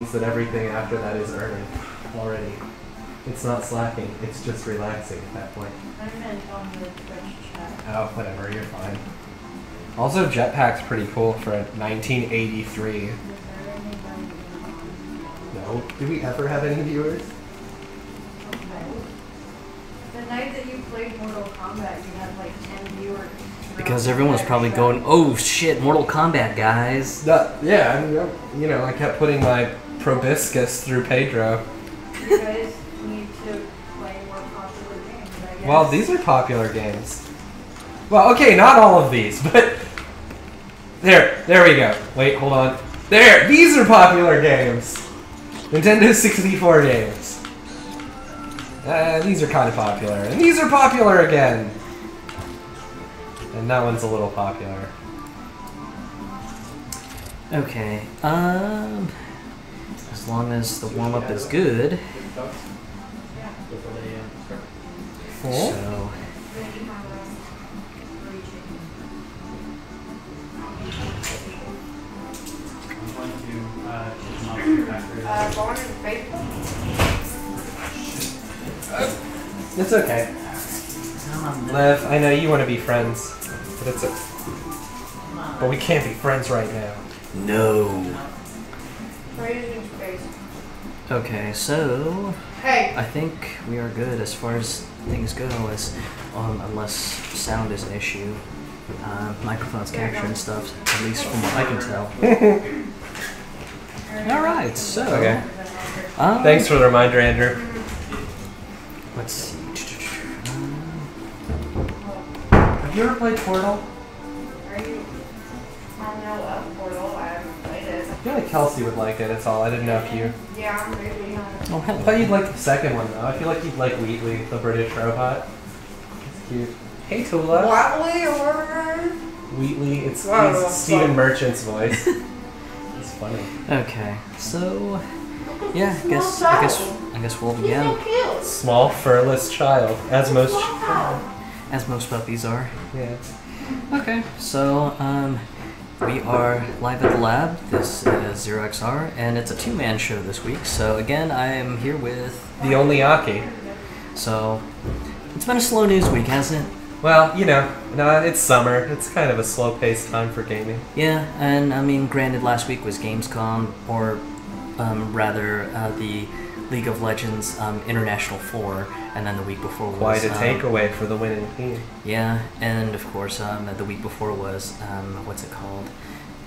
that everything after that is earning already. It's not slacking, it's just relaxing at that point. I meant on the Twitch chat. Oh, whatever, you're fine. Also, Jetpack's pretty cool for a 1983. No. Do we ever have any viewers? The night that you played Mortal Kombat, you had like 10 viewers. Because everyone's probably going, oh shit, Mortal Kombat, guys. Yeah, I mean, you know, I kept putting my proboscis through Pedro. You guys need to play more popular games, I guess. Well, these are popular games. Well, okay, not all of these, but... There we go. Wait, hold on. There! These are popular games! Nintendo 64 games. These are kind of popular. And these are popular again! And that one's a little popular. Okay, as long as the warm-up is good. So... Going to Facebook? It's okay. Lev, I know you want to be friends, but it's okay. But we can't be friends right now. No. Raising space. Okay, so... Hey! I think we are good as far as things go, as unless sound is an issue. Microphone's capturing stuff, at least from what I can tell. Alright, so... Okay. Thanks for the reminder, Andrew. Let's see. Have you ever played Portal? Are you on the Portal? I haven't played it. I feel like Kelsey would like it, that's all. I didn't know if you... Yeah, maybe. Oh, I hello. thought you'd like the second one, though. I feel like you'd like Wheatley, the British robot. It's cute. Hey, Tula. Watley or... Wheatley, it's Wow, Stephen Merchant's voice. It's funny. Okay, so... Yeah, I guess we'll begin. Cute. Small, furless child, as most... As most puppies are. Yeah. Okay, so we are live at the lab. This is ZeroXR, and it's a two-man show this week. So again, I am here with... The only Aki. So, it's been a slow news week, hasn't it? Well, you know, no, it's summer. It's kind of a slow-paced time for gaming. Yeah, and I mean, granted, last week was Gamescom, or rather, the League of Legends International 4, and then the week before was... Quite a takeaway for the winning team. Yeah, and of course, the week before was, what's it called?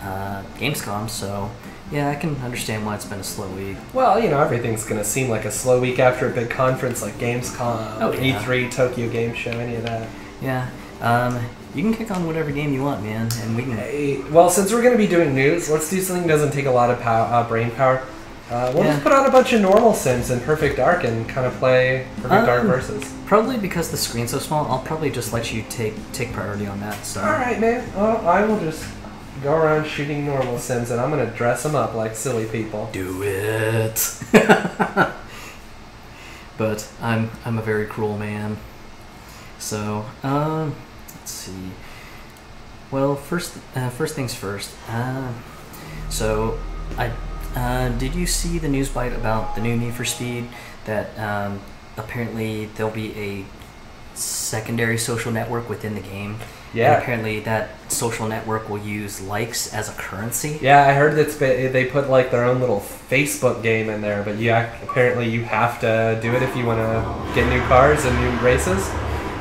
Gamescom, so yeah, I can understand why it's been a slow week. Well, you know, everything's going to seem like a slow week after a big conference like Gamescom, Oh, yeah. E3, Tokyo Game Show, any of that. Yeah, you can kick on whatever game you want, man, and we can... Hey, well, since we're going to be doing news, let's do something that doesn't take a lot of brain power. We'll just put on a bunch of normal Sims in Perfect Dark and kind of play Perfect Dark Versus. Probably because the screen's so small, I'll probably just let you take priority on that, so... Alright, man. Well, I will just go around shooting normal Sims, and I'm going to dress them up like silly people. Do it! But I'm a very cruel man. So, let's see. Well, first things first. So, did you see the news bite about the new Need for Speed? That apparently there'll be a secondary social network within the game. Yeah. And apparently that social network will use likes as a currency. Yeah, I heard that they put like their own little Facebook game in there, but apparently you have to do it if you want to get new cars and new races.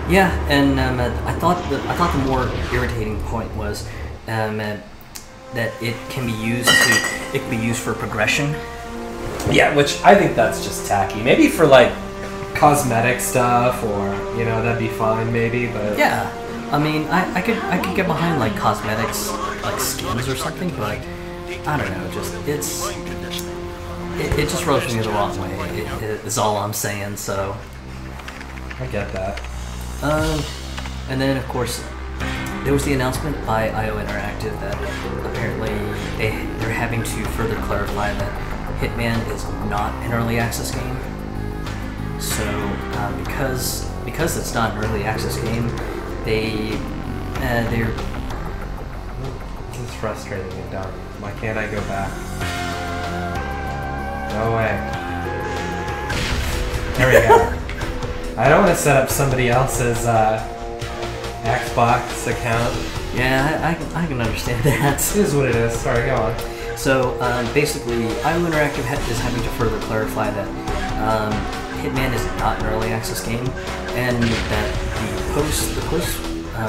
Yeah, and I thought the more irritating point was that it can be used for progression. Yeah, which I think that's just tacky. Maybe for like cosmetic stuff, or you know, that'd be fine maybe, but Yeah, I mean, I could get behind like cosmetics, like skins or something, but I don't know, it just rubs me the wrong way. Is all I'm saying. So I get that. and then of course there was the announcement by IO Interactive that apparently they're having to further clarify that Hitman is not an early access game. So because it's not an early access game, they're This is frustrating and dumb. Why can't I go back? Go away. There we go. I don't want to set up somebody else's Xbox account. Yeah, I can understand that. It is what it is. Sorry, go on. So basically, IO Interactive is having to further clarify that Hitman is not an early access game, and that the post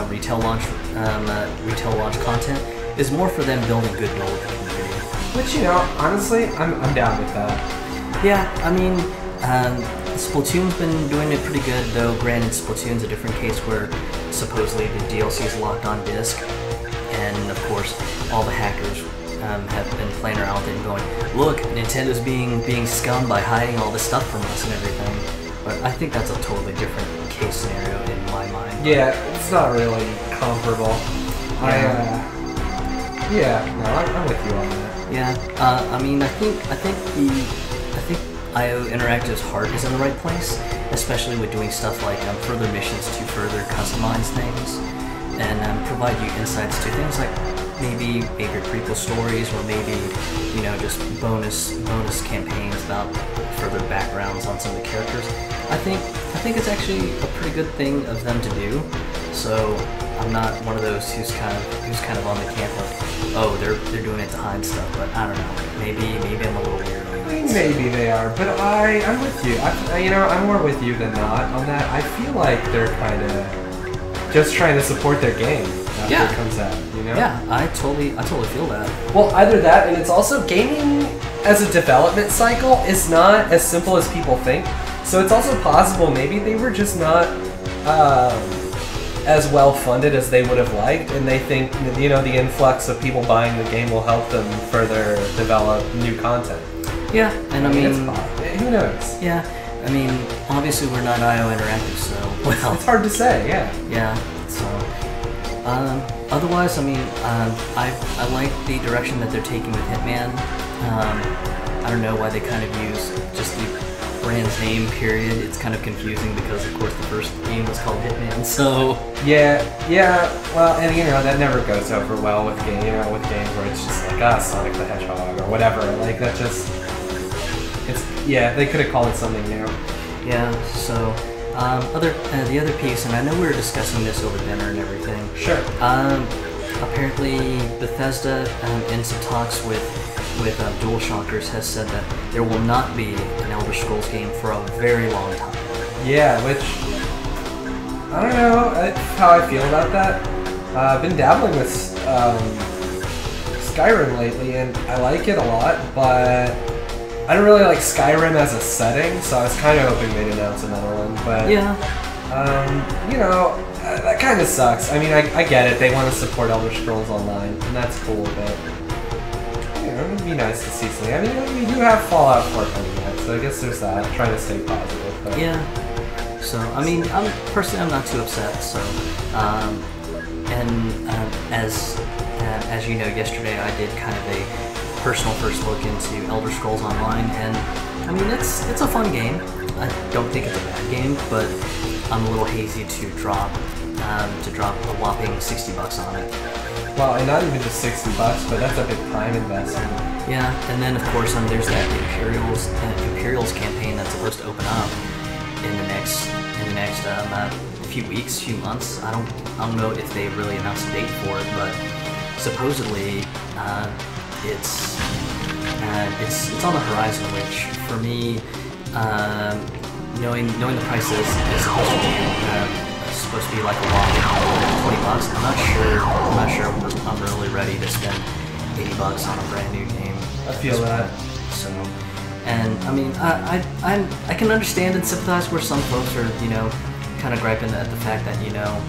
retail launch content is more for them building goodwill with the community. Which, you know, honestly, I'm down with that. Yeah, I mean, Splatoon's been doing it pretty good, though granted Splatoon's a different case where supposedly the DLC is locked on disc, and of course all the hackers have been playing around with it and going, look, Nintendo's being scum by hiding all this stuff from us and everything. But I think that's a totally different case scenario in my mind. Yeah, it's not really comparable. Yeah, I'm with you on that. Yeah, I mean, I think IO Interactive's heart is in the right place, especially with doing stuff like further missions to further customize things and provide you insights to things like maybe prequel stories, or maybe, you know, just bonus campaigns about further backgrounds on some of the characters. I think it's actually a pretty good thing of them to do. So I'm not one of those who's kind of on the camp of, oh, they're doing it to hide stuff. But I don't know. Maybe I'm a little weird on that. Maybe they are, but I'm with you. I'm more with you than not on that. I feel like they're kind of just trying to support their game after it comes out. You know? Yeah, I totally feel that. Well, either that, and it's also gaming as a development cycle is not as simple as people think. So it's also possible maybe they were just not as well funded as they would have liked, and they think, you know, the influx of people buying the game will help them further develop new content. Yeah, and I mean, it's who knows? Yeah, I mean, obviously we're not IO Interactive, so well, it's hard to say. Yeah. Yeah. So, otherwise, I mean, I like the direction that they're taking with Hitman. I don't know why they kind of use just the brand's name, period. It's kind of confusing because, of course, the first game was called Hitman, so... Yeah, well, and you know, that never goes over well with games where it's just like, Sonic the Hedgehog, or whatever, like, that just... they could have called it something new. Yeah, so, the other piece, and I know we were discussing this over dinner and everything. Sure. Apparently, Bethesda, in some talks with DualShockers, has said that there will not be an Elder Scrolls game for a very long time. Yeah, which, I don't know how I feel about that. I've been dabbling with Skyrim lately, and I like it a lot, but I don't really like Skyrim as a setting, so I was kind of hoping they'd announce another one, but... Yeah. You know, that kind of sucks. I mean, I get it, they want to support Elder Scrolls Online, and that's cool, but... It'd be nice to see something. I mean, we do have Fallout 4 coming out, so I guess there's that. I'm trying to stay positive. But. Yeah. So, I mean, I'm not too upset. So, as you know, yesterday I did kind of a personal first look into Elder Scrolls Online, and I mean, it's a fun game. I don't think it's a bad game, but I'm a little hazy to drop a whopping $60 on it. Well, and not even just $60, but that's a big time investment. Yeah, and then of course there's that Imperials campaign that's supposed to open up in the next few months. I don't know if they really announced a date for it, but supposedly it's on the horizon. Which for me, knowing the prices is supposed to be like a lot, $20. I'm not sure I'm really ready to spend $80 on a brand new game. I feel that. So, and I mean, I can understand and sympathize where some folks are, you know, kind of griping at the fact that, you know,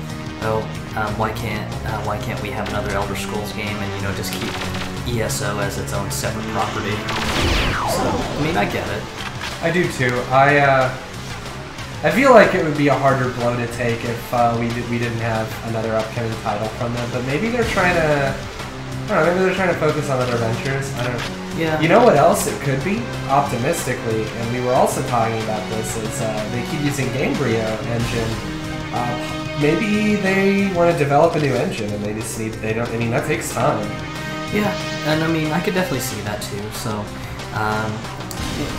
why can't we have another Elder Scrolls game and, you know, just keep ESO as its own separate property. So, I mean, I get it. I do too. I feel like it would be a harder blow to take if we didn't have another upcoming title from them, but maybe they're trying to, I don't know, maybe they're trying to focus on other ventures. I don't know. Yeah. You know what else it could be? Optimistically, and we were also talking about this, is they keep using Gamebryo engine. Maybe they want to develop a new engine, and they just need, I mean, that takes time. Yeah, and I mean, I could definitely see that too, so,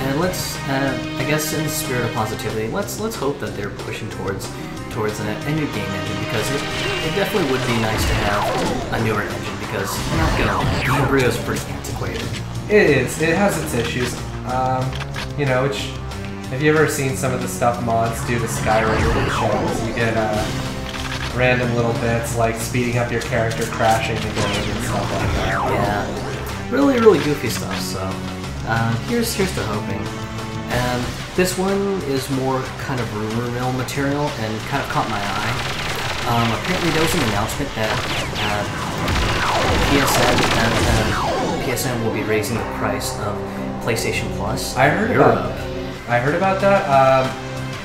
and let's, I guess, in the spirit of positivity, let's hope that they're pushing towards a new game engine, because it definitely would be nice to have a newer engine, because I'm not gonna lie, Gamebryo is pretty antiquated. It is. It has its issues. You know, which, have you ever seen some of the stuff mods do to Skyrim that shows? You get random little bits like speeding up your character, crashing the game, and stuff like that. Yeah, really, really goofy stuff. So here's to hoping. And this one is more kind of rumor mill material and kind of caught my eye. Apparently there was an announcement that PSN will be raising the price of PlayStation Plus. I heard about that.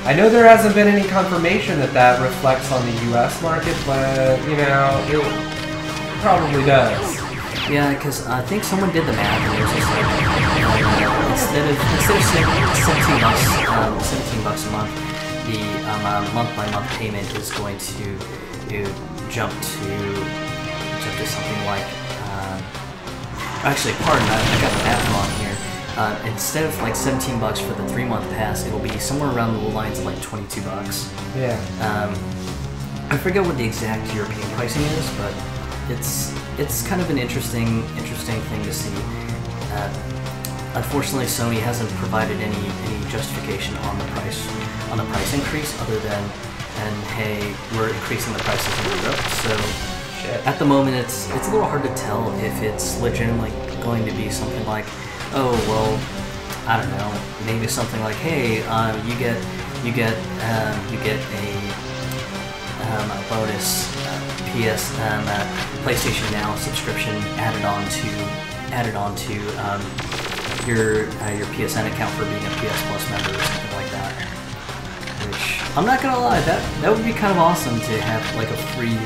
I know there hasn't been any confirmation that that reflects on the U.S. market, but you know, it probably does. Yeah, because I think someone did the math, and it was just like instead of $17 a month, the month-by-month payment is going to jump to something like. Actually, pardon, I got the math wrong here. Instead of like $17 for the 3-month pass, it'll be somewhere around the lines of like $22. Yeah. I forget what the exact European pricing is, but it's kind of an interesting thing to see. Unfortunately, Sony hasn't provided any justification on the price increase, other than, and hey, we're increasing the prices in Europe. So at the moment, it's a little hard to tell if it's legitimately going to be something like, oh well, I don't know, maybe something like, hey, you get a bonus PlayStation Now subscription added on to your PSN account for being a PS Plus member or something like that. Which, I'm not gonna lie, that would be kind of awesome to have like a free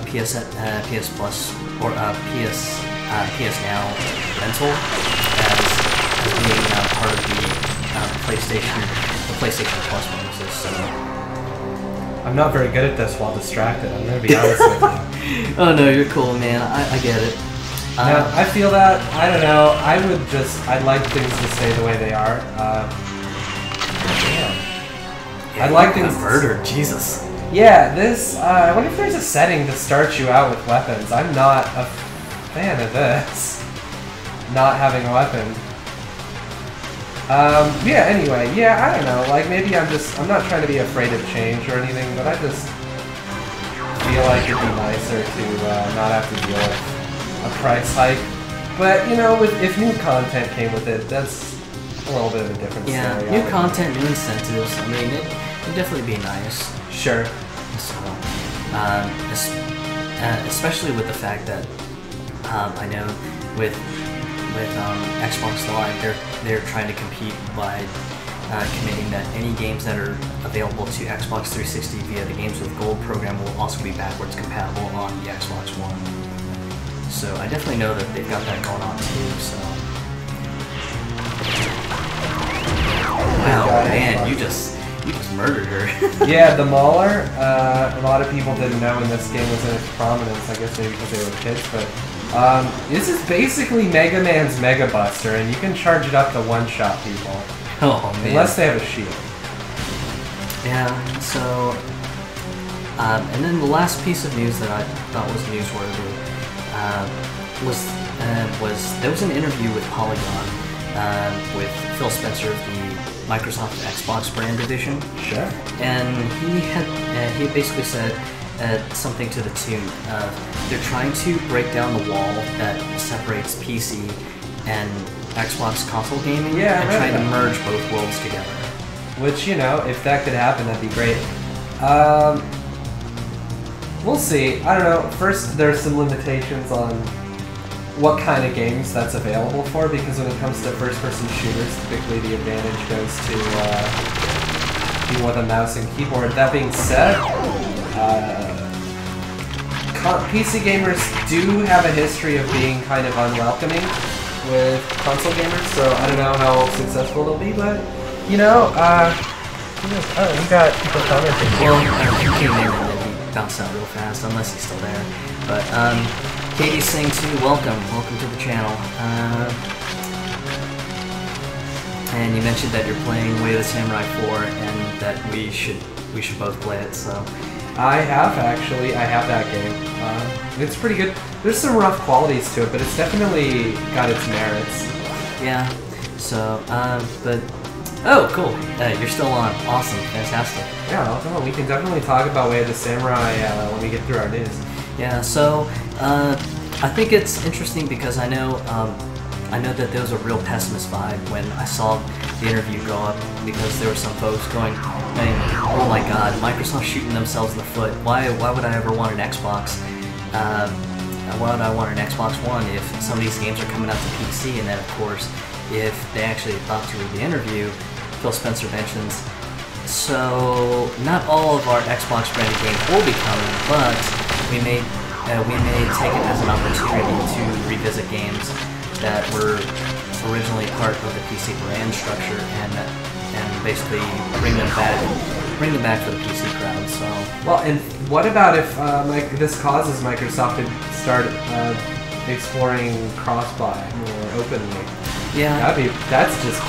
PS Plus or PS Now rental as being part of the PlayStation Plus bonuses. So. I'm not very good at this while distracted, I'm gonna be honest with you. Oh no, you're cool, man. I get it. No, I feel that, I don't know, I'd like things to stay the way they are. Yeah, I'd like things murder, Jesus. Yeah, this, I wonder if there's a setting to start you out with weapons. I'm not a fan of this. Not having a weapon. Yeah, anyway, yeah, I don't know, like, maybe I'm not trying to be afraid of change or anything, but I just feel like it'd be nicer to not have to deal with a price hike. But, you know, if new content came with it, that's a little bit of a different story. Yeah, new content, new incentives, I mean, it'd definitely be nice. Sure. So, especially with the fact that, I know with Xbox Live, they're trying to compete by committing that any games that are available to Xbox 360 via the Games with Gold program will also be backwards compatible on the Xbox One. So I definitely know that they've got that going on too. So, wow, man, you just murdered her. Yeah, the Mauler, a lot of people didn't know when this game was in its prominence, I guess maybe because they were kids, but this is basically Mega Man's Mega Buster, and you can charge it up to one-shot people. Oh, man. Unless they have a shield. Yeah, so, and then the last piece of news that I thought was newsworthy was there was an interview with Polygon with Phil Spencer of the Microsoft Xbox brand division. Sure. And he basically said something to the tune of they're trying to break down the wall that separates PC and Xbox console gaming, and trying to merge both worlds together. Which, you know, if that could happen, that'd be great. We'll see. I don't know. First, there's some limitations on what kind of games that's available for, because when it comes to first-person shooters, typically the advantage goes to people with a mouse and keyboard. That being said, PC gamers do have a history of being kind of unwelcoming with console gamers, so I don't know how successful they'll be, but, you know, oh, you got people commenting. Well, he came in and then he bounced out real fast, unless he's still there. But, Katie's saying too, welcome to the channel. and you mentioned that you're playing Way of the Samurai 4, and that we should both play it. So I have actually. I have that game. It's pretty good. There's some rough qualities to it, but it's definitely got its merits. yeah. So but oh, cool. You're still on. Awesome. Fantastic. Yeah, well, we can definitely talk about Way of the Samurai when we get through our news. Yeah. So I think it's interesting because I know that there was a real pessimist vibe when I saw the interview go up, because there were some folks going, "Oh my God, Microsoft's shooting themselves in the foot. Why would I ever want an Xbox? Why would I want an Xbox One if some of these games are coming out to PC?" And then, of course, if they actually thought to read the interview, Phil Spencer mentions, "So not all of our Xbox branded games will be coming, but we may take it as an opportunity to revisit games that were originally part of the PC brand structure and basically bring them back for the PC crowd." So Well, and what about if this causes Microsoft to start exploring cross-buy more openly? yeah, That's just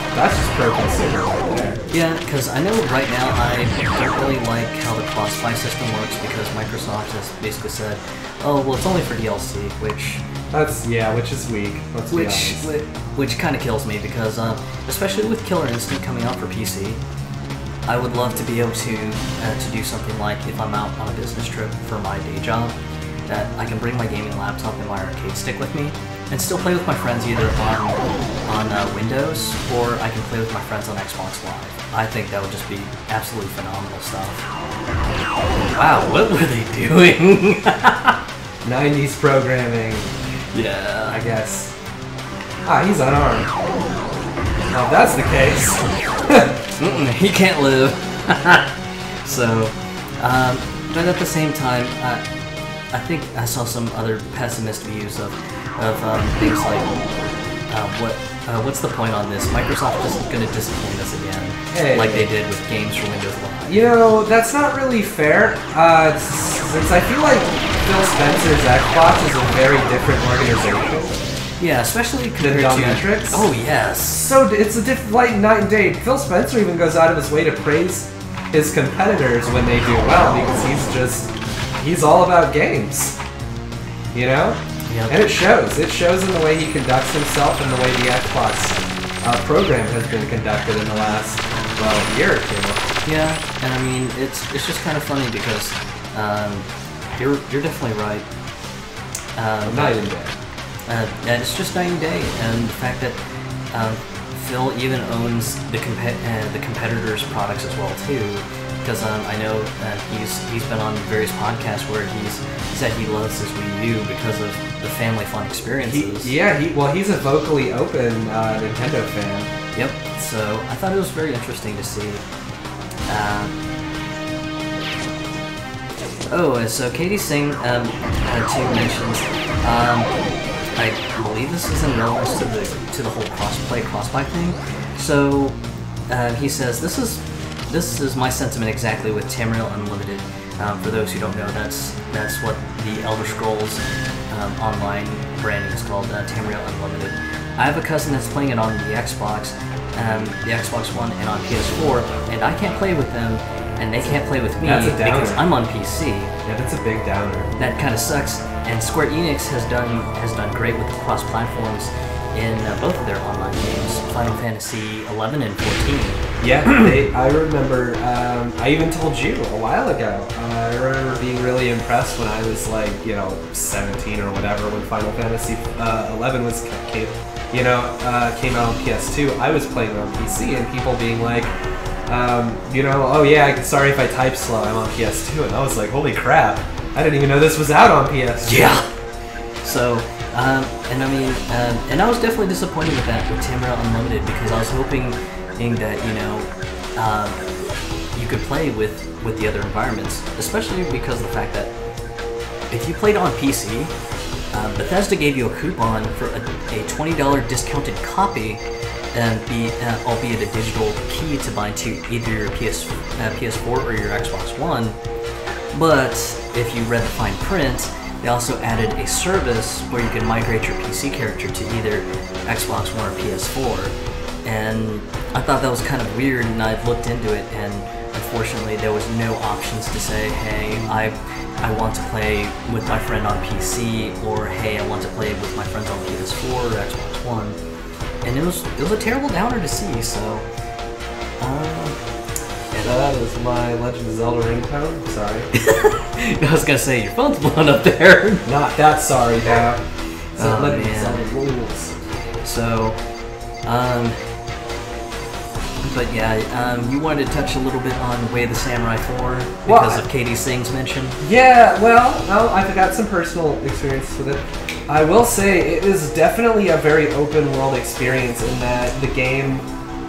pro-consumer right there. yeah, because I know right now I don't really like how the cross-buy system works, because Microsoft has basically said, "Oh, well, it's only for DLC," which Which is weak. Let's be honest. which kind of kills me, because especially with Killer Instinct coming out for PC, I would love to be able to do something like, if I'm out on a business trip for my day job, that I can bring my gaming laptop and my arcade stick with me and still play with my friends either on Windows, or I can play with my friends on Xbox Live. I think that would just be absolutely phenomenal stuff. Wow, what were they doing? 90s programming, Yeah. I guess. Ah, he's unarmed. Now, if that's the case. He can't live. So, but at the same time, I think I saw some other pessimist views of things like, what's the point on this? Microsoft is going to disappoint us again, Hey. like they did with games for Windows Live. You know, that's not really fair, since I feel like Phil Spencer's Xbox is a very different organization. Yeah, especially compared to Dometrics? Oh yes. So it's a like night and day. Phil Spencer even goes out of his way to praise his competitors when they do well, because he's all about games. You know? Yep. And it shows. It shows in the way he conducts himself and the way the Xbox program has been conducted in the last, year or two. Yeah, and I mean, it's just kind of funny because you're definitely right. Night and day. And it's just night and day, and the fact that Phil even owns the competitors' products as well too, because I know that he's been on various podcasts where he's said he loves his Wii U because of the family fun experiences. He's a vocally open Nintendo fan. Yep. So I thought it was very interesting to see. So Katie Singh had two mentions. I believe this is in reference to the whole cross-buy thing. So he says, "This is my sentiment exactly with Tamriel Unlimited." For those who don't know, that's what the Elder Scrolls Online branding is called, Tamriel Unlimited. I have a cousin that's playing it on the Xbox One, and on PS4, and I can't play with them, and they can't play with me That's a downer. because I'm on PC. Yeah, that's a big downer. That kind of sucks. And Square Enix has done great with the cross platforms in both of their online games, Final Fantasy 11 and 14. Yeah, I remember, I even told you a while ago, I remember being really impressed when I was 17 or whatever, when Final Fantasy 11 came out on PS2. I was playing on PC, and people being like, oh yeah, sorry if I type slow, I'm on PS2, and I was like, holy crap, I didn't even know this was out on PS2. Yeah! So, and I mean, and I was definitely disappointed with that, with Tamriel Unlimited, because I was hoping that, you could play with the other environments, especially because of the fact that if you played on PC, Bethesda gave you a coupon for a $20 discounted copy, and albeit a digital key to bind to either your PS4 or your Xbox One. But if you read the fine print, they also added a service where you can migrate your PC character to either Xbox One or PS4. And I thought that was kind of weird, and I looked into it, and unfortunately there was no options to say, hey, I want to play with my friend on PC, or hey, I want to play with my friends on PS4 or Xbox One. And it was a terrible downer to see, so... That is my Legend of Zelda ringtone. Sorry. I was gonna say, your phone's blown up there. Not that sorry, now. So Oh, Legend of man. Zelda rules. So, but yeah, you wanted to touch a little bit on Way of the Samurai 4 because Well, of Katie Singh's mention. Yeah, well, I've got some personal experience with it. I will say it is definitely a very open world experience in that the game,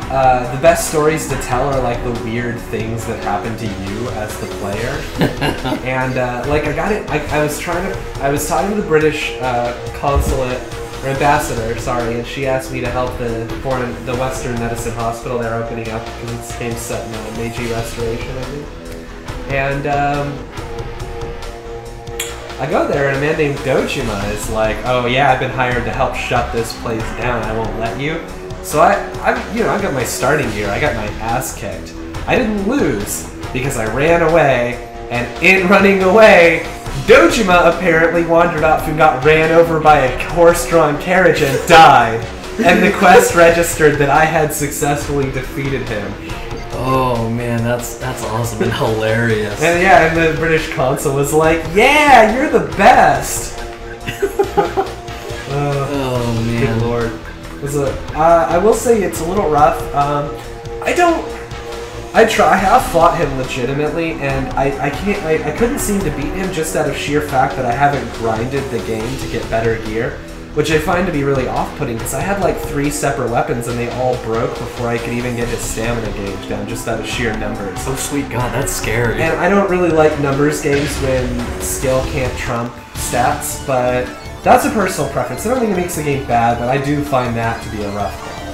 the best stories to tell are like the weird things that happen to you as the player. And like I got it, I was talking to the British consulate or ambassador, sorry, and she asked me to help the Western Medicine Hospital they're opening up because it's game set in Meiji Restoration, I think. And I go there, and a man named Dojima is like, "Oh yeah, I've been hired to help shut this place down. I won't let you." So I got my starting gear. I got my ass kicked. I didn't lose because I ran away, and in running away, Dojima apparently wandered off and got ran over by a horse-drawn carriage and died. And the quest registered that I had successfully defeated him. Oh man, that's awesome and hilarious. And yeah, and the British consul was like, "Yeah, you're the best." Oh man. Good lord. I will say it's a little rough. I have fought him legitimately, and I couldn't seem to beat him just out of sheer fact that I haven't grinded the game to get better gear, which I find to be really off-putting because I had like 3 separate weapons and they all broke before I could even get his stamina gauge down just out of sheer numbers. Oh sweet god, that's scary. And I don't really like numbers games when skill can't trump stats, but that's a personal preference. I don't think it makes the game bad, but I do find that to be a rough call.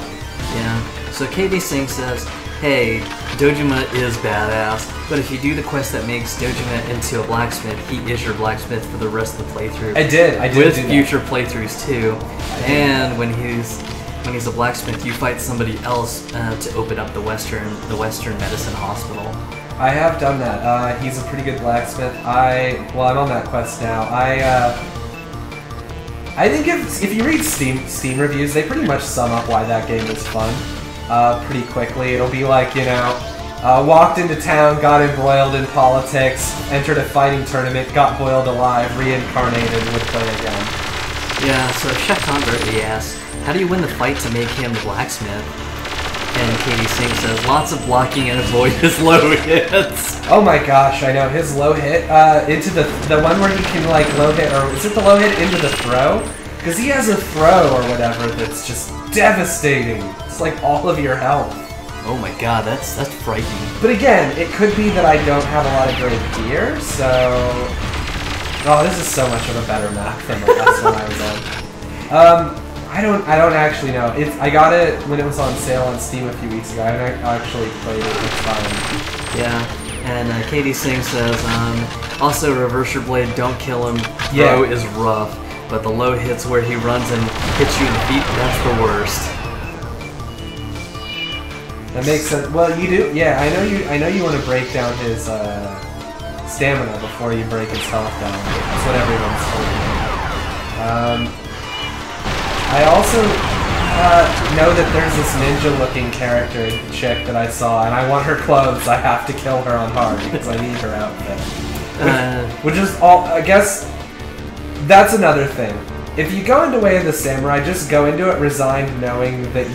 Yeah. So KD Singh says, hey, Dojima is badass, but if you do the quest that makes Dojima into a blacksmith, he is your blacksmith for the rest of the playthrough. I did With do future playthroughs too. And when he's a blacksmith, you fight somebody else to open up the Western Medicine Hospital. I have done that. He's a pretty good blacksmith. I'm on that quest now. I think if you read Steam reviews, they pretty much sum up why that game is fun pretty quickly. It'll be like, walked into town, got embroiled in politics, entered a fighting tournament, got boiled alive, reincarnated, would play again. Yeah, so Chef Convert asks, how do you win the fight to make him the blacksmith? And Katie Singh says, lots of blocking and avoid his low hits. Oh my gosh, I know, his low hit, into the one where he can like low hit, or is it the low hit into the throw? Because he has a throw or whatever that's just devastating. It's like all of your health. Oh my god, that's frightening. But again, it could be that I don't have a lot of great gear, so... Oh, this is so much of a better map than the last one I was on. I don't actually know. I got it when it was on sale on Steam a few weeks ago. I haven't actually played it. It's fine. Yeah, and Katie Singh says, also reverse your blade, don't kill him. Yeah. Throw is rough, but the low hits where he runs and hits you in the feet, that's the worst. That makes sense. Well, you do. Yeah, I know you want to break down his stamina before you break his health down. That's what everyone's told me. I also know that there's this ninja-looking character chick that I saw, and I want her clothes. I have to kill her on hard because I need her outfit. Which is all. I guess that's another thing. If you go into Way of the Samurai, just go into it resigned, knowing that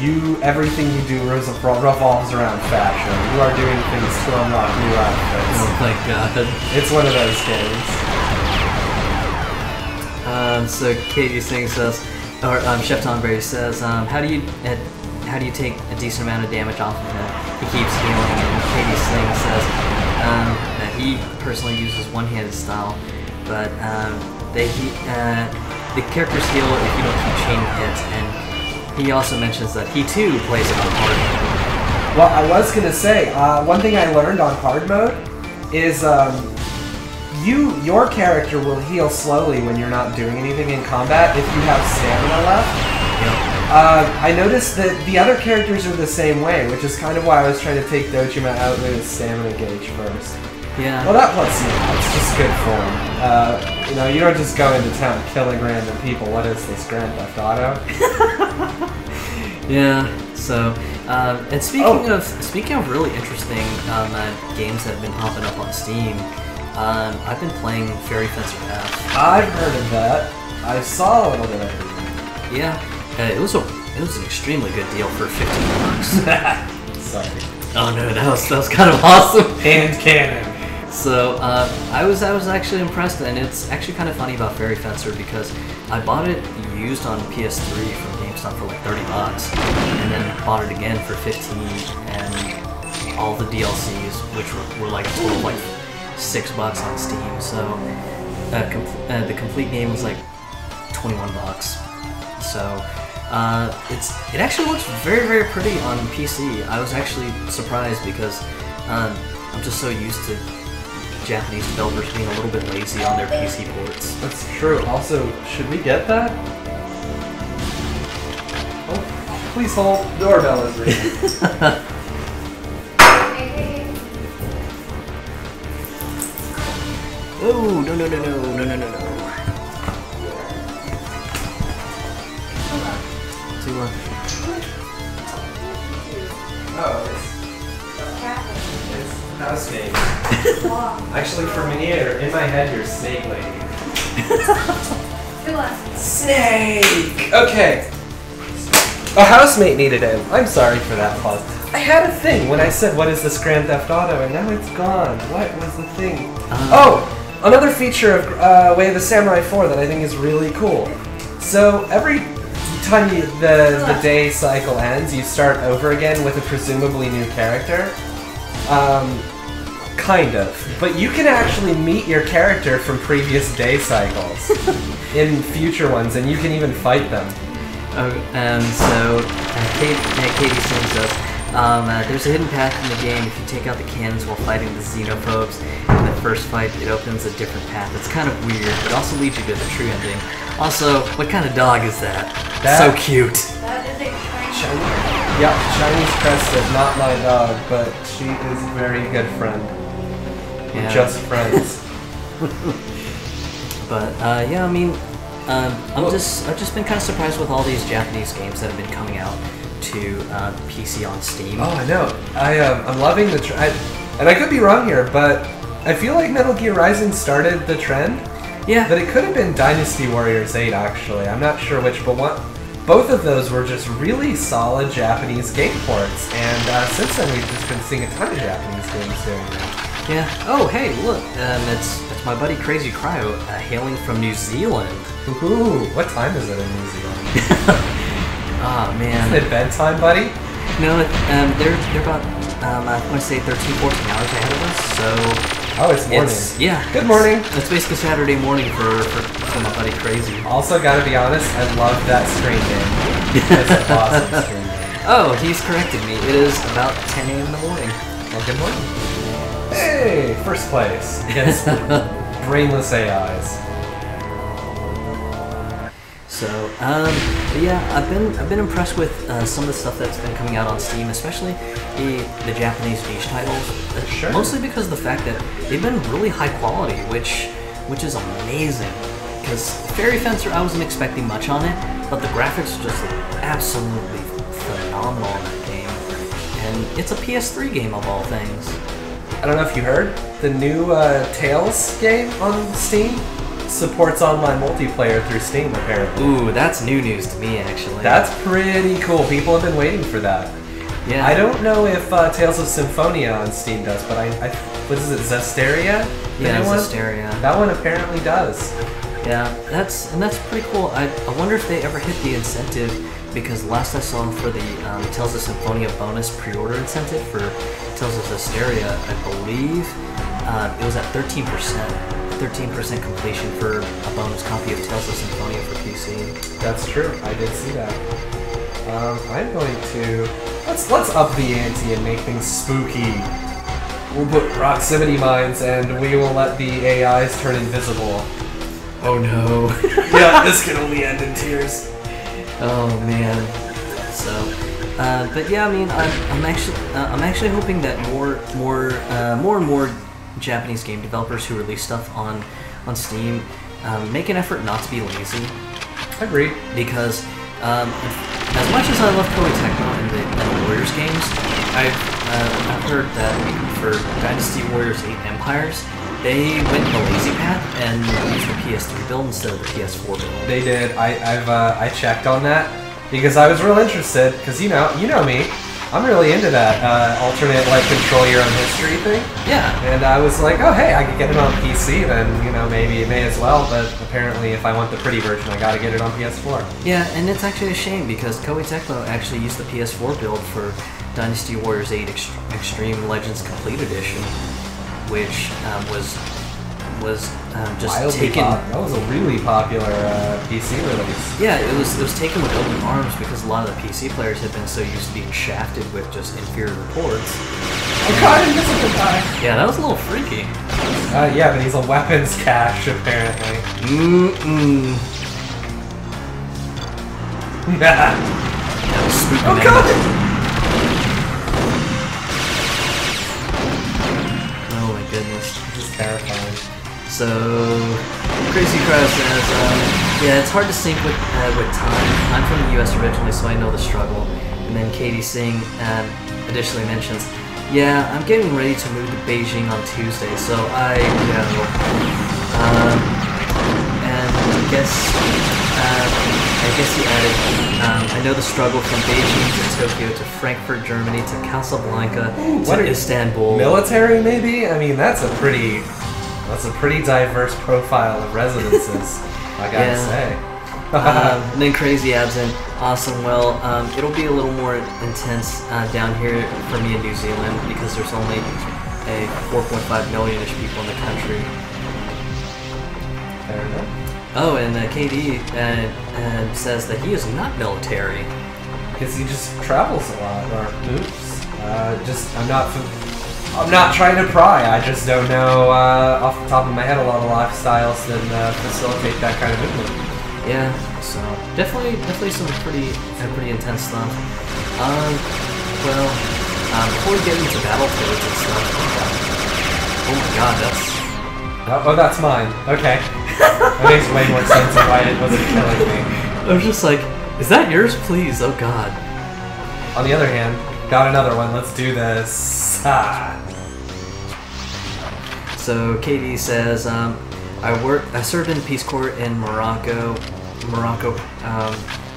everything you do revolves around fashion. You are doing things to unlock new outfits. Oh my god. It's one of those games. So Katie Singh says, or Chef Tonberry says, how do you take a decent amount of damage off of him? He keeps healing, and Katie Singh says that he personally uses one-handed style, but the characters heal if you don't keep chain hits, and he also mentions that he too plays it on hard mode. Well, I was gonna say, one thing I learned on hard mode is your character will heal slowly when you're not doing anything in combat if you have stamina left. Yep. I noticed that the other characters are the same way, which is kind of why I was trying to take Dojima out with his stamina gauge first. Yeah. Well, that plus, it's just good form. You know, you don't just go into town killing random people. What is this, Grand Theft Auto? Yeah. So, and speaking of really interesting games that have been popping up on Steam, I've been playing Fairy Fencer F. I've heard of that. I saw a little bit of it. Yeah, it was an extremely good deal for $15. Sorry. Oh no, that was kind of awesome. Hand cannon. So I was actually impressed, and it's actually kind of funny about Fairy Fencer because I bought it used on PS3 from GameStop for like $30, and then bought it again for $15, and all the DLCs, which were like a total of like $6 on Steam. So the complete game was like $21. So it actually looks very, very pretty on PC. I was actually surprised because I'm just so used to Japanese developers being a little bit lazy on their PC ports. That's true. Also, should we get that? Oh, please hold. Doorbell is ringing. Oh, no. Oh, it's housemate. Actually, for me, in my head, you're Snake Lady. Snake! Okay. A housemate needed him. I'm sorry for that pause. I had a thing when I said, what is this Grand Theft Auto? And now it's gone. What was the thing? Oh! Another feature of Way of the Samurai 4 that I think is really cool. So, every time the day cycle ends, you start over again with a presumably new character. Kind of. But you can actually meet your character from previous day cycles in future ones, and you can even fight them. So Katie sings us, there's a hidden path in the game. If you take out the cannons while fighting the xenophobes in the first fight, it opens a different path. It's kind of weird, but also leads you to the true ending. Also, what kind of dog is that? So cute. That is a Chinese. Yeah, Chinese Crested, not my dog, but she is a very good friend. We're just friends. But yeah, I mean, I've just been kind of surprised with all these Japanese games that have been coming out to PC on Steam. Oh, I know. I'm loving the trend, and I could be wrong here, but I feel like Metal Gear Rising started the trend. Yeah. But it could have been Dynasty Warriors 8, actually. I'm not sure which, but both of those were just really solid Japanese game ports, and since then we've just been seeing a ton of Japanese games doing that. Yeah. Oh, hey, look, it's my buddy Crazy Cryo, hailing from New Zealand. Ooh, what time is it in New Zealand? Oh man. Isn't it bedtime, buddy? No, they're about I want to say 13, 14 hours ahead of us. So. Oh, it's morning. Good morning. It's basically Saturday morning for my buddy Crazy. Also, gotta be honest, I love that screen name. It's an awesome screen name. Oh, he's corrected me. It is about 10 a.m. in the morning. Well, good morning. Hey, first place against brainless AIs. So, yeah, I've been impressed with some of the stuff that's been coming out on Steam, especially the Japanese niche titles. Sure. Mostly because of the fact that they've been really high quality, which is amazing. Because Fairy Fencer, I wasn't expecting much on it, but the graphics just look absolutely phenomenal in that game, and it's a PS3 game of all things. I don't know if you heard, the new Tales game on Steam supports online multiplayer through Steam, apparently. Ooh, that's new news to me, actually. That's pretty cool. People have been waiting for that. Yeah. I don't know if Tales of Symphonia on Steam does, but what is it, Zesteria? Yeah, Zesteria. That one apparently does. Yeah, that's pretty cool. I wonder if they ever hit the incentive, because last I saw them for the Tales of Symphonia bonus pre-order incentive for Tales of Zesteria, I believe it was at 13%. 13% completion for a bonus copy of Tales of Symphonia for PC. That's true. I did see that. I'm going to let's up the ante and make things spooky. We'll put proximity mines, and we will let the AIs turn invisible. Oh no! Yeah, this can only end in tears. Oh man. So, but yeah, I mean, I'm actually hoping that more and more Japanese game developers who release stuff on Steam make an effort not to be lazy. Agreed. Because as much as I love Koei Tecmo and the Warriors games, I've heard that for Dynasty Warriors 8 Empires, they went the lazy path and used the PS3 build instead of the PS4 build. They did. I checked on that because I was real interested. Because you know me, I'm really into that alternate like control your own history thing. Yeah. And I was like, oh hey, I could get it on PC. Then maybe it may as well. But apparently, if I want the pretty version, I got to get it on PS4. Yeah, and it's actually a shame because Koei Tecmo actually used the PS4 build for Dynasty Warriors 8 Extreme Legends Complete Edition, which was just Wildly taken. That was a really popular PC release. Yeah, it was taken with open arms because a lot of the PC players had been so used to being shafted with just inferior reports. Oh god, invisible guy. Yeah, that was a little freaky. Yeah, but he's a weapons cache apparently. That was spooky. Oh god! Oh my goodness. This is terrifying. So, Crazy Crow says, yeah, it's hard to sync with time. I'm from the US originally, so I know the struggle. And then Katie Singh additionally mentions, yeah, I'm getting ready to move to Beijing on Tuesday, so I know. And I guess he added, I know the struggle from Beijing to Tokyo to Frankfurt, Germany to Casablanca to Istanbul. Military, maybe? I mean, that's a pretty diverse profile of residences, I gotta say. And then Crazy Abs and awesome. Well, it'll be a little more intense down here for me in New Zealand because there's only a 4.5 million-ish people in the country. Fair enough. Oh, and KD says that he is not military. Because he just travels a lot, or moves. I'm not trying to pry, I just don't know off the top of my head a lot of lifestyles that facilitate that kind of movement. Yeah, so definitely some pretty intense stuff. Before we get into Battletoads and stuff, oh my god, that's mine. Okay. That makes way more sense of why it wasn't killing me. I was just like, is that yours, please? Oh god. On the other hand, got another one. Let's do this. So KD says, I served in Peace Corps in Morocco.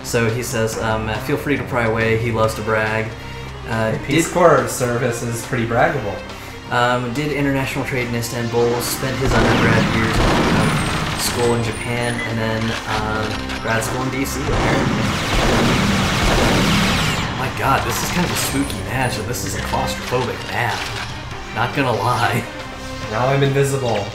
So he says, feel free to pry away. He loves to brag. Peace Corps service is pretty braggable. Did international trade in Istanbul. Spent his undergrad years in school in Japan, and then grad school in DC. Apparently. My God, this is kind of a spooky match, and this is a claustrophobic map. Not gonna lie. Now I'm invisible.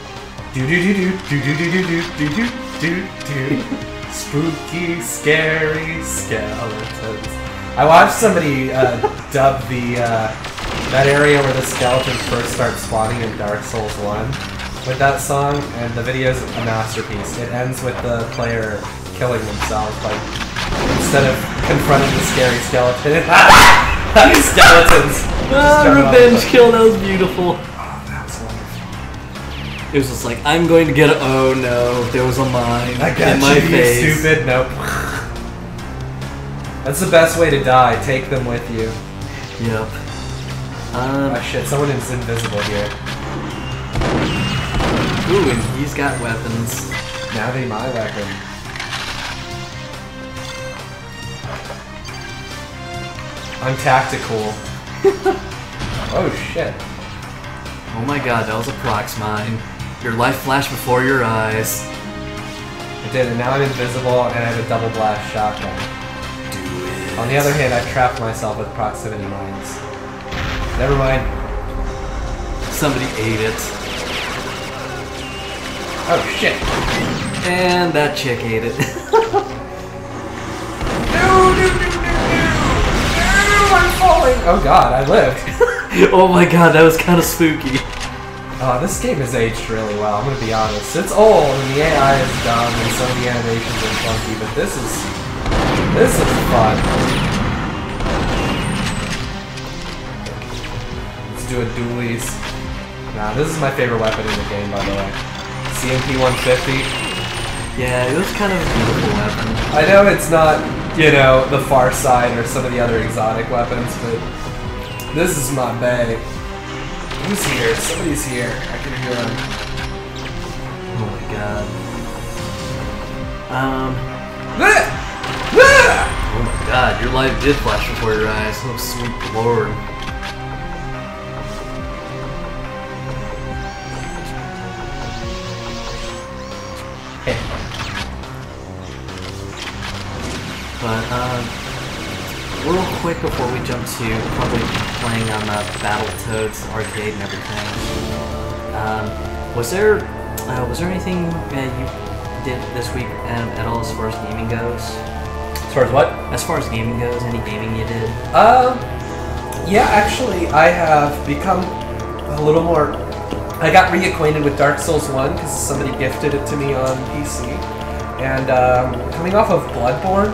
Do do do do do do do do do do do do. Spooky, scary skeletons. I watched somebody dub that area where the skeletons first start spawning in Dark Souls 1 with that song, and the video's a masterpiece. It ends with the player killing themselves, like instead of confronting the scary skeleton, skeletons. Revenge kill, that was beautiful. It was just like, I'm going to get it. Oh no, there was a mine I got in my face. You stupid. Nope. That's the best way to die. Take them with you. Yep. Oh shit, someone is invisible here. Ooh, and he's got weapons. Now they my weapon. I'm tactical. Oh shit. Oh my god, that was a prox mine. Your life flashed before your eyes. I did, and now I'm invisible and I have a double blast shotgun. Do it. On the other hand, I've trapped myself with proximity mines. Never mind. Somebody ate it. Oh shit. And that chick ate it. No, I'm falling! Oh god, I lived. Oh my god, that was kind of spooky. This game has aged really well, I'm gonna be honest. It's old, and the AI is dumb, and some of the animations are funky, but this is This is fun. Let's do a dualies. Nah, this is my favorite weapon in the game, by the way. CMP 150. Yeah, it was kind of a beautiful weapon. I know it's not, you know, the Far Side or some of the other exotic weapons, but this is my bae. Who's here? Somebody's here. I can hear him. Oh my god. Oh my god, your light did flash before your eyes. Oh sweet lord. But, real quick before we jump to probably playing on Battletoads arcade and everything, was there anything you did this week at all as far as gaming goes? As far as what? As far as gaming goes, any gaming you did? Yeah, actually, I have become a little more... I got reacquainted with Dark Souls 1 because somebody gifted it to me on PC. And coming off of Bloodborne,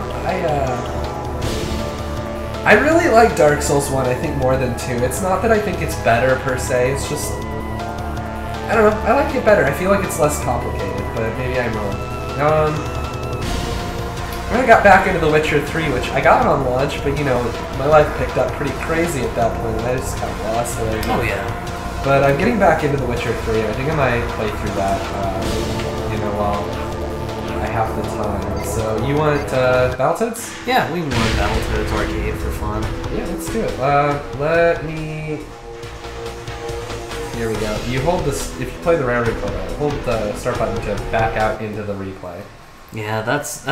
I really like Dark Souls 1, I think, more than 2. It's not that I think it's better per se, it's just... I don't know, I like it better. I feel like it's less complicated, but maybe I'm wrong. When I got back into The Witcher 3, which I got on launch, but you know, my life picked up pretty crazy at that point, and I just kind of lost it. Oh yeah. But I'm getting back into The Witcher 3, and I think I might play through that, you know, while I have the time. So, you want Battletoads? Yeah, we can run Battletoads arcade for fun. Yeah, let's do it. Let me... Here we go. You hold this, if you play the round replay, hold the start button to back out into the replay. Yeah, that's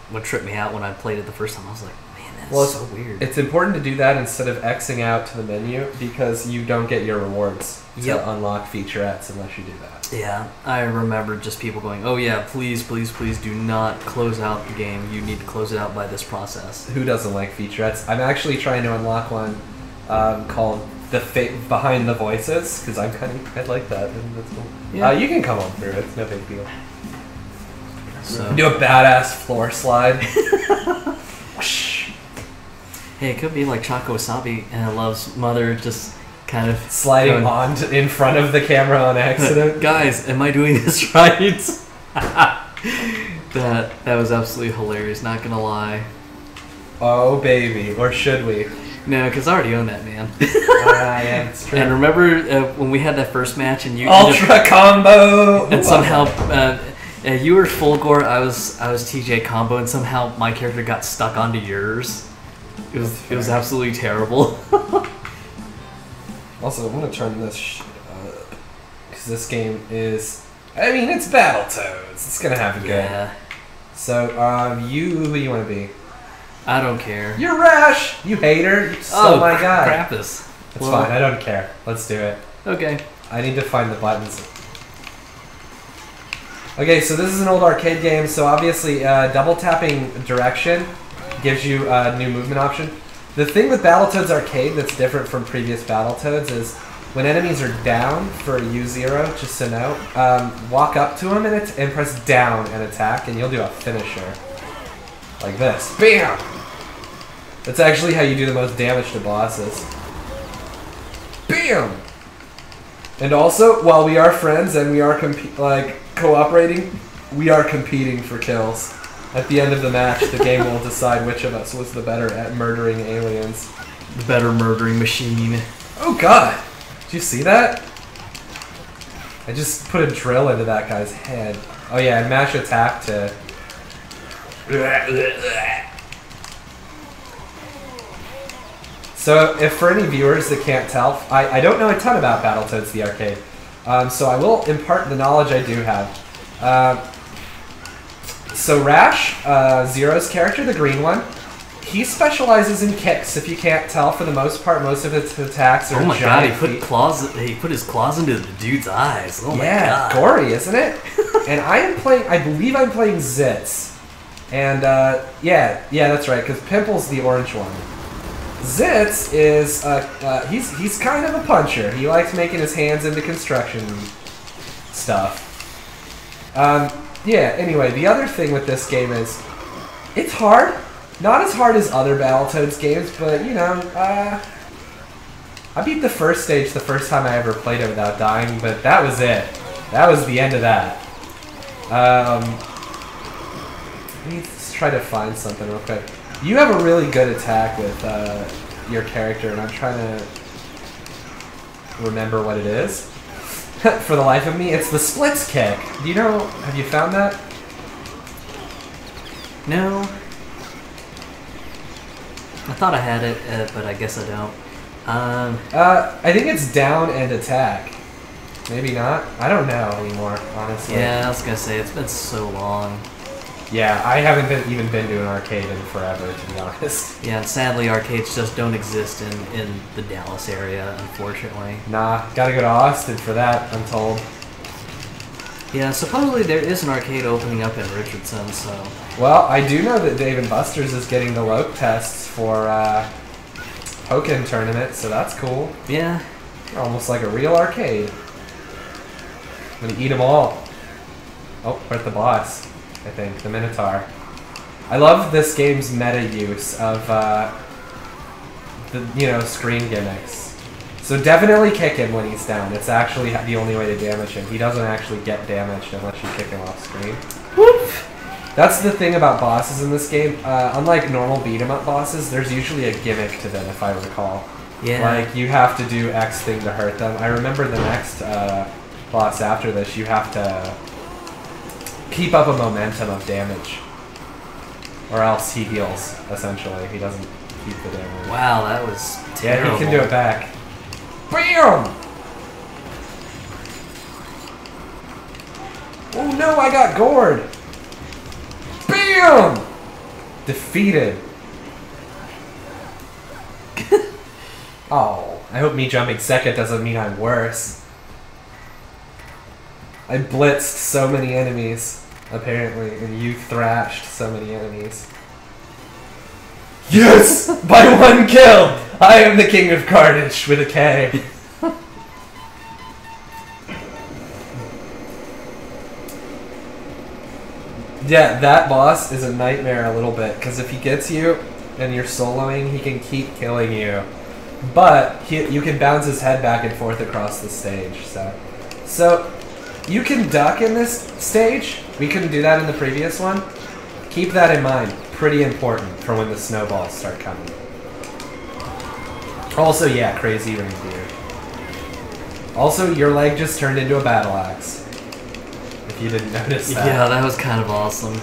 what tripped me out when I played it the first time. I was like, man, that's Well, so weird. It's important to do that instead of Xing out to the menu because you don't get your rewards to unlock featurettes unless you do that. Yeah, I remember just people going, oh yeah, please, please, please do not close out the game. You need to close it out by this process. Who doesn't like featurettes? I'm actually trying to unlock one called Behind the Voices because I like that. And that's cool. Yeah. You can come on through. It's no big deal. So Do a badass floor slide. hey, it could be like Choco Wasabi and Love's mother just kind of Sliding going, on in front of the camera on accident. Guys, am I doing this right? that was absolutely hilarious, not gonna lie. Oh baby, or should we? No, because I already own that, man. Yeah, it's true. And remember when we had that first match and you Ultra combo, and somehow you were Fulgore, I was TJ combo, and somehow my character got stuck onto yours. It was absolutely terrible. Also, I'm gonna turn this shit up because this game is. I mean, it's Battletoads. It's gonna have it good. Yeah. So, who do you want to be? I don't care. You're Rash. You hater. You stole my guy. Krampus. It's fine. I don't care. Let's do it. Okay. I need to find the buttons. Okay, so this is an old arcade game. So obviously, double tapping direction gives you a new movement option. The thing with Battletoads Arcade that's different from previous Battletoads is when enemies are down for U0, just so know, walk up to them and press down and attack, and you'll do a finisher. Like this. BAM! That's actually how you do the most damage to bosses. BAM! And also, while we are friends and we are cooperating, we are competing for kills. At the end of the match, the game will decide which of us was the better at murdering aliens. The better murdering machine. Oh god! Did you see that? I just put a drill into that guy's head. Oh yeah, and mash attack to... So, if for any viewers that can't tell, I don't know a ton about Battletoads the arcade. So I will impart the knowledge I do have. So Rash, Zero's character, the green one, he specializes in kicks. If you can't tell, for the most part, most of his attacks are oh my giant god, feet. he put his claws into the dude's eyes. Oh my Yeah, god. gory, isn't it? And I believe I'm playing Zitz. And yeah, that's right, because Pimple's the orange one. Zitz is he's kind of a puncher. He likes making his hands into construction stuff. Yeah. Anyway, the other thing with this game is it's hard, Not as hard as other Battletoads games, but you know, I beat the first stage the first time I ever played it without dying, but that was it. That was the end of that. Let me just try to find something real quick. You have a really good attack with your character, and I'm trying to remember what it is. For the life of me, it's the splits kick. Do you know? Have you found that? No. I thought I had it, but I guess I don't. I think it's down and attack. Maybe not. I don't know anymore, honestly. Yeah, I was gonna say, it's been so long. Yeah, I haven't even been to an arcade in forever, to be honest. Yeah, and sadly arcades just don't exist in the Dallas area, unfortunately. Nah, gotta go to Austin for that, I'm told. Yeah, supposedly there is an arcade opening up in Richardson, so... Well, I do know that Dave & Buster's is getting the Loke tests for Pokken tournament, so that's cool. Yeah. Almost like a real arcade. I'm gonna eat them all. Oh, we're at the boss, I think, the Minotaur. I love this game's meta use of the screen gimmicks. So definitely kick him when he's down. It's actually the only way to damage him. He doesn't actually get damaged unless you kick him off screen. Whoop! That's the thing about bosses in this game. Unlike normal beat-em-up bosses, there's usually a gimmick to them, if I recall. Yeah. Like, you have to do X thing to hurt them. I remember the next boss after this, you have to keep up a momentum of damage. Or else he heals, essentially. He doesn't keep the damage. Wow, that was terrible. Yeah, he can do it back. BAM! Oh no, I got gored! BAM! Defeated. Oh, I hope me jumping second doesn't mean I'm worse. I blitzed so many enemies, apparently, and you thrashed so many enemies. Yes! By one kill! I am the King of Carnage with a K. Yeah, that boss is a nightmare a little bit, because if he gets you and you're soloing, he can keep killing you. But you can bounce his head back and forth across the stage. So you can duck in this stage. We couldn't do that in the previous one. Keep that in mind. Pretty important for when the snowballs start coming. Also, yeah, crazy reindeer. Also, your leg just turned into a battle axe. If you didn't notice that. Yeah, that was kind of awesome.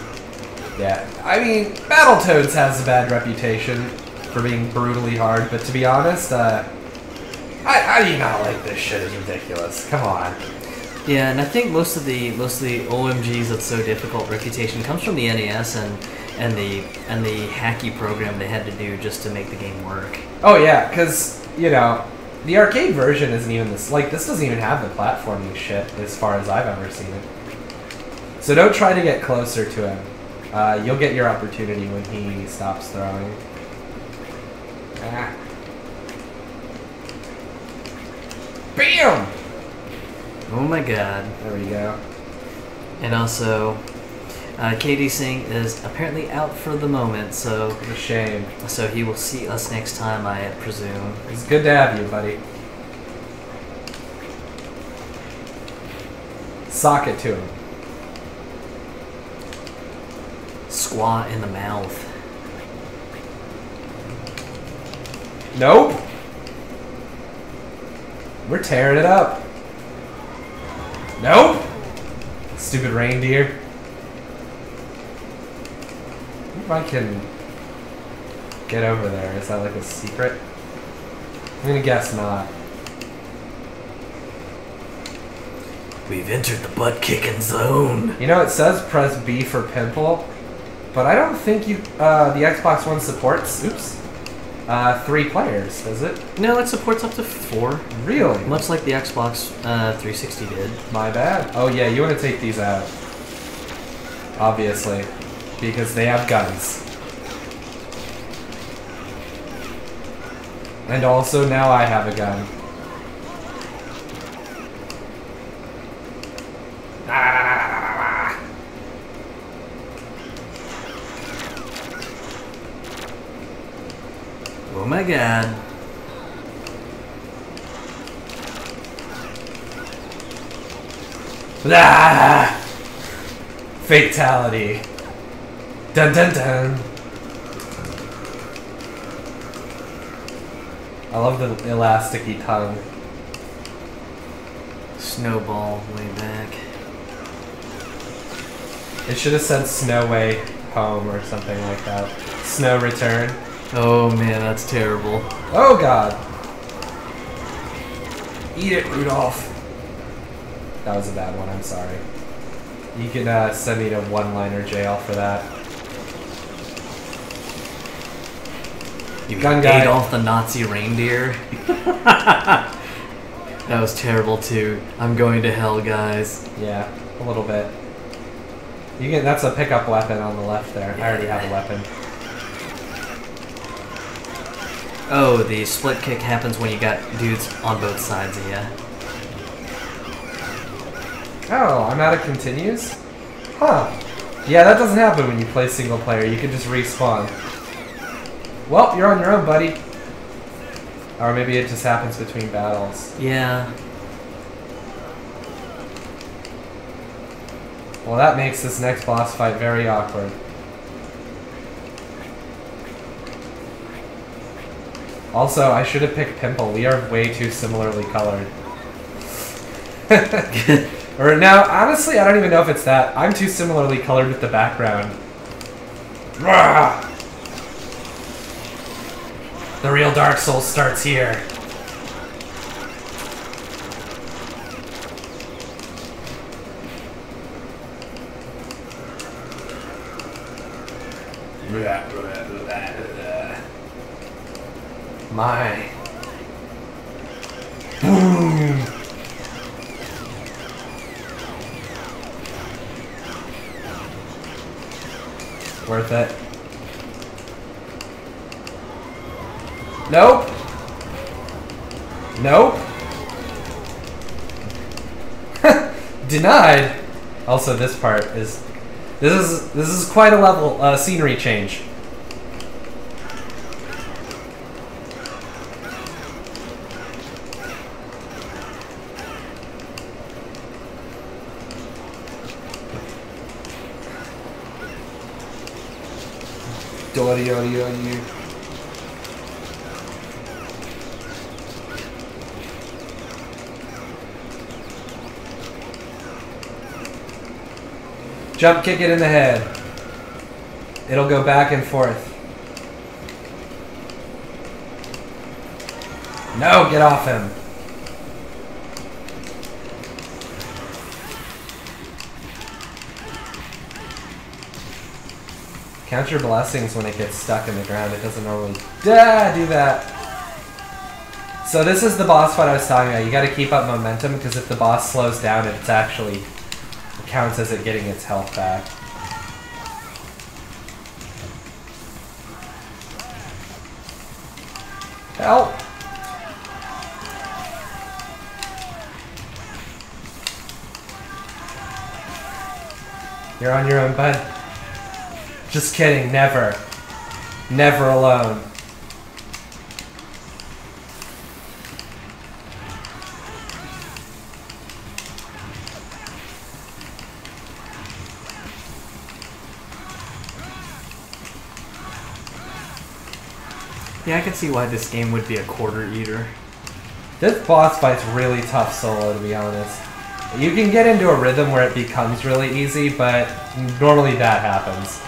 Yeah, I mean, Battletoads has a bad reputation for being brutally hard, but to be honest, how do you not like this shit? Is ridiculous. Come on. Yeah, and I think most of the OMGs that's so difficult reputation comes from the NES and the hacky program they had to do just to make the game work. Oh yeah, because the arcade version isn't even this. Like, this doesn't even have the platforming shit as far as I've ever seen it. So don't try to get closer to him. You'll get your opportunity when he stops throwing. Ah. Bam! Oh my god. There we go. And also, KD Singh is apparently out for the moment, so... It's a shame. So he will see us next time, I presume. It's good to have you, buddy. Sock it to him. Squat in the mouth. Nope. We're tearing it up. Nope. Stupid reindeer. If I can get over there, is that like a secret? I'm gonna guess not. We've entered the butt-kicking zone. You know, it says press B for pimple, but I don't think the Xbox One supports, 3 players, does it? No, it supports up to 4. Really? Much like the Xbox 360 did. My bad. Oh yeah, you want to take these out. Obviously. Because they have guns. And also now I have a gun. Oh my god. Ah! Fatality. Dun dun dun. I love the elasticy tongue. Snowball way back. It should have said Snow Way Home or something like that. Snow Return. Oh man, that's terrible. Oh god. Eat it, Rudolph. That was a bad one, I'm sorry. You can send me to one-liner jail for that. You Gun guy. Adolf the Nazi reindeer. That was terrible too. I'm going to hell, guys. Yeah, a little bit. That's a pickup weapon on the left there. I already have a weapon. Oh, the split kick happens when you got dudes on both sides of you. Oh, I'm out of continues? Huh. Yeah, that doesn't happen when you play single player. You can just respawn. Well, you're on your own, buddy. Or maybe it just happens between battles. Yeah. Well, that makes this next boss fight very awkward. Also, I should have picked Pimple. We are way too similarly colored. Or now, honestly, I don't even know if it's that. I'm too similarly colored with the background. Rah! The real Dark Souls starts here. My. Boom. Worth it. Nope. Nope. Denied. Also, this part is this is quite a level scenery change. You. Jump kick it in the head. It'll go back and forth. No, get off him. Count your blessings when it gets stuck in the ground. It doesn't normally do that. So this is the boss fight I was talking about. You got to keep up momentum because if the boss slows down, it counts as it getting its health back. Help! You're on your own, bud. Just kidding, never. Never alone. Yeah, I can see why this game would be a quarter eater. This boss fight's really tough solo, to be honest. You can get into a rhythm where it becomes really easy, but normally that happens.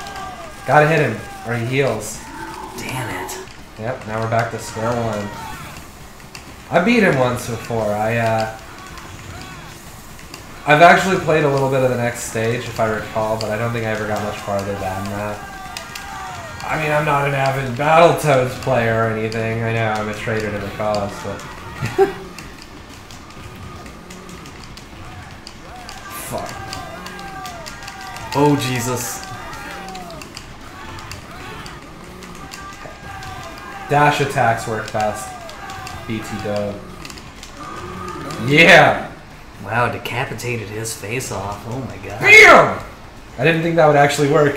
Gotta hit him, or he heals. Damn it. Yep, now we're back to square one. I beat him once before. I've actually played a little bit of the next stage, if I recall, but I don't think I ever got much farther than that. I mean, I'm not an avid Battletoads player or anything. I know, I'm a traitor to the cause, but... Fuck. Oh, Jesus. Dash attacks work best. BT dub. Yeah! Wow, decapitated his face off. Oh my god. BAM! I didn't think that would actually work.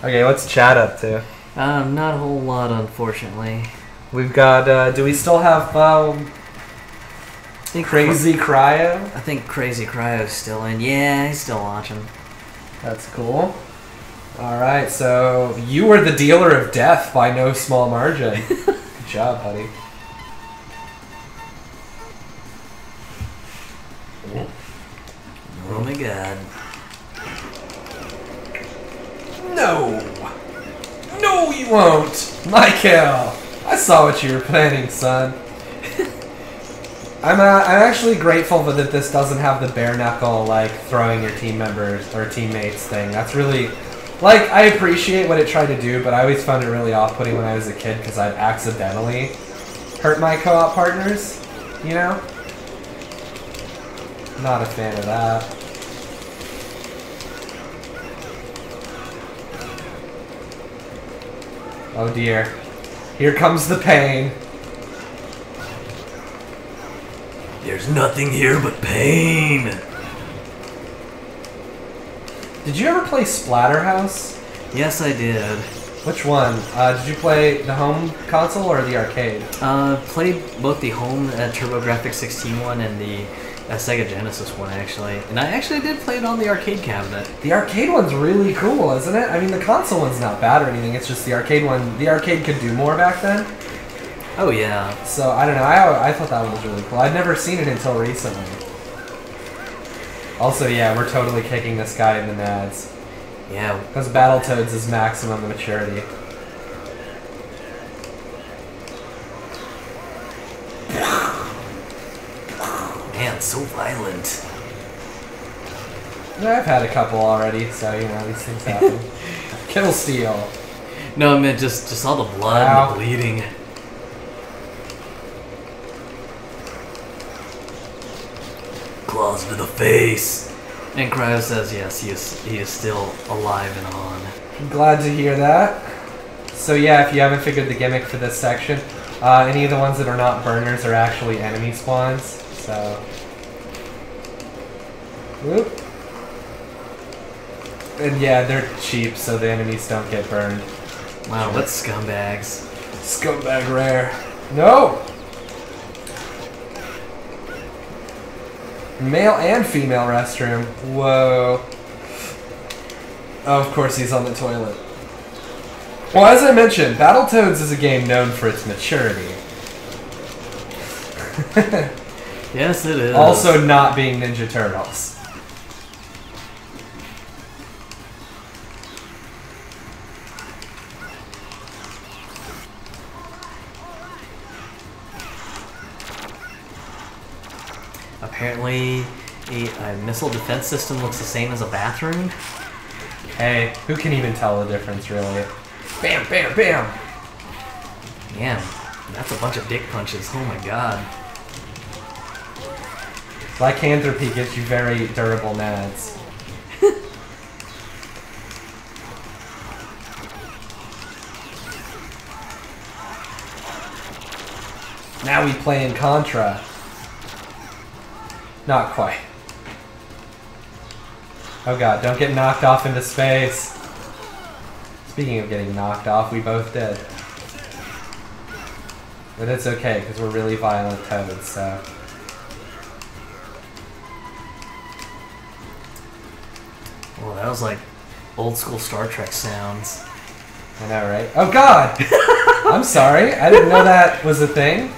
Okay, what's Chad up to? Not a whole lot, unfortunately. We've got, do we still have, I think Crazy Cryo? I think Crazy Cryo's still in. Yeah, he's still watching. That's cool. Alright, so you were the dealer of death by no small margin. Good job, buddy. Oh my god. No! No, you won't! Michael! I saw what you were planning, son. I'm actually grateful that this doesn't have the bare knuckle, like, throwing your team members or teammates thing. That's really... Like, I appreciate what it tried to do, but I always found it really off-putting when I was a kid because I'd accidentally hurt my co-op partners, you know? Not a fan of that. Oh dear. Here comes the pain. There's nothing here but pain. Did you ever play Splatterhouse? Yes, I did. Which one? Did you play the home console or the arcade? Played both the home TurboGrafx 16 one and the Sega Genesis one, actually. And I actually did play it on the arcade cabinet. The arcade one's really cool, isn't it? I mean, the console one's not bad or anything. It's just the arcade one. The arcade could do more back then. Oh, yeah. So, I don't know. I thought that one was really cool. I'd never seen it until recently. Also, yeah, we're totally kicking this guy in the nads. Yeah. Because Battletoads is maximum maturity. Man, so violent. I've had a couple already, so, you know, these things happen. Kill Steel. No, I meant just all the blood Ow. and the bleeding. Claws to the face. And Cryo says yes, he is still alive and on. I'm glad to hear that. So yeah, if you haven't figured the gimmick for this section, any of the ones that are not burners are actually enemy spawns, so... Whoop. And yeah, they're cheap, so the enemies don't get burned. Wow, what scumbags. Scumbag rare. No! Male and female restroom. Whoa. Oh, of course he's on the toilet. Well, as I mentioned, Battletoads is a game known for its maturity. Yes, it is. Also not being Ninja Turtles. Apparently, a missile defense system looks the same as a bathroom. Hey, who can even tell the difference, really? Bam, bam, bam! Man, that's a bunch of dick punches. Oh my god. Lycanthropy gives you very durable nads. Now we play in Contra. Not quite. Oh god, don't get knocked off into space. Speaking of getting knocked off, we both did. But it's okay, because we're really violent toads, so... Well, that was like old school Star Trek sounds. I know, right? Oh god! I'm sorry, I didn't know that was a thing.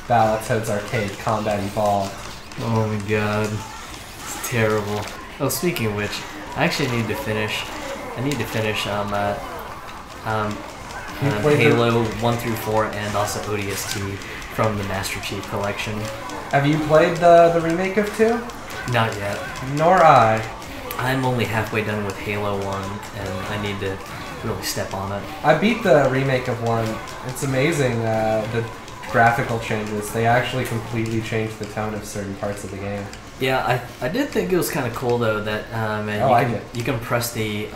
Battletoads Arcade Combat Evolved. Oh my god. It's terrible. Oh, speaking of which, I actually need to finish. I need to finish Halo 1 through 4 and also ODST from the Master Chief Collection. Have you played the remake of 2? Not yet. Nor I. I'm only halfway done with Halo 1, and I need to really step on it. I beat the remake of 1. It's amazing, the graphical changes. They actually completely changed the tone of certain parts of the game. Yeah, I did think it was kind of cool though that I like it. you can press the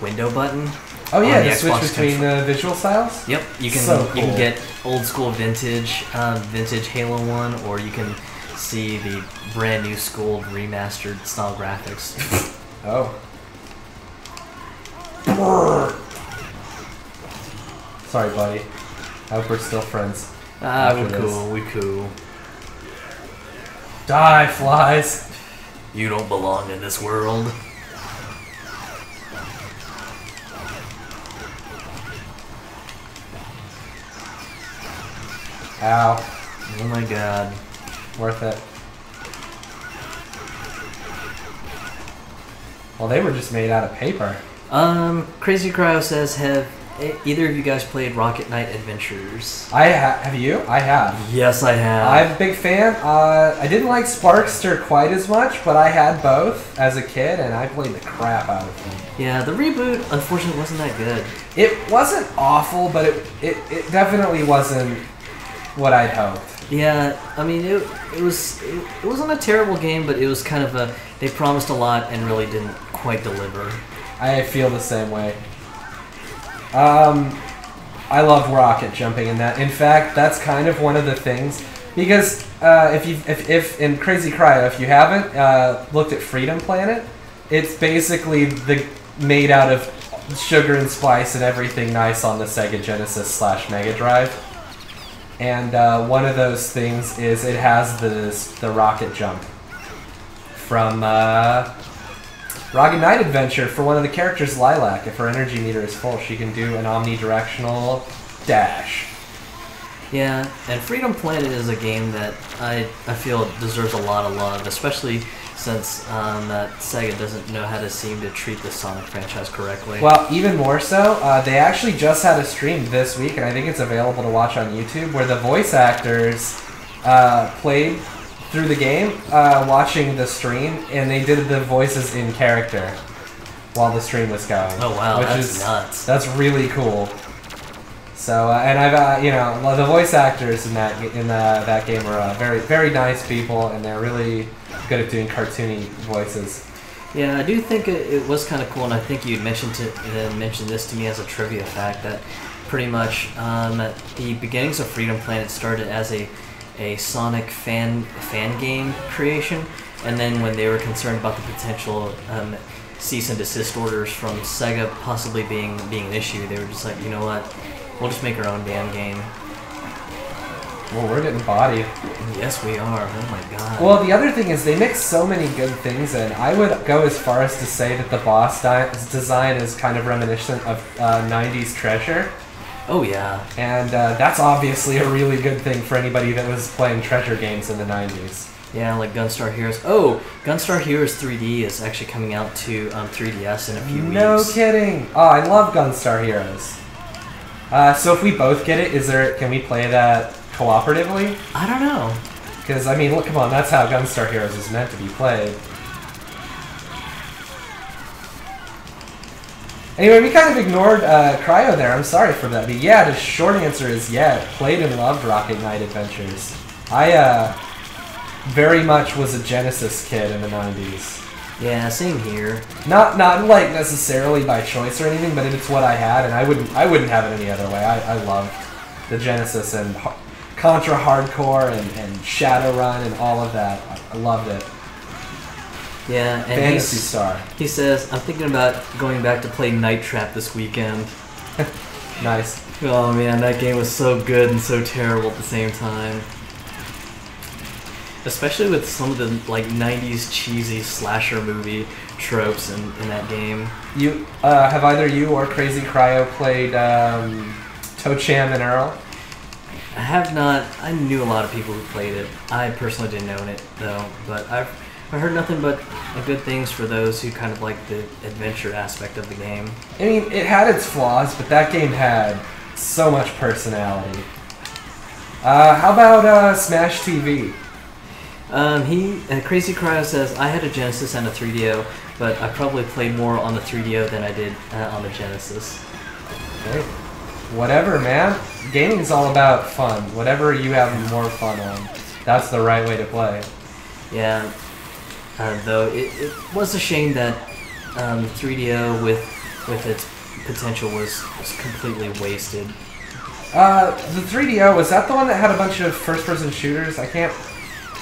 window button Oh yeah, on the switch Xbox between the visual styles? Yep, you can So you can cool. get old school vintage Halo 1, or you can see the brand new school remastered style graphics. Oh. Brrr. Sorry, buddy. I hope we're still friends. After We this. cool, we cool. Die, flies! You don't belong in this world. Ow. Oh my god. Worth it. Well, they were just made out of paper. Crazy Cryo says, have either of you guys played Rocket Knight Adventures? Have you? I have. Yes, I have. I'm a big fan. I didn't like Sparkster quite as much, but I had both as a kid, and I played the crap out of them. Yeah, the reboot, unfortunately, wasn't that good. It wasn't awful, but it definitely wasn't what I'd hoped. Yeah, I mean, it wasn't a terrible game, but it was kind of a, they promised a lot and really didn't quite deliver. I feel the same way. I love rocket jumping in that. In fact, that's kind of one of the things, because if in Crazy Cryo, if you haven't looked at Freedom Planet, it's basically made out of sugar and spice and everything nice on the Sega Genesis / Mega Drive. And one of those things is it has the rocket jump from Rocket Knight Adventure. For one of the characters, Lilac, if her energy meter is full, she can do an omnidirectional dash. Yeah, and Freedom Planet is a game that I feel deserves a lot of love, especially since that Sega doesn't know how to seem to treat the Sonic franchise correctly. Well, even more so, they actually just had a stream this week, and I think it's available to watch on YouTube, where the voice actors played through the game, watching the stream, and they did the voices in character while the stream was going. Oh wow, which that's is nuts. That's really cool. So, and I've the voice actors in that game are very very nice people, and they're really good at doing cartoony voices. Yeah, I do think it was kind of cool, and I think you mentioned this to me as a trivia fact, that pretty much at the beginnings of Freedom Planet started as a Sonic fan game creation, and then when they were concerned about the potential cease and desist orders from Sega possibly being an issue, they were just like, you know what, we'll just make our own damn game. Well, we're getting bodied. Yes, we are. Oh my god. Well, the other thing is they mix so many good things in. I would go as far as to say that the boss design is kind of reminiscent of 90s Treasure. Oh yeah. And that's obviously a really good thing for anybody that was playing Treasure games in the 90s. Yeah, like Gunstar Heroes. Oh, Gunstar Heroes 3D is actually coming out to 3DS in a few weeks. No kidding! Oh, I love Gunstar Heroes. So if we both get it, can we play that cooperatively? I don't know. Because, I mean, look, come on, that's how Gunstar Heroes is meant to be played. Anyway, we kind of ignored Cryo there, I'm sorry for that. But yeah, the short answer is yeah, played and loved Rocket Knight Adventures. I very much was a Genesis kid in the 90s. Yeah, same here. Not like necessarily by choice or anything, but it's what I had, and I wouldn't have it any other way. I loved the Genesis and Contra Hardcore and Shadowrun and all of that. I loved it. Yeah, and Phantasy Star. He says, I'm thinking about going back to play Night Trap this weekend. Nice. Oh man, that game was so good and so terrible at the same time. Especially with some of the like 90s cheesy slasher movie tropes in that game. You have either you or Crazy Cryo played Tocham and Earl? I have not. I knew a lot of people who played it. I personally didn't own it though, but I heard nothing but good things for those who kind of like the adventure aspect of the game. I mean, it had its flaws, but that game had so much personality. How about Smash TV? Crazy Cryo says, I had a Genesis and a 3DO, but I probably played more on the 3DO than I did on the Genesis. Hey, whatever, man. Gaming's all about fun. Whatever you have more fun on, that's the right way to play. Yeah, though it was a shame that 3DO with its potential was completely wasted. The 3DO, was that the one that had a bunch of first-person shooters? I can't...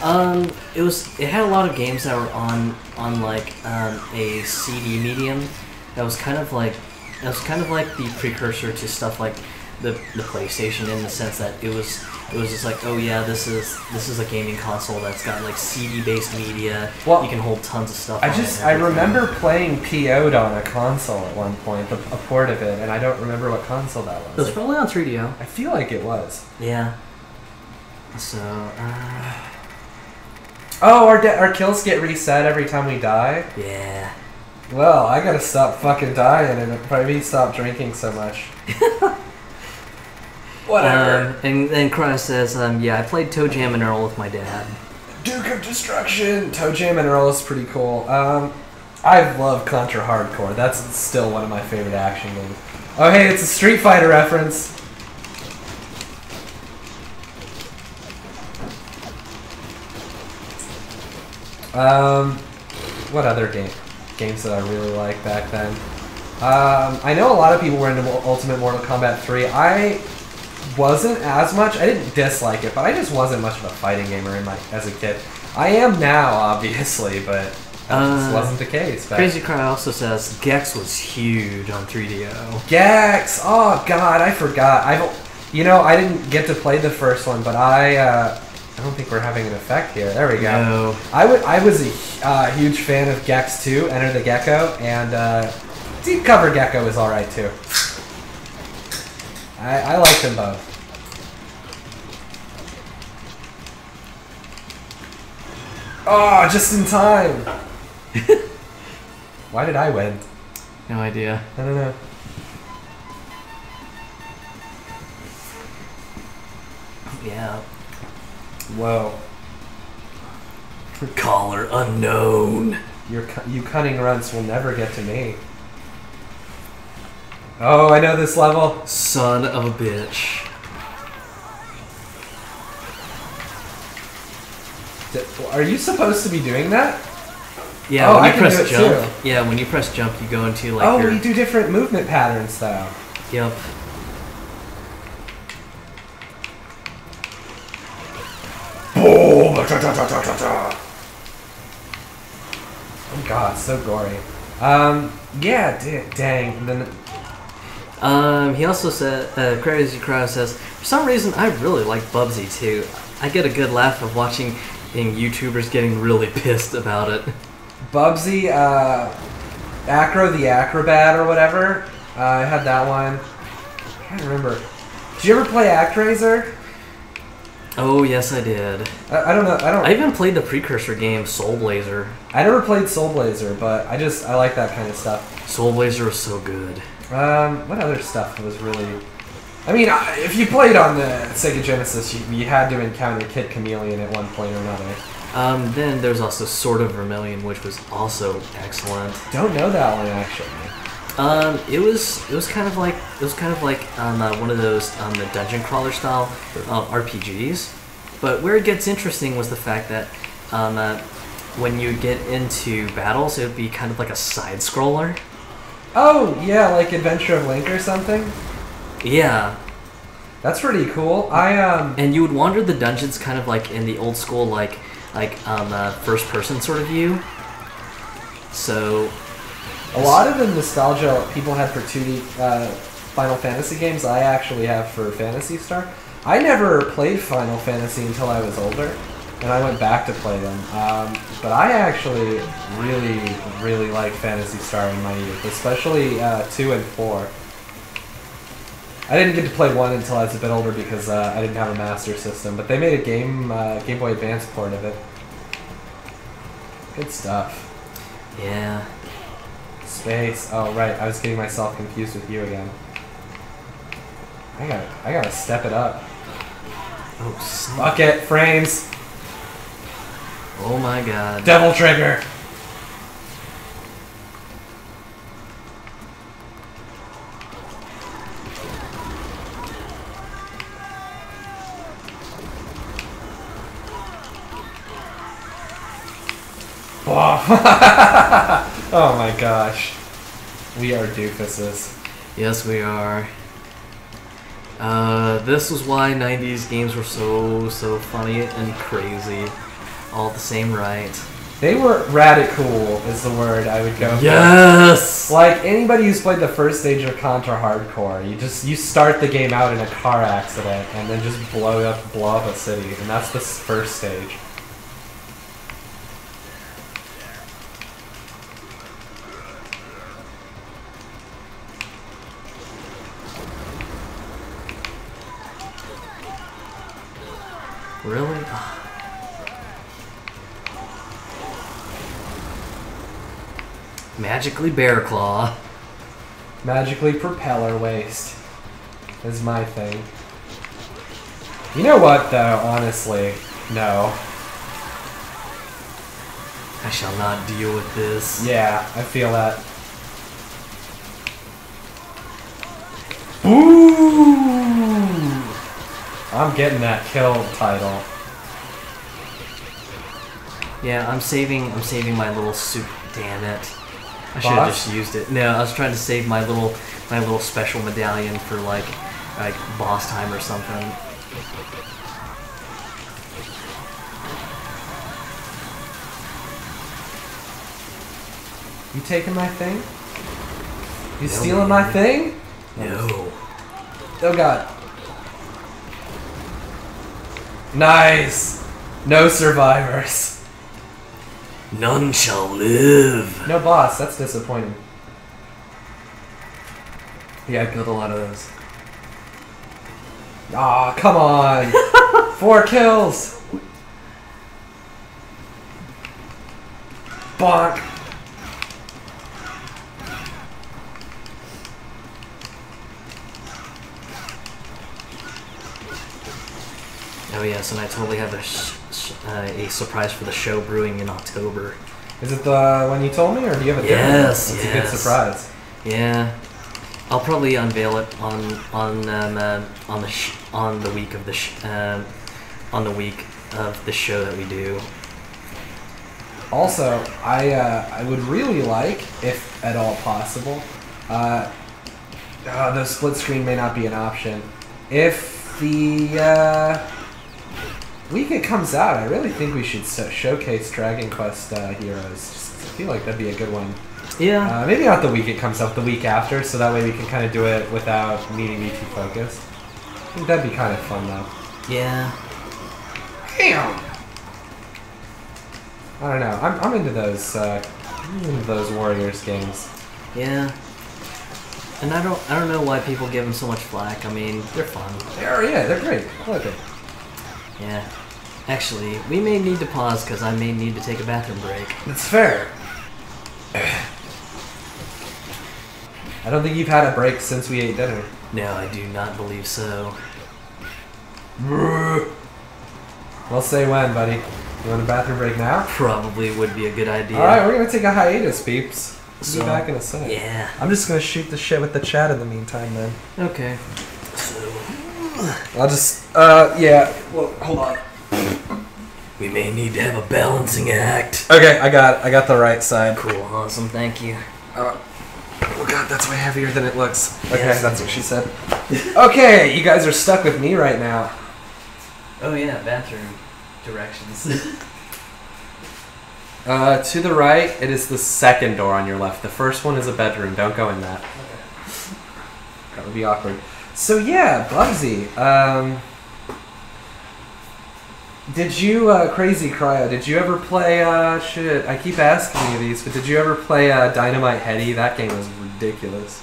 It had a lot of games that were on like a CD medium. That was kind of like the precursor to stuff like the PlayStation, in the sense that it was just like, oh yeah, this is a gaming console that's got like CD based media. Well, you can hold tons of stuff. I remember playing PO'd on a console at one point, a port of it, and I don't remember what console that was. It was probably on 3DO. I feel like it was. Yeah. So. Oh, our kills get reset every time we die? Yeah. Well, I gotta stop fucking dying and probably stop drinking so much. Whatever. And Cry says, yeah, I played Toe Jam and Earl with my dad. Duke of Destruction! Toe Jam and Earl is pretty cool. I love Contra Hardcore. That's still one of my favorite action games. Oh hey, it's a Street Fighter reference! What other games that I really liked back then? I know a lot of people were into Ultimate Mortal Kombat 3. I wasn't as much. I didn't dislike it, but I just wasn't much of a fighting gamer as a kid. I am now, obviously, but that just wasn't the case. Crazy Cry also says Gex was huge on 3DO. Gex! Oh god, I forgot. I didn't get to play the first one, but I don't think we're having an effect here. There we go. No. I was a huge fan of Gex 2, Enter the Gecko, and Deep Cover Gecko is alright too. I like them both. Oh, just in time! Why did I win? No idea. I don't know. Yeah. Whoa. Caller unknown. You cunning runts will never get to me. Oh, I know this level. Son of a bitch. Are you supposed to be doing that? Yeah, oh, when I you can press do it jump. too. Yeah, when you press jump, you go into like. Oh, we do different movement patterns though. Yep. Boom! Oh god, so gory. Yeah, dang. And then he also said, Crazy Crow says, for some reason I really like Bubsy too. I get a good laugh of watching YouTubers getting really pissed about it. Bubsy, Acro the Acrobat or whatever. I had that one. I can't remember. Did you ever play ActRaiser? Oh yes, I did. I don't know. I even played the precursor game Soul Blazer. I never played Soul Blazer, but I like that kind of stuff. Soul Blazer was so good. What other stuff was really? I mean, if you played on the Sega Genesis, you had to encounter Kid Chameleon at one point or another. Then there's also Sword of Vermilion, which was also excellent. Don't know that one actually. It was kind of like one of those the dungeon crawler style RPGs, but where it gets interesting was the fact that when you get into battles, it would be kind of like a side scroller. Oh yeah, like Adventure of Link or something. Yeah, that's pretty cool. And you would wander the dungeons kind of like in the old school like first person sort of view. So. A lot of the nostalgia people had for 2D Final Fantasy games, I actually have for Phantasy Star. I never played Final Fantasy until I was older, and I went back to play them. But I actually really liked Phantasy Star in my youth, especially 2 and 4. I didn't get to play 1 until I was a bit older because I didn't have a Master System, but they made a Game Boy Advance port of it. Good stuff. Yeah. Space. Oh right, I was getting myself confused with you again. I gotta step it up. Oh, snap. Fuck it, frames. Oh my god. Devil Trigger. Oh my gosh. We are doofuses. Yes, we are. This was why 90s games were so funny and crazy. All at the same right. They were radical is the word I would go for. Yes! Like anybody who's played the first stage of Contra Hardcore, you start the game out in a car accident and then just blow up a city, and that's the first stage. Really? Magically Bear Claw. Magically propeller waste is my thing. You know what though, honestly, no. I shall not deal with this. Yeah, I feel that. Ooh! I'm getting that kill title. Yeah, I'm saving my little soup. Damn it! I should have Boss? just used it. No, I was trying to save my little special medallion for like boss time or something. You taking my thing? You No, stealing my man. thing? No. Oh god. Nice! No survivors. None shall live. No boss, that's disappointing. Yeah, I killed a lot of those. Aw, come on! 4 kills! Bonk! Oh yes, and I totally have a surprise for the show brewing in October. Is it the one you told me, or do you have a different one? Yes, It's a good yes. surprise. Yeah, I'll probably unveil it on the week of the show that we do. Also, I would really like, if at all possible, the split screen may not be an option. If the week it comes out, I really think we should showcase Dragon Quest heroes. Just, I feel like that'd be a good one. Yeah. Maybe not the week it comes out, the week after, so that way we can kind of do it without needing to be too focused. I think that'd be kind of fun, though. Yeah. Damn! I don't know. I'm into those Warriors games. Yeah. And I don't know why people give them so much flack. I mean, they're fun. They're great. I like it. Yeah. Actually, we may need to pause because I may need to take a bathroom break. That's fair. I don't think you've had a break since we ate dinner. No, I do not believe so. We'll say when, buddy. You want a bathroom break now? Probably would be a good idea. Alright, we're gonna take a hiatus, peeps. We'll So, be back in a second. Yeah. I'm just gonna shoot the shit with the chat in the meantime, then. Okay. So, I'll just, yeah. Well, hold on. we may need to have a balancing act. Okay, I got it. I got the right side. Cool, awesome, thank you. Oh god, that's way heavier than it looks. Okay, Yes. that's what she said. Okay, you guys are stuck with me right now. Oh yeah, bathroom directions. To the right, it is the second door on your left. The first one is a bedroom. Don't go in that. That would be awkward. So yeah, Bugsy. Did you, Crazy Cryo, did you ever play, shit, I keep asking you these, but did you ever play Dynamite Heady? That game was ridiculous.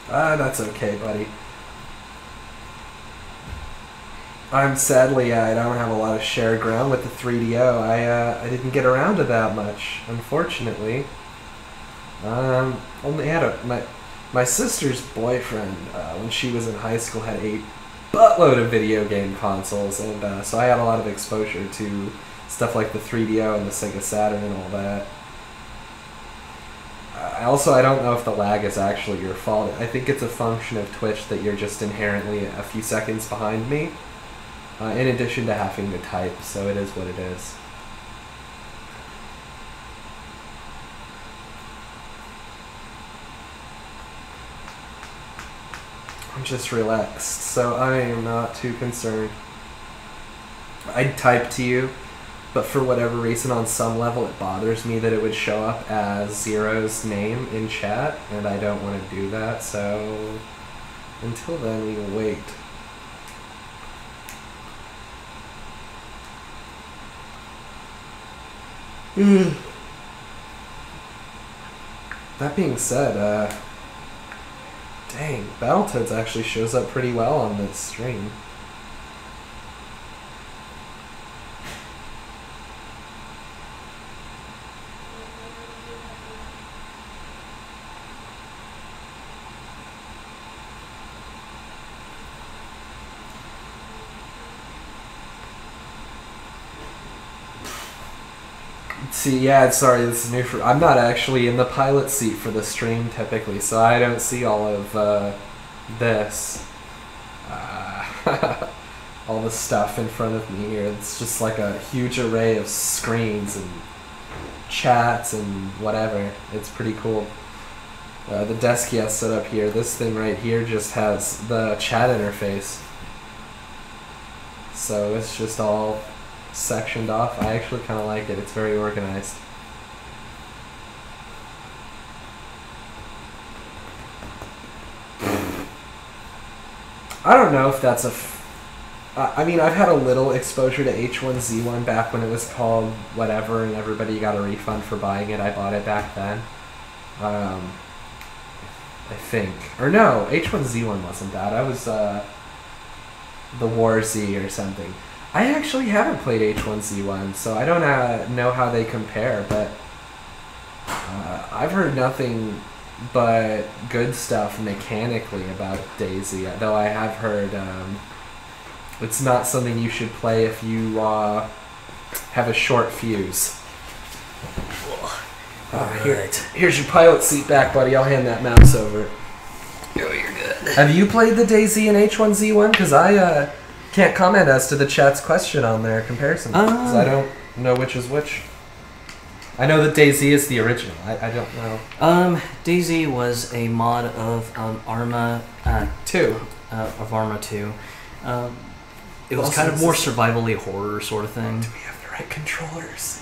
That's okay, buddy. I'm sadly, I don't have a lot of shared ground with the 3DO. I didn't get around to that much, unfortunately. Only had my sister's boyfriend, when she was in high school, had a buttload of video game consoles, and so I had a lot of exposure to stuff like the 3DO and the Sega Saturn and all that. I don't know if the lag is actually your fault. I think it's a function of Twitch that you're just inherently a few seconds behind me, in addition to having to type, so it is what it is. I'm just relaxed, so I am not too concerned. I'd type to you, but for whatever reason, on some level, it bothers me that it would show up as Zero's name in chat, and I don't want to do that, so until then, we will wait. That being said, dang, Battletoads actually shows up pretty well on this stream. See, yeah, sorry, this is new for... I'm not actually in the pilot seat for the stream, typically, so I don't see all of, this. All the stuff in front of me here. It's just like a huge array of screens and chats and whatever. It's pretty cool. The desk he has set up here, this thing right here just has the chat interface. So it's just all sectioned off. I actually kind of like it. It's very organized. I don't know if that's I mean, I've had a little exposure to H1Z1 back when it was called whatever and everybody got a refund for buying it. I bought it back then. I think. Or no, H1Z1 wasn't that. I was the War Z or something. I actually haven't played H1Z1, so I don't know how they compare, but I've heard nothing but good stuff mechanically about Daisy, though I have heard it's not something you should play if you have a short fuse. Here's your pilot seat back, buddy. I'll hand that mouse over. Oh, you're good. Have you played the Daisy in H1Z1? Because I can't comment as to the chat's question on their comparison, because I don't know which is which. I know that Daisy is the original. I don't know. Daisy was a mod of Arma 2. Of Arma 2. It was kind of more survivally horror sort of thing. Do we have the right controllers?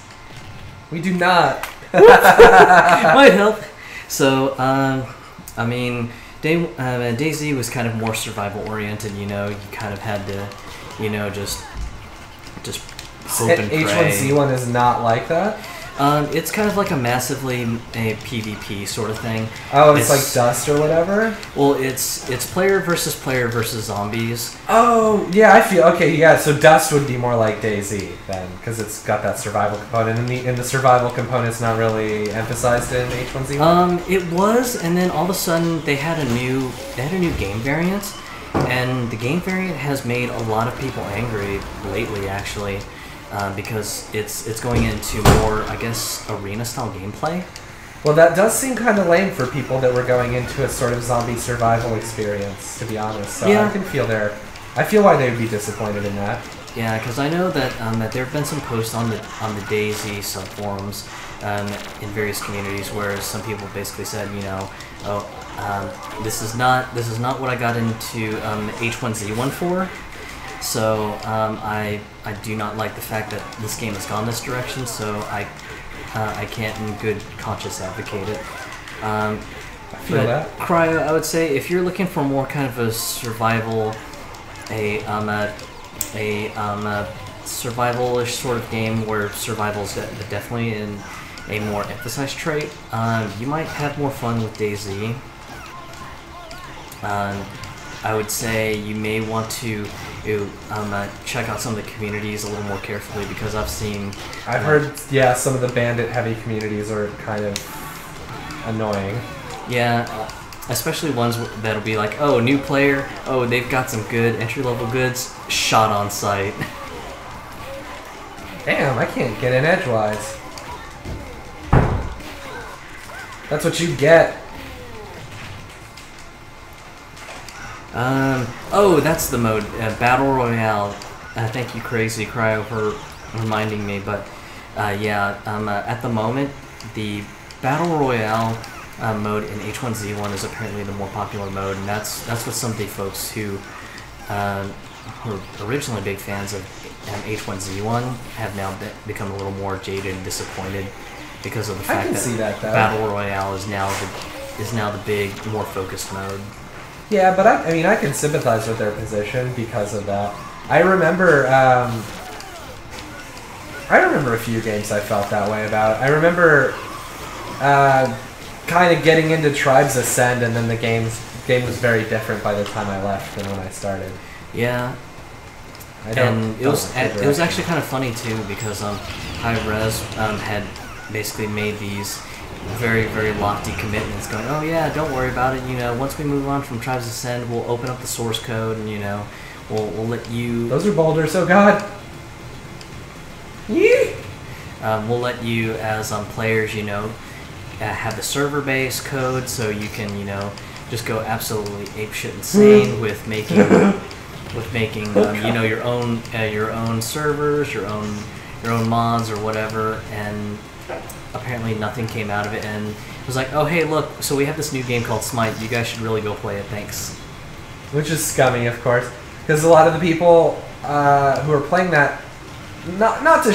We do not. Might help. So, I mean, Daisy was kind of more survival oriented. You know, you kind of had to, you know, just hope and pray. H1Z1 is not like that. It's kind of like a massively a PvP sort of thing. Oh, it's like Dust or whatever? Well, it's player versus zombies. Oh, yeah, I feel... Okay, yeah, so Dust would be more like Daisy, then, because it's got that survival component, and the survival component's not really emphasized in H1Z1? It was, and then all of a sudden they had a new game variant, and the game variant has made a lot of people angry lately, actually. Because it's going into more, I guess, arena-style gameplay. Well, that does seem kind of lame for people that were going into a sort of zombie survival experience, to be honest. So yeah. I can feel I feel why they would be disappointed in that. Yeah, because I know that that there have been some posts on the Daisy subforums in various communities where some people basically said, you know, oh, this is not what I got into H1Z1 for. So I do not like the fact that this game has gone this direction, so I can't in good conscience advocate it. I feel that. Cryo, I would say if you're looking for more kind of a survival, a survival-ish sort of game where survival is definitely in a more emphasized trait, you might have more fun with Daisy. I would say you may want to check out some of the communities a little more carefully, because I've heard, yeah, some of the bandit-heavy communities are kind of annoying. Yeah, especially ones that'll be like, oh, new player, oh, they've got some good entry-level goods, shot on sight. Damn, I can't get in edgewise. That's what you get. Oh, that's the mode, Battle Royale. Thank you, Crazy Cryo, for reminding me. But yeah, at the moment, the Battle Royale mode in H1Z1 is apparently the more popular mode, and that's what some of the folks who were originally big fans of H1Z1 have now become a little more jaded and disappointed because of the fact that Battle Royale is now the big, more focused mode. Yeah, but I mean, I can sympathize with their position because of that. I remember a few games I felt that way about. I remember kind of getting into Tribes Ascend, and then the game was very different by the time I left than when I started. Yeah. And it was actually kind of funny too, because Hi-Rez had basically made these very, very lofty commitments, going, oh yeah, don't worry about it, you know, once we move on from Tribes Ascend, we'll open up the source code, and you know, we'll let you... Those are boulders, oh god! Yee! We'll let you, as players, you know, have the server-based code, so you can, you know, just go absolutely apeshit insane with making, you know, your own servers, your own mods or whatever, and apparently nothing came out of it, and it was like, oh hey, look, so we have this new game called Smite, you guys should really go play it, thanks. Which is scummy, of course, because a lot of the people who are playing that, not to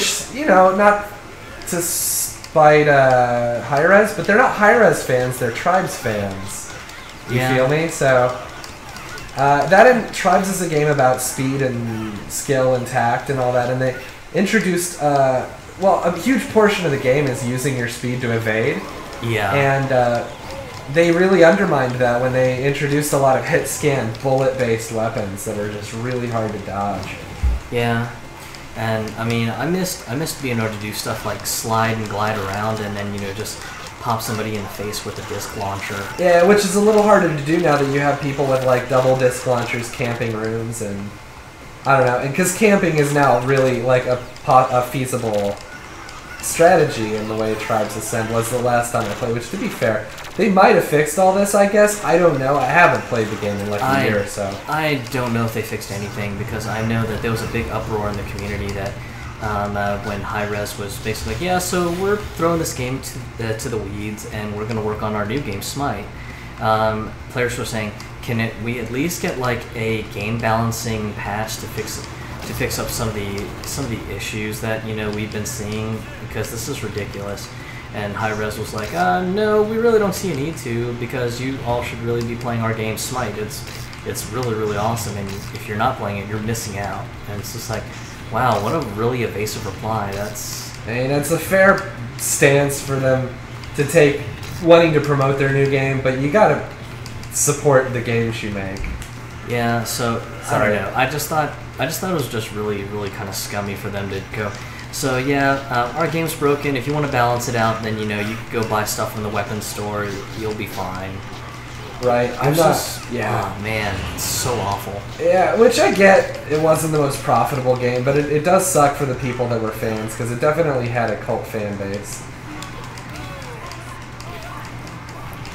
spite Hi-Rez, but they're not Hi-Rez fans, they're Tribes fans. You feel me? So Tribes is a game about speed and skill and tact and all that, and they introduced well, a huge portion of the game is using your speed to evade. Yeah. And they really undermined that when they introduced a lot of hit-scan, bullet-based weapons that are just really hard to dodge. Yeah. And, I mean, I missed being able to do stuff like slide and glide around and then, you know, just pop somebody in the face with a disc launcher. Yeah, which is a little harder to do now that you have people with, like, double disc launchers camping rooms and... I don't know, and because camping is now really like a feasible strategy in the way Tribes Ascend was the last time I played, which to be fair, they might have fixed all this, I guess. I don't know. I haven't played the game in like a year or so. I don't know if they fixed anything, because I know that there was a big uproar in the community that when Hi-Rez was basically like, yeah, so we're throwing this game to the weeds and we're going to work on our new game, Smite. Players were saying, we at least get like a game balancing patch to fix up some of the issues that, you know, we've been seeing, because this is ridiculous. And Hi-Rez was like, no, we really don't see a need to, because you all should really be playing our game Smite. It's really, really awesome, and if you're not playing it, you're missing out. And it's just like, wow, what a really evasive reply. I mean, that's a fair stance for them to take, wanting to promote their new game, but you gotta support the games you make. Yeah, so I don't know. I just thought it was just really, really kind of scummy for them to go, so yeah, our game's broken. If you want to balance it out, then, you know, you can go buy stuff from the weapons store. You'll be fine. Right. Oh man, it's so awful. Yeah, which I get. It wasn't the most profitable game, but it does suck for the people that were fans, because it definitely had a cult fan base.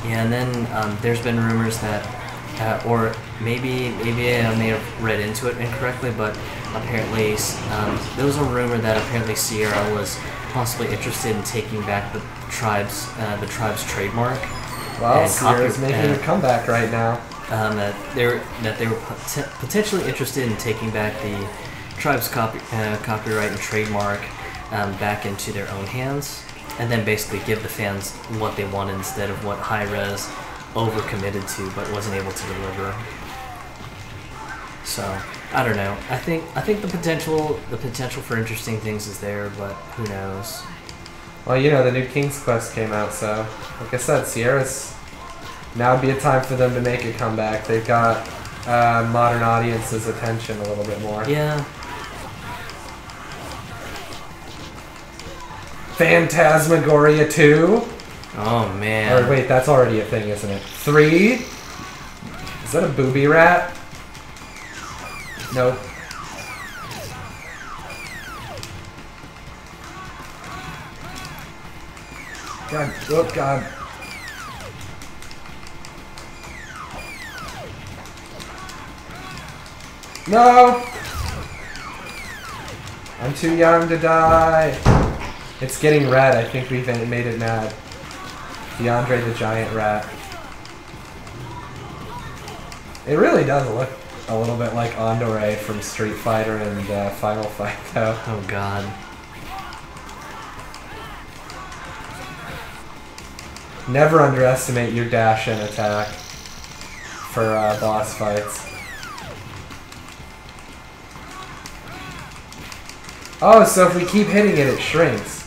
Yeah, and then there's been rumors that, or maybe I may have read into it incorrectly, but apparently there was a rumor that apparently Sierra was possibly interested in taking back the tribe's trademark. Well, Sierra's making a comeback right now. That they were potentially interested in taking back the tribe's copyright and trademark back into their own hands, and then basically give the fans what they wanted instead of what Hi-Rez overcommitted to but wasn't able to deliver. So I don't know. I think the potential for interesting things is there, but who knows? Well, you know, the new King's Quest came out, so like I said, Sierra's, now would be a time for them to make a comeback. They've got modern audiences' attention a little bit more. Yeah. Phantasmagoria 2? Oh man. Or wait, that's already a thing, isn't it? 3? Is that a booby rat? Nope. God. Oh, God. No! I'm too young to die. It's getting red. I think we've made it mad. DeAndre the Giant Rat. It really does look a little bit like Andore from Street Fighter and Final Fight, though. Oh god. Never underestimate your dash and attack for boss fights. Oh, so if we keep hitting it, it shrinks.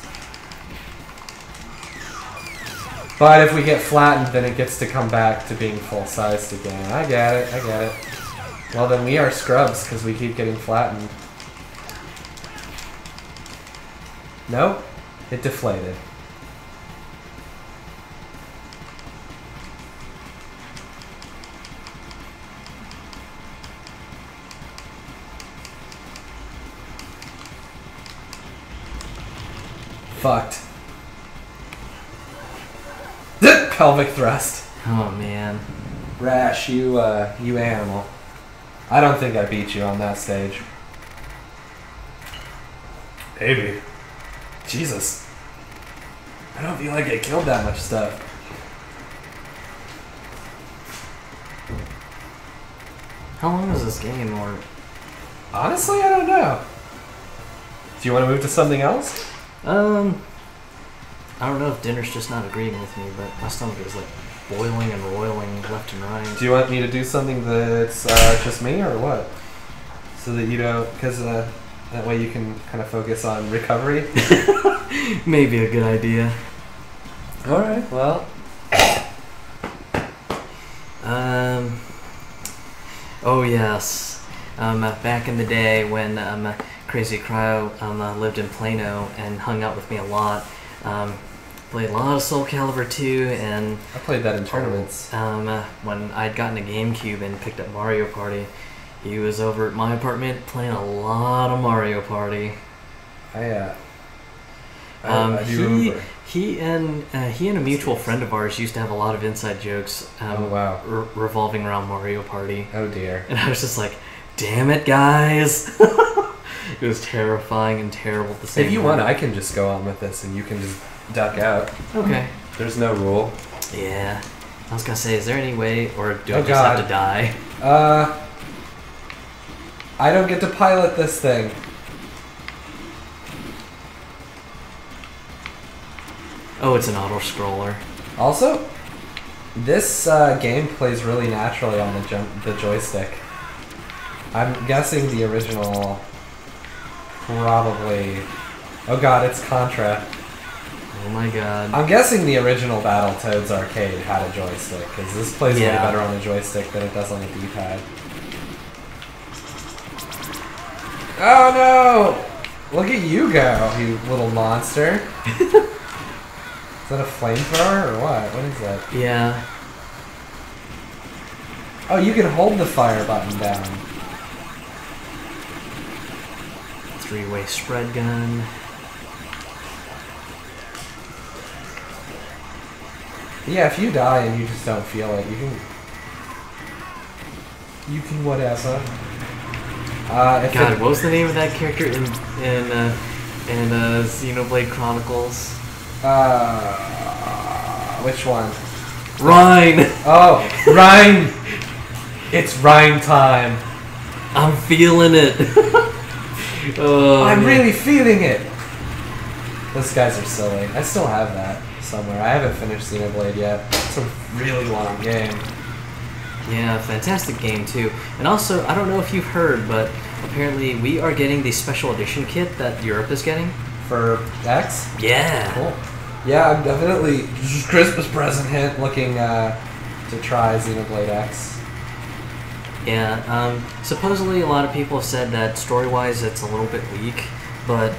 But if we get flattened, then it gets to come back to being full-sized again. I get it, I get it. Well, then we are scrubs, because we keep getting flattened. Nope. It deflated. Fucked. Pelvic thrust. Oh man. Rash, you animal. I don't think I beat you on that stage. Maybe. Jesus. I don't feel like I killed that much stuff. How long is this game, or? Honestly, I don't know. Do you want to move to something else? I don't know if dinner's just not agreeing with me, but my stomach is like boiling and roiling left and right. Do you want me to do something that's just me, or what? So that you don't, because that way you can kind of focus on recovery? Maybe a good idea. Alright, well. Oh yes. Back in the day when Crazy Cryo lived in Plano and hung out with me a lot. Played a lot of Soul Calibur 2, and I played that in tournaments. when I'd gotten a GameCube and picked up Mario Party, he was over at my apartment playing a lot of Mario Party. I do remember. He and a mutual friend of ours used to have a lot of inside jokes. Oh wow! Revolving around Mario Party. Oh dear! And I was just like, "Damn it, guys!" It was terrifying and terrible at the same time. If you want, I can just go on with this, and you can just duck out. Okay. There's no rule. Yeah. I was gonna say, is there any way, or do I Oh, just God. have to die? I don't get to pilot this thing. Oh, it's an auto-scroller. Also, this game plays really naturally on the joystick. I'm guessing the original probably... Oh god, it's Contra. Oh my god. I'm guessing the original Battletoads arcade had a joystick, because this plays way Yeah. better on a joystick than it does on a D-pad. Oh no! Look at you go, you little monster. Is that a flamethrower or what? What is that? Yeah. Oh, you can hold the fire button down. Three-way spread gun. Yeah, if you die and you just don't feel it, you can whatever. God, what was the name of that character in Xenoblade Chronicles? Which one? Rhine! Oh, Rhine! It's Rhine time. I'm feeling it. Oh, I'm man. really feeling it. Those guys are silly. I still have that somewhere. I haven't finished Xenoblade yet. It's a really long game. Yeah, fantastic game too. And also, I don't know if you've heard, but apparently we are getting the special edition kit that Europe is getting. For X? Yeah. Cool. Yeah, I'm definitely Christmas present hint looking to try Xenoblade X. Yeah, supposedly a lot of people have said that story-wise it's a little bit weak, but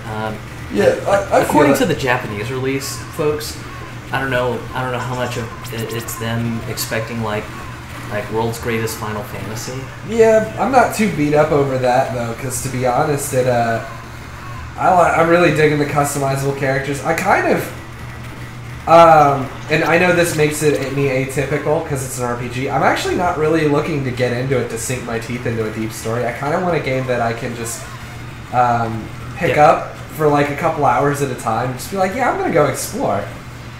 Yeah, I according feel to the Japanese release, folks, I don't know how much of it's them expecting like world's greatest Final Fantasy. Yeah, I'm not too beat up over that though, because to be honest, I'm really digging the customizable characters. And I know this makes it me atypical because it's an RPG. I'm actually not really looking to get into it to sink my teeth into a deep story. I kind of want a game that I can just pick up for like a couple hours at a time. Just be like, yeah, I'm gonna go explore.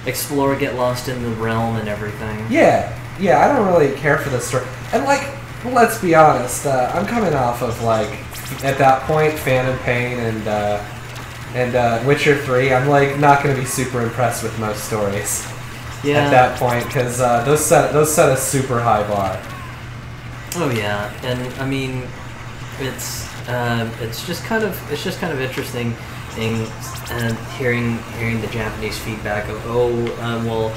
Explore, get lost in the realm and everything. Yeah, I don't really care for the story. And like, let's be honest, I'm coming off of like, at that point, Phantom Pain and Witcher 3. I'm like not going to be super impressed with most stories at that point because those set a super high bar. Oh yeah, and I mean, it's just kind of interesting and hearing the Japanese feedback of well,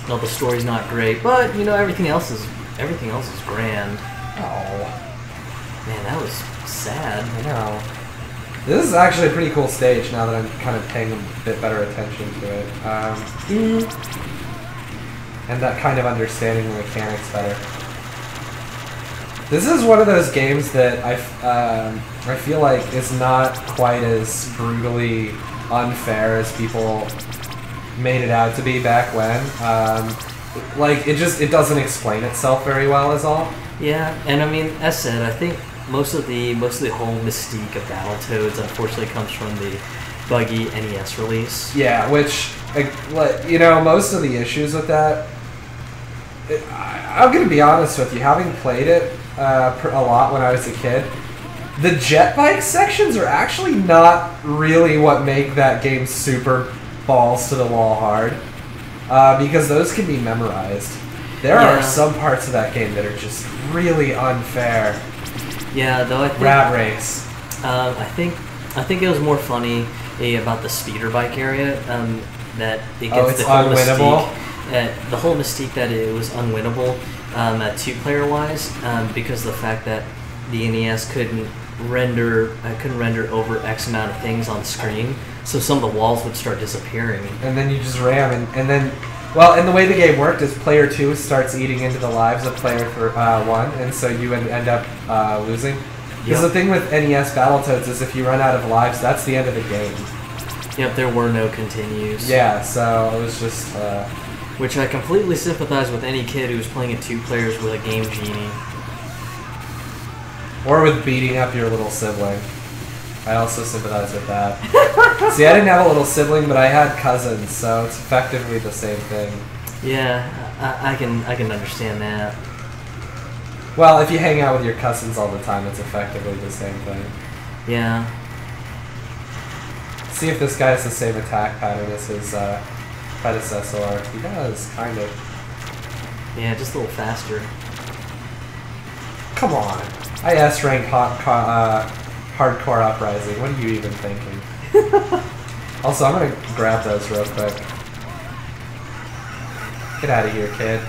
no, the story's not great, but you know everything else is grand. Oh man, that was sad. I know. This is actually a pretty cool stage now that I'm kind of paying a bit better attention to it. And that kind of understanding the mechanics better. This is one of those games that I feel like is not quite as brutally unfair as people made it out to be back when. Like, it doesn't explain itself very well is all. Yeah, and I mean, as said, I think most of the whole mystique of Battletoads unfortunately comes from the buggy NES release. Yeah, which, you know, most of the issues with that, I'm going to be honest with you, having played it a lot when I was a kid, the jet bike sections are actually not really what make that game super balls to the wall hard, because those can be memorized. There are some parts of that game that are just really unfair. Yeah, though I think Rat Race. I think it was more funny about the speeder bike area. That it gets it's the whole unwinnable. Mystique. The whole mystique that it was unwinnable, 2-player wise, because of the fact that the NES couldn't render over X amount of things on screen, so some of the walls would start disappearing. And then you just ram, and then. Well, and the way the game worked is player 2 starts eating into the lives of player 1, and so you end up losing. Because the thing with NES Battletoads is if you run out of lives, that's the end of the game. Yep, there were no continues. Yeah, so it was just... Which I completely sympathize with any kid who's playing it 2 players with a Game Genie. Or with beating up your little sibling. I also sympathize with that. See, I didn't have a little sibling, but I had cousins, so it's effectively the same thing. Yeah, I can understand that. Well, if you hang out with your cousins all the time, it's effectively the same thing. Yeah. See if this guy has the same attack pattern as his predecessor. He does, kind of. Yeah, just a little faster. Come on. I S-rank Hardcore Uprising. What are you even thinking? Also, I'm gonna grab those real quick. Get out of here, kid.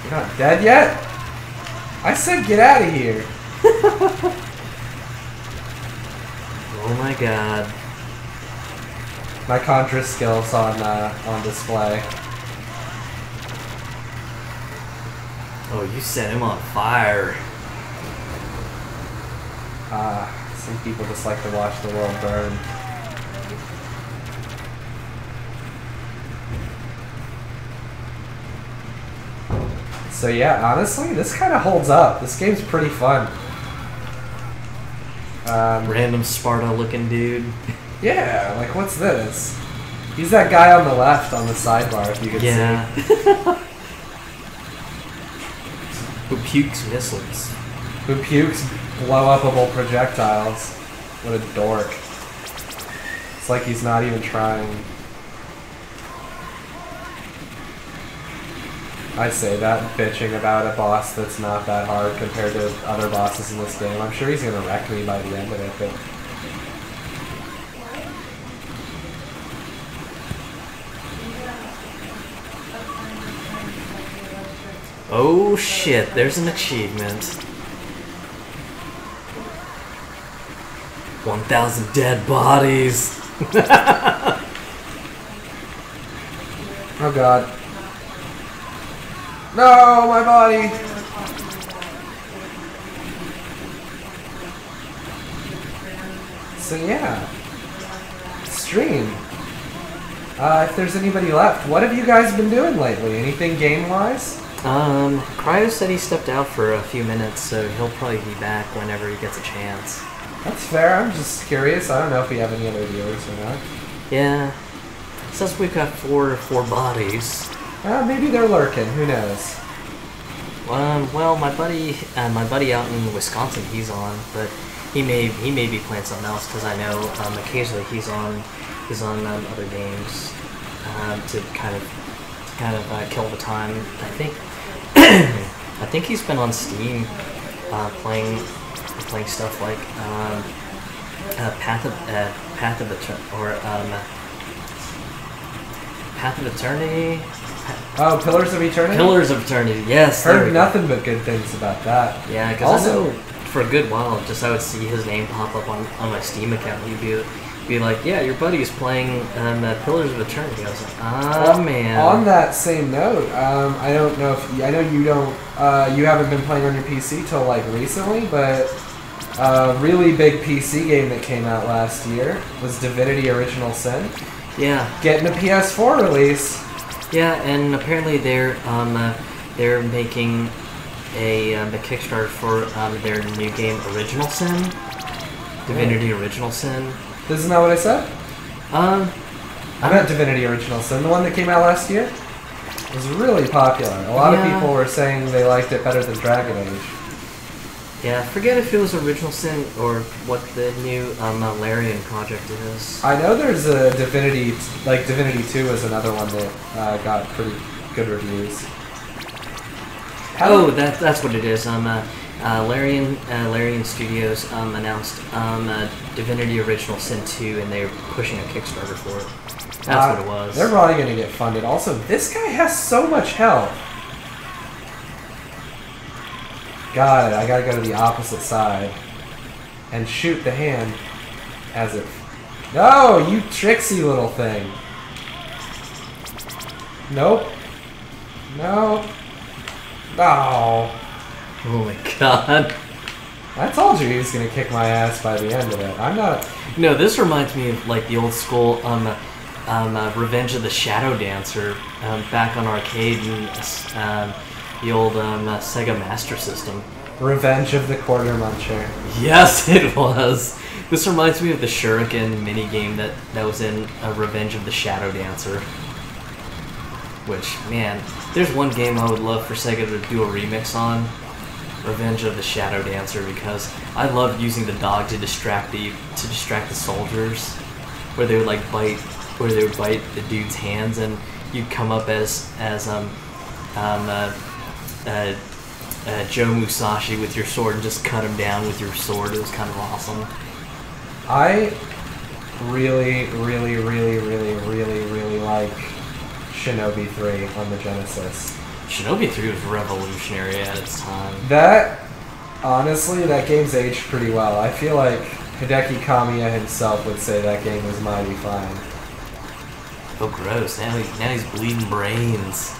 You're not dead yet? I said get out of here. Oh my god. My Contra skills on display. Oh, you set him on fire. Some people just like to watch the world burn. So yeah, honestly, this kind of holds up. This game's pretty fun. Random Sparta-looking dude. Yeah, like what's this? He's that guy on the left on the sidebar, if you can see. Who pukes missiles. Who pukes blow-upable projectiles. What a dork. It's like he's not even trying. I say that bitching about a boss that's not that hard compared to other bosses in this game. I'm sure he's gonna wreck me by the end of it, but... Oh shit, there's an achievement. 1,000 dead bodies. Oh god. No, my body! So yeah. Stream. if there's anybody left. What have you guys been doing lately? Anything game-wise? Cryo said he stepped out for a few minutes, so he'll probably be back whenever he gets a chance. That's fair. I'm just curious. I don't know if we have any other viewers or not. Yeah. Says we've got four bodies. Maybe they're lurking. Who knows? Well, my buddy out in Wisconsin, he's on, but he may be playing something else because I know occasionally he's on other games to kind of kill the time. I think I think he's been on Steam playing stuff like Path of Eternity. Oh, Pillars of Eternity? Pillars of Eternity, yes. Heard nothing but good things about that. Yeah, because I know for a good while, just I would see his name pop up on my Steam account. He'd be like, yeah, your buddy's playing Pillars of Eternity. I was like, well, man. On that same note, I don't know if I know you don't. You haven't been playing on your PC till like recently, but a really big PC game that came out last year was Divinity: Original Sin. Yeah. Getting a PS4 release. Yeah, and apparently they're making a Kickstarter for their new game Original Sin, Divinity: Original Sin. Isn't that what I said? I meant Divinity: Original Sin, the one that came out last year. It was really popular. A lot of people were saying they liked it better than Dragon Age. Yeah, I forget if it was Original Sin or what the new Larian project is. I know there's a Divinity, like Divinity 2 is another one that got pretty good reviews. That's what it is. Larian Studios announced Divinity: Original Sin 2, and they're pushing a Kickstarter for it. That's what it was. They're probably going to get funded. Also, this guy has so much health. Got it. I gotta go to the opposite side and shoot the hand as it... No, you tricksy little thing. Nope. No. No. Oh my god. I told you he was gonna kick my ass by the end of it. I'm not... No, this reminds me of like the old school Revenge of the Shadow Dancer back on arcade and the old Sega Master System. Revenge of the Quarter Muncher. Yes, it was. This reminds me of the Shuriken minigame that was in Revenge of the Shadow Dancer. Which, man, there's one game I would love for Sega to do a remix on. Revenge of the Shadow Dancer, because I loved using the dog to distract the soldiers, where they would bite the dude's hands, and you'd come up as Joe Musashi with your sword and just cut him down with your sword. It was kind of awesome. I really, really, really, really, really, really like Shinobi 3 on the Genesis. Shinobi 3 was revolutionary at its time. Honestly, that game's aged pretty well. I feel like Hideki Kamiya himself would say that game was mighty fine. Oh, gross. Now he's bleeding brains.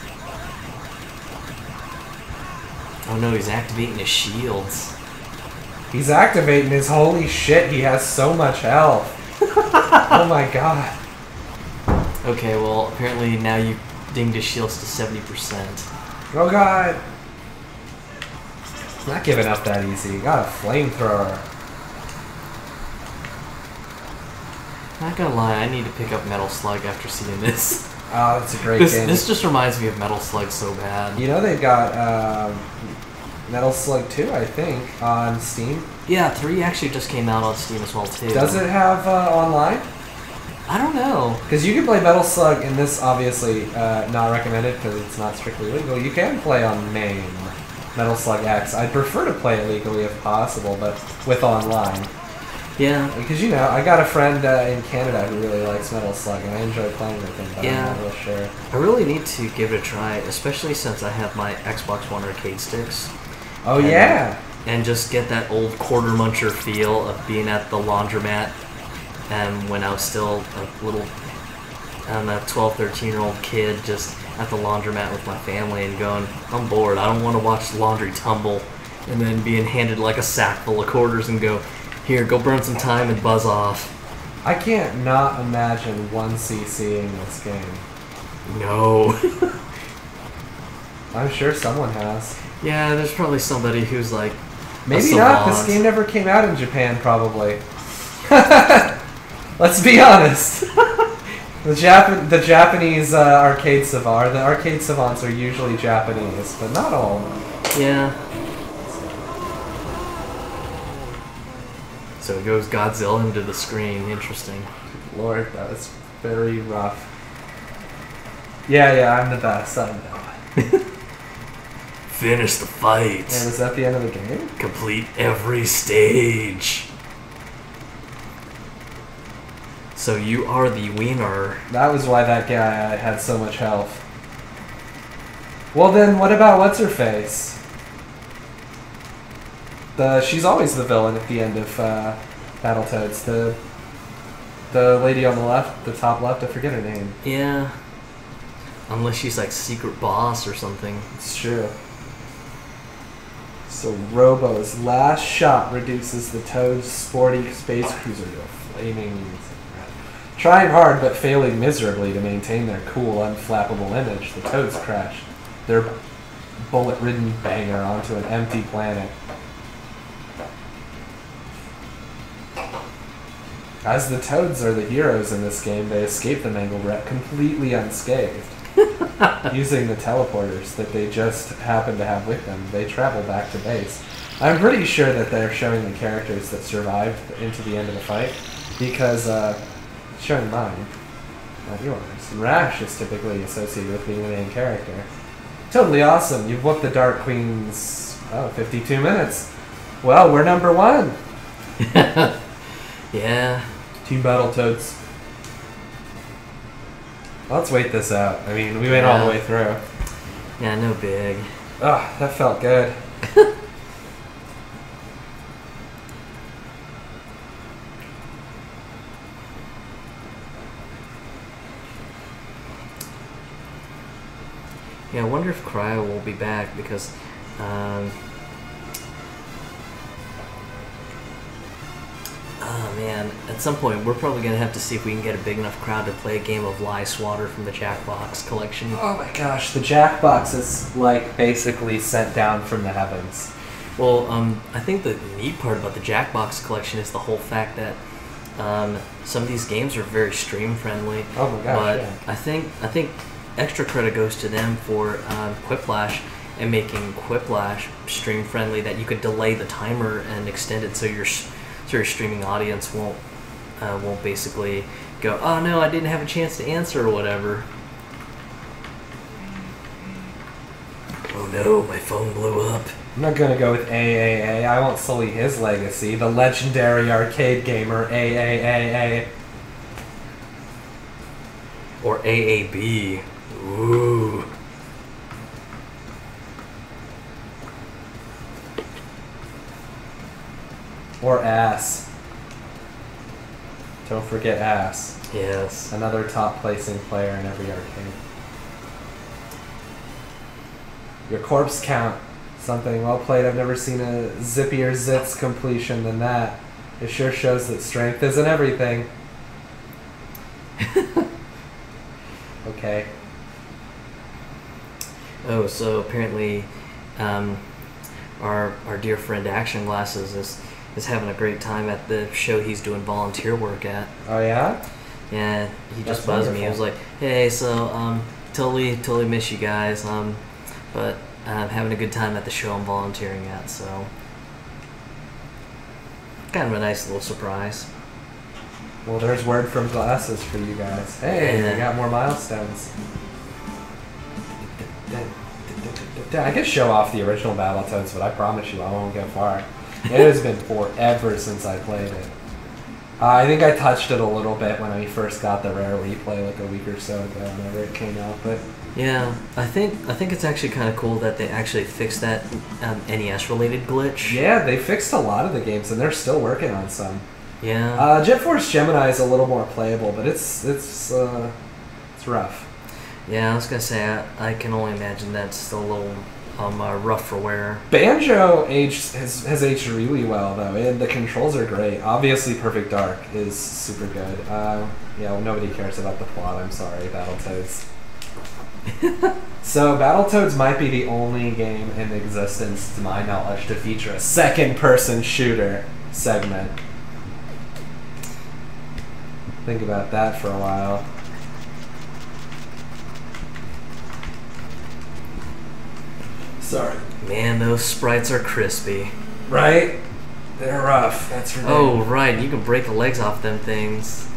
Oh no, he's activating his shields. He's activating his holy shit, he has so much health. Oh my god. Okay, well, apparently now you dinged his shields to 70%. Oh god. Not giving up that easy. You got a flamethrower. Not gonna lie, I need to pick up Metal Slug after seeing this. Oh, that's a great game. This just reminds me of Metal Slug so bad. You know they've got Metal Slug 2, I think, on Steam. Yeah, 3 actually just came out on Steam as well, too. Does it have online? I don't know. Because you can play Metal Slug, and this obviously not recommended because it's not strictly legal. You can play on MAME, Metal Slug X. I'd prefer to play it legally if possible, but with online. Yeah. Because, you know, I got a friend in Canada who really likes Metal Slug, and I enjoy playing with him, but yeah. I'm not real sure. I really need to give it a try, especially since I have my Xbox One arcade sticks. Oh, yeah! And just get that old quarter muncher feel of being at the laundromat when I was still a little, a 12, 13-year-old kid just at the laundromat with my family and going, I'm bored, I don't want to watch laundry tumble, and then being handed like a sack full of quarters and go, here, go burn some time and buzz off. I can't not imagine 1cc in this game. No. I'm sure someone has. Yeah, there's probably somebody who's like. Maybe not. This game never came out in Japan, probably. Let's be honest. The Japanese arcade savants are usually Japanese, but not all. Yeah. So it goes Godzilla into the screen. Interesting. Lord, that was very rough. Yeah, I'm the best. I know. Finish the fight. And was that the end of the game? Complete every stage. So you are the winner. That was why that guy had so much health. Well then, what about What's-Her-Face? She's always the villain at the end of Battletoads. The lady on the left, the top left, I forget her name. Yeah. Unless she's like secret boss or something. It's true. So Robo's last shot reduces the Toad's sporty space cruiser to a flaming... Trying hard but failing miserably to maintain their cool, unflappable image, the Toads crash their bullet-ridden banger onto an empty planet. As the Toads are the heroes in this game, they escape the mangled wreck completely unscathed. Using the teleporters that they just happen to have with them, they travel back to base. I'm pretty sure that they're showing the characters that survived into the end of the fight, because, showing mine, not yours. Rash is typically associated with being the main character. Totally awesome. You've whooped the Dark Queen's, 52 minutes. Well, we're number 1. Yeah. Team Battletoads. Let's wait this out. I mean, we went all the way through. Yeah, no big. Ah, that felt good. Yeah, I wonder if Cryo will be back because, oh man, at some point we're probably going to have to see if we can get a big enough crowd to play a game of Lie Swatter from the Jackbox collection. Oh my gosh, the Jackbox is like basically sent down from the heavens. Well, I think the neat part about the Jackbox collection is the whole fact that some of these games are very stream friendly. Oh my gosh, but yeah. I think extra credit goes to them for Quiplash and making Quiplash stream friendly, that you could delay the timer and extend it so your streaming audience won't basically go, oh no, I didn't have a chance to answer or whatever. Oh no, my phone blew up. I'm not gonna go with AAA. I won't sully his legacy. The legendary arcade gamer AAAA. Or AAB. Ooh. Or Ass. Don't forget Ass. Yes. Another top placing player in every arcade. Your corpse count. Something well played. I've never seen a zippier zits completion than that. It sure shows that strength isn't everything. Okay. Oh, so apparently our dear friend Action Glasses is having a great time at the show he's doing volunteer work at. Oh yeah? Yeah, he That's just buzzed me. He was wonderful. like, "Hey, so totally miss you guys. But I'm having a good time at the show I'm volunteering at, so kind of a nice little surprise." Well, there's word from Glasses for you guys. Hey, Yeah. we got more milestones. I could show off the original Battletoads, but I promise you I won't get far. It has been forever since I played it. I think I touched it a little bit when I first got the Rare Replay like a week or so ago whenever it came out, but Yeah, I think it's actually kind of cool that they actually fixed that NES-related glitch. yeah, they fixed a lot of the games and they're still working on some. Yeah. Jet Force Gemini is a little more playable, but it's rough. Yeah, I was gonna say I can only imagine that's still a rough for wear. Banjo has aged really well though, and the controls are great. Obviously, Perfect Dark is super good. Yeah, well, nobody cares about the plot. I'm sorry, Battletoads. So Battletoads might be the only game in existence, to my knowledge, to feature a second-person shooter segment. Think about that for a while. Sorry. Man, those sprites are crispy. Right? They're rough. That's for Oh, right. You can break the legs off them things.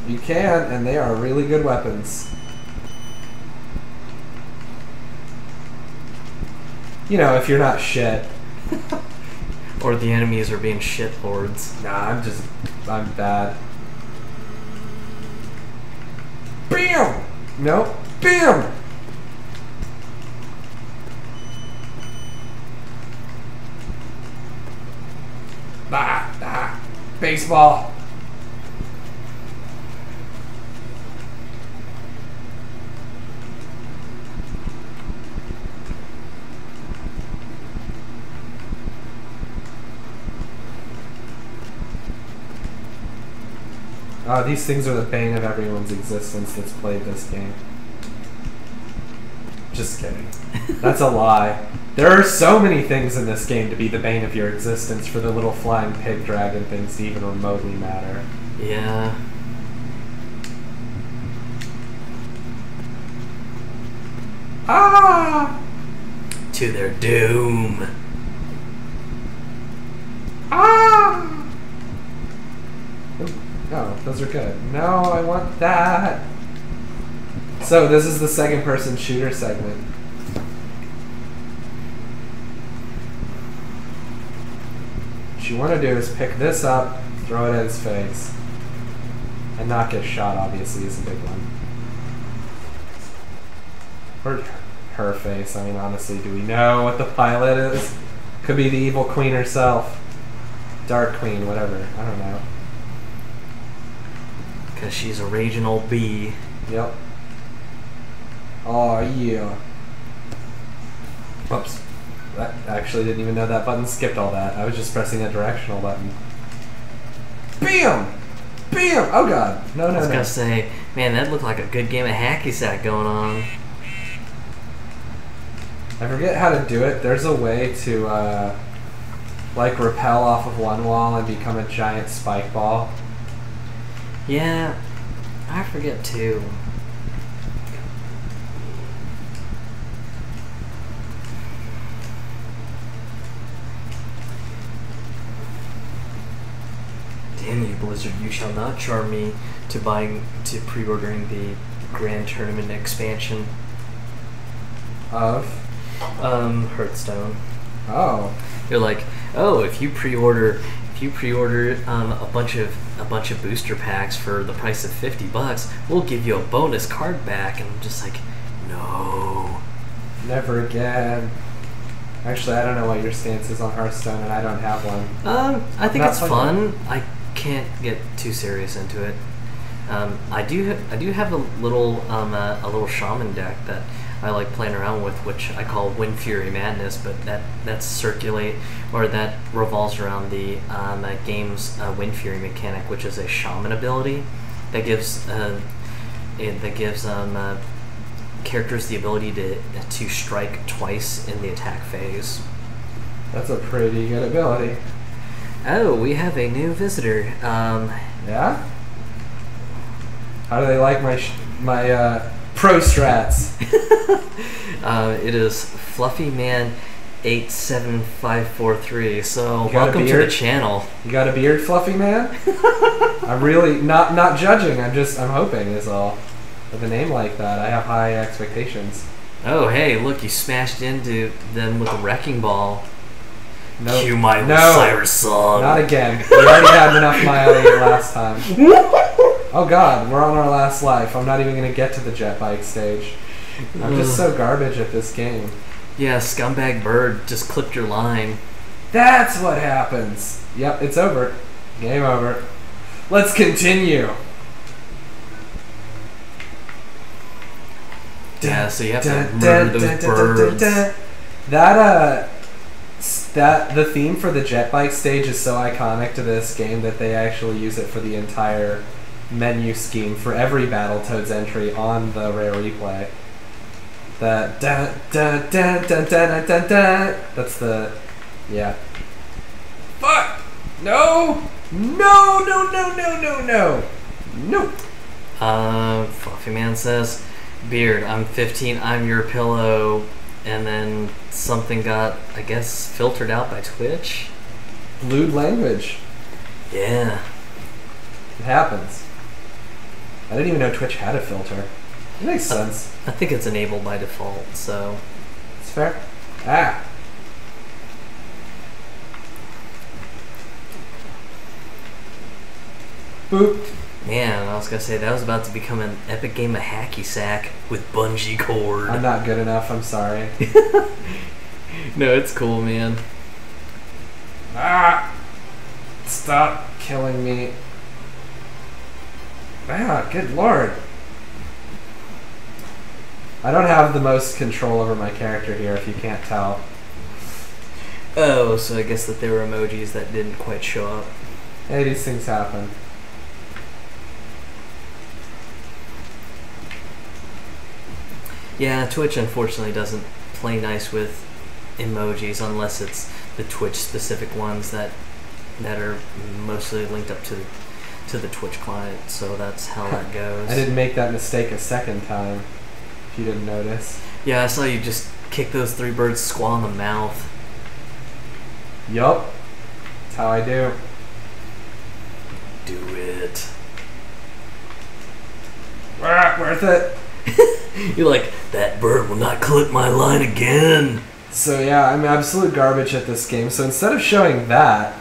You can, and they are really good weapons. You know, if you're not shit. Or the enemies are being shitlords. Nah, I'm bad. BAM! Nope. BAM! Baseball. These things are the bane of everyone's existence that's played this game. Just kidding. That's a lie. There are so many things in this game to be the bane of your existence for the little flying pig dragon things to even remotely matter. Yeah. Ah! To their doom. Ah! Oh, those are good. No, I want that. So this is the second person shooter segment. What you want to do is pick this up, throw it at his face, and not get shot, obviously, is a big one. Or her face. I mean, honestly, do we know what the pilot is? Could be the evil queen herself. Dark Queen, whatever. I don't know. Because she's a raging old bee. Yep. Oh, yeah. Whoops. I actually didn't even know that button skipped all that. I was just pressing a directional button. BAM! BAM! Oh god. No, no, I was no. gonna say, man, that looked like a good game of hacky sack going on. I forget how to do it. There's a way to, like, rappel off of one wall and become a giant spike ball. Yeah, I forget too. Damn you, Blizzard! You shall not charm me to pre-ordering the Grand Tournament expansion. Of? Hearthstone. Oh. You're like, oh, if you pre-order a bunch of booster packs for the price of $50, we'll give you a bonus card back. And I'm just like, no. Never again. Actually, I don't know what your stance is on Hearthstone, and I don't have one. I think Not it's playing fun. I can't get too serious into it. I do have a little shaman deck that I like playing around with, which I call Wind Fury Madness, but that revolves around the game's Wind Fury mechanic, which is a shaman ability that gives characters the ability to strike twice in the attack phase. That's a pretty good ability. Oh, we have a new visitor. Yeah? How do they like my pro strats? It is Fluffy Man 87543. So You got a welcome to beard? the channel. You got a beard, Fluffy Man? I'm really not judging. I'm hoping is all. With a name like that, I have high expectations. Oh, hey, look, you smashed into them with a wrecking ball. No, Cue my no, Cyrus song. not again. We already had enough Miley last time. Oh god, we're on our last life. I'm not even gonna get to the jet bike stage. I'm just so garbage at this game. Yeah, Scumbag Bird just clipped your line. That's what happens. Yep, it's over. Game over. Let's continue. Yeah, so you have to murder those birds. That the theme for the jet bike stage is so iconic to this game that they actually use it for the entire menu scheme for every Battletoads entry on the Rare Replay. The dun dun dun dun dun dun dun. That's the Fuck! No! No! No! No! No! No! No! Nope. Fluffy Man says, Beard, I'm 15, I'm your pillow, and then something got, I guess, filtered out by Twitch? Lewd language. Yeah. It happens. I didn't even know Twitch had a filter. It makes sense. I think it's enabled by default, so... It's fair. Ah! Boop. Man, I was gonna say, that was about to become an epic game of hacky sack with bungee cord. I'm not good enough, I'm sorry. No, it's cool, man. Ah! Stop killing me. Ah, good lord. I don't have the most control over my character here, if you can't tell. Oh, so I guess that there were emojis that didn't quite show up. Hey, these things happen. Yeah, Twitch unfortunately doesn't play nice with emojis unless it's the Twitch-specific ones that are mostly linked up to the Twitch client. So that's how that goes. I didn't make that mistake a second time. If you didn't notice. Yeah, I saw you just kick those three birds squall in the mouth. Yup. That's how I do. Do it. Ah, worth it. You're like, that bird will not clip my line again. So yeah, I'm absolute garbage at this game. So instead of showing that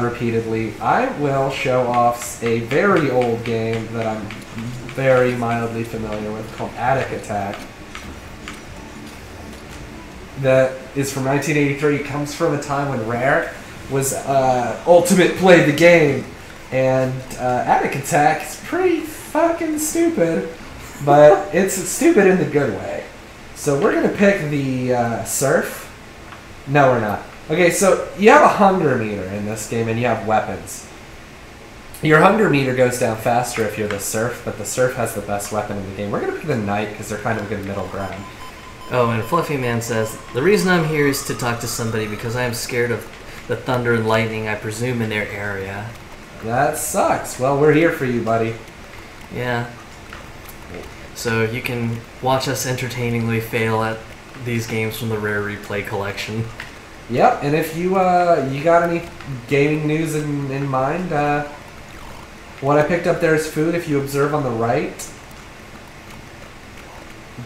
repeatedly, I will show off a very old game that I'm very mildly familiar with called Attic Attack. That is from 1983. It comes from a time when Rare was Ultimate played the game. And Attic Attack is pretty fucking stupid. But it's stupid in the good way. So we're going to pick the Surf. No, we're not. Okay, so you have a hunger meter in this game and you have weapons. Your hunger meter goes down faster if you're the Surf, but the Surf has the best weapon in the game. We're going to pick the Knight because they're kind of a good middle ground. Oh, and Fluffy Man says, the reason I'm here is to talk to somebody because I am scared of the thunder and lightning, I presume, in their area. That sucks. Well, we're here for you, buddy. Yeah. So you can watch us entertainingly fail at these games from the Rare Replay collection. Yep, and if you you got any gaming news in mind, what I picked up there is food. If you observe on the right,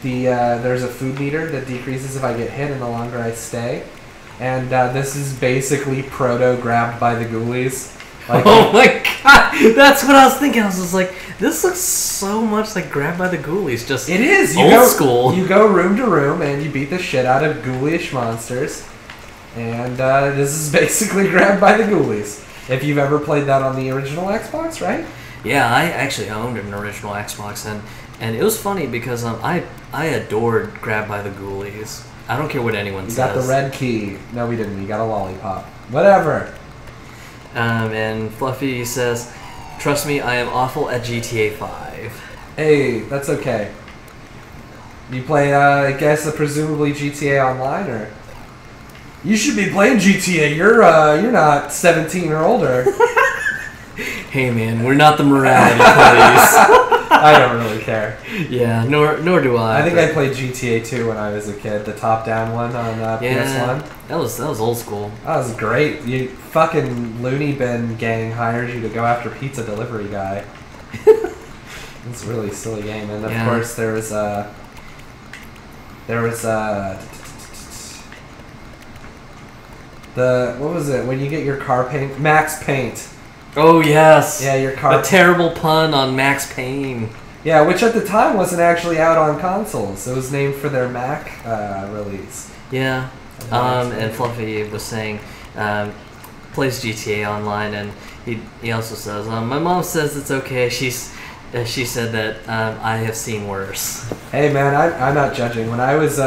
there's a food meter that decreases if I get hit and the longer I stay. And this is basically proto grabbed by the ghoulies. Like, oh my god! That's what I was thinking. I was just like, this looks so much like Grabbed by the Ghoulies. Just it is. Old school. You go room to room and you beat the shit out of ghoulish monsters. And this is basically Grabbed by the Ghoulies. If you've ever played that on the original Xbox, right? Yeah, I actually owned an original Xbox, and it was funny because I adored Grabbed by the Ghoulies. I don't care what anyone says. You got the red key. No, we didn't. You got a lollipop. Whatever. And Fluffy says, trust me, I am awful at GTA 5. Hey, that's okay. You play, I guess, presumably GTA Online, or... You should be playing GTA. You're not 17 or older. Hey man, we're not the morality police. I don't really care. Yeah, nor do I. I think I played GTA 2 when I was a kid, the top-down one on PS1. That was old school. That was great. You fucking loony bin gang hired you to go after pizza delivery guy. It's a really silly game, and of course there was what was it when you get your car paint? Max Paint. Oh yes. Yeah, your car. A terrible pun on Max Payne. Yeah, which at the time wasn't actually out on consoles. It was named for their Mac release. Yeah. And Fluffy was saying, plays GTA Online, and he also says, my mom says it's okay. She said that I have seen worse. Hey man, I'm not judging. When I was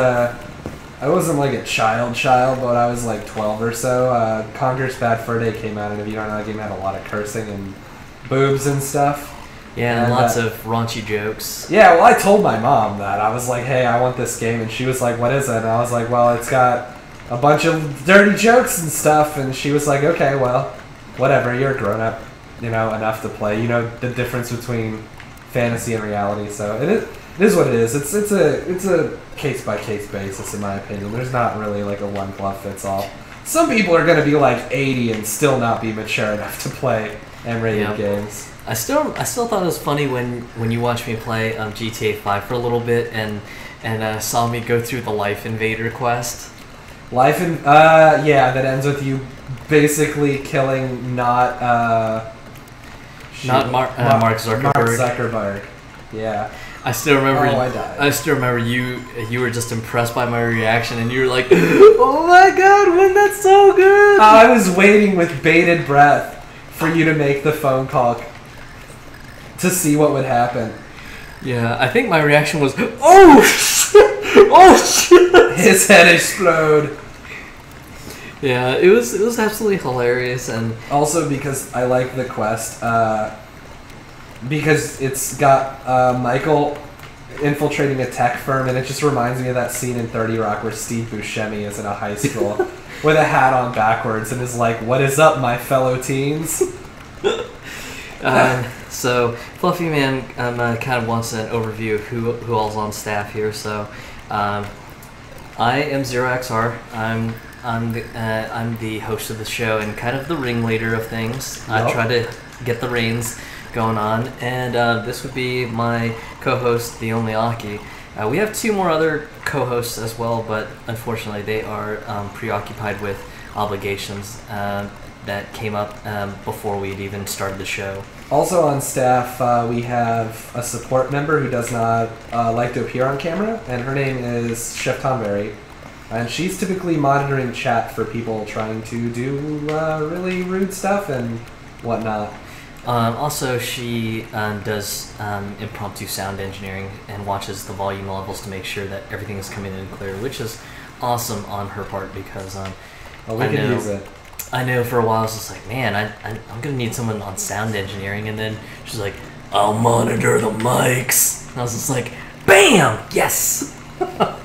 I wasn't like a child, but when I was like 12 or so, Conker's Bad Fur Day came out, and if you don't know, that game had a lot of cursing and boobs and stuff. Yeah, and lots of raunchy jokes. Yeah, well, I told my mom that. I was like, hey, I want this game, and she was like, what is it? And I was like, well, it's got a bunch of dirty jokes and stuff, and she was like, okay, well, whatever, you're a grown-up, you know, enough to play. You know the difference between fantasy and reality, so it is what it is. It's a case-by-case basis, in my opinion. There's not really like a one-glove-fits-all. Some people are going to be like 80 and still not be mature enough to play M-rated games. I still thought it was funny when you watched me play GTA 5 for a little bit and saw me go through the Life Invader quest. Yeah, that ends with you basically killing Mark Zuckerberg. Mark Zuckerberg. Yeah. I still remember. Oh, I died. I still remember you were just impressed by my reaction, and you were like, "Oh my god, wasn't that so good?" I was waiting with bated breath for you to make the phone call to see what would happen. Yeah, I think my reaction was, "Oh shit! Oh shit!" His head explode. Yeah, it was absolutely hilarious, and also because I like the quest, because it's got Michael infiltrating a tech firm, and it just reminds me of that scene in 30 Rock where Steve Buscemi is in a high school with a hat on backwards and is like, "What is up, my fellow teens?" So Fluffy Man kind of wants an overview of who all's on staff here. So I am ZeroXR. I'm the host of the show and kind of the ringleader of things. Yep. I try to get the reins going on, and this would be my co-host, the only Aki. We have two more other co-hosts as well, but unfortunately they are preoccupied with obligations that came up before we'd even started the show. Also on staff, we have a support member who does not like to appear on camera, and her name is Chef Tomberry. And she's typically monitoring chat for people trying to do really rude stuff and whatnot. Also, she does impromptu sound engineering and watches the volume levels to make sure that everything is coming in clear, which is awesome on her part because we can use it. I know for a while I was just like, man, I'm going to need someone on sound engineering, and then she's like, I'll monitor the mics. And I was just like, bam! Yes! I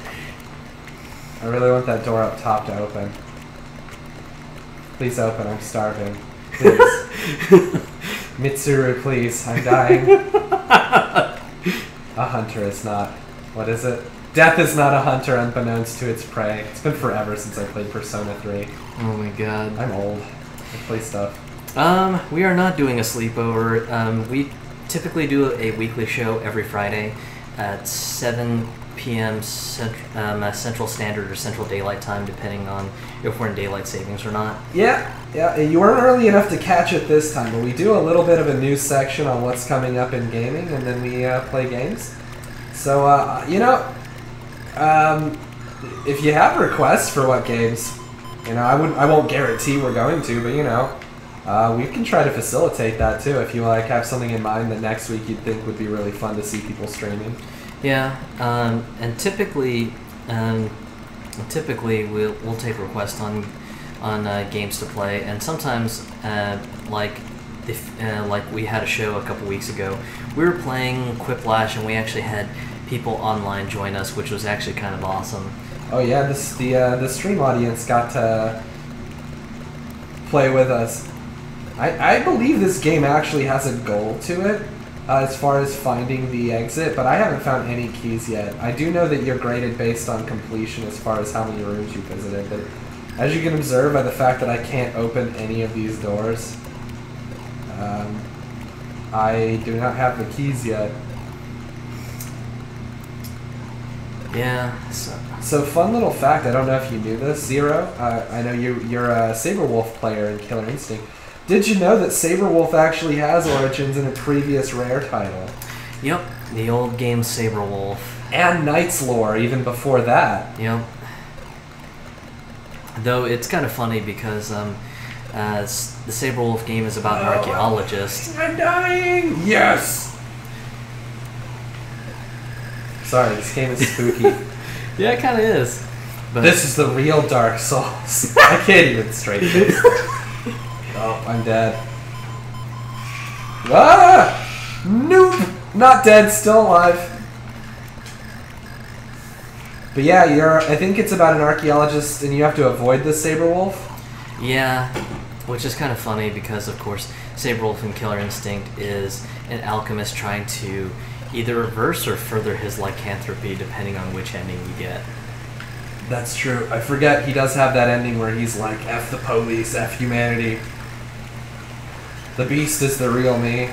really want that door up top to open. Please open, I'm starving. Please. Mitsuru, please, I'm dying. A hunter is not. What is it? Death is not a hunter unbeknownst to its prey. It's been forever since I played Persona 3. Oh my god. I'm old. I play stuff. We are not doing a sleepover. We typically do a weekly show every Friday at 7 p.m. Central Standard or Central Daylight Time, depending on if we're in daylight savings or not. Yeah, you weren't early enough to catch it this time, but we do a little bit of a news section on what's coming up in gaming, and then we play games. So, if you have requests for what games, I won't guarantee we're going to, but we can try to facilitate that too. If you have something in mind that next week you'd think would be really fun to see people streaming. Yeah, and typically we'll take requests on games to play, and sometimes like we had a show a couple weeks ago, we were playing Quiplash, and we actually had people online join us, which was actually kind of awesome. Oh yeah, the stream audience got to play with us. I believe this game actually has a goal to it. As far as finding the exit, but I haven't found any keys yet. I do know that you're graded based on completion as far as how many rooms you visited, but as you can observe by the fact that I can't open any of these doors, I do not have the keys yet. Yeah. So fun little fact, I don't know if you knew this, Zero, I know you're a Saberwolf player in Killer Instinct. Did you know that Saberwolf actually has origins in a previous Rare title? Yep, the old game Saberwolf. And Knight's lore, even before that. Yep. Though it's kind of funny because the Saberwolf game is about an archaeologist. I'm dying! Yes! Sorry, this game is spooky. Yeah, it kind of is. But This is the real Dark Souls. I can't even straight face. Oh, I'm dead. Ah! Nope! Not dead, still alive. But yeah, I think it's about an archaeologist and you have to avoid the saber wolf. yeah, which is kind of funny because, of course, Saberwolf in Killer Instinct is an alchemist trying to either reverse or further his lycanthropy, depending on which ending you get. That's true. I forget he does have that ending where he's like, F the police, F humanity. The beast is the real me.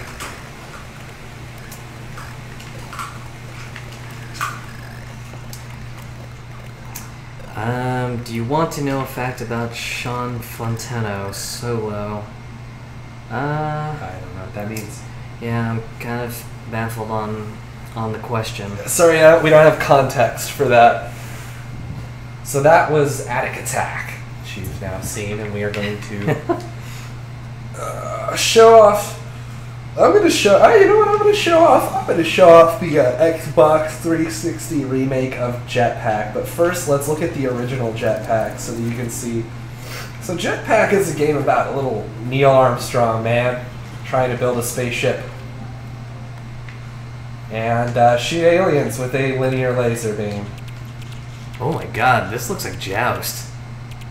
Do you want to know a fact about Sean Fontano solo? I don't know what that means. Yeah, I'm kind of baffled on the question. Sorry, we don't have context for that. So that was Attic Attack, which you've now seen, and we are going to show off. I'm going to show. You know what? I'm going to show off. I'm going to show off the Xbox 360 remake of Jetpack. But first, let's look at the original Jetpack so that you can see. So Jetpack is a game about a little Neil Armstrong man trying to build a spaceship and shoot aliens with a linear laser beam. Oh my god, this looks like Joust.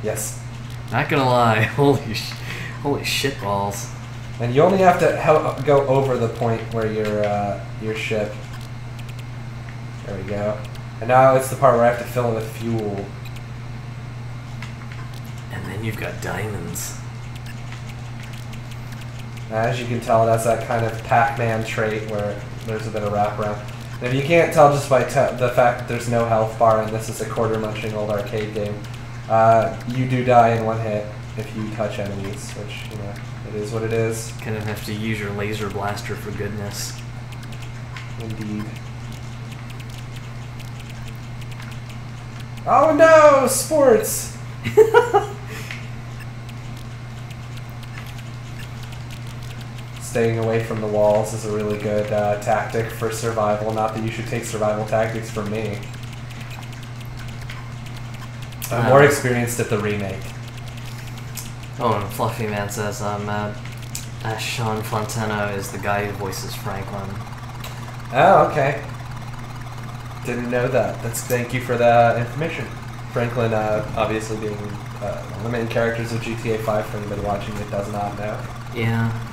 Yes. Not gonna lie, holy shitballs. And you only have to go over the point where your ship. There we go. And now it's the part where I have to fill it with fuel. And then you've got diamonds. As you can tell, that's that kind of Pac-Man trait where there's a bit of wraparound. And if you can't tell just by the fact that there's no health bar and this is a quarter-munching old arcade game, you do die in one hit if you touch enemies, which, you know, it is what it is. Kind of have to use your laser blaster for goodness. Indeed. Oh no! Sports! Staying away from the walls is a really good tactic for survival. Not that you should take survival tactics from me. I'm more experienced at the remake. Oh, and Fluffy Man says, Sean Fontano is the guy who voices Franklin. Oh, okay. Didn't know that. Thank you for that information. Franklin, obviously being one of the main characters of GTA 5 for anybody watching that does not know. Yeah.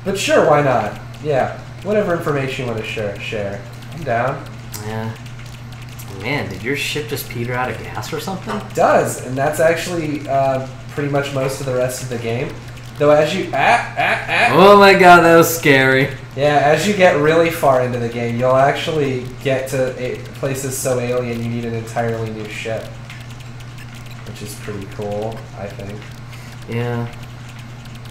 But sure, why not? Yeah, whatever information you want to share. I'm down. Yeah. Man, did your ship just peter out of gas or something? It does, and that's actually pretty much most of the rest of the game. Though as you... Oh my god, that was scary. Yeah, as you get really far into the game, you'll actually get to places so alien you need an entirely new ship. Which is pretty cool, I think. Yeah.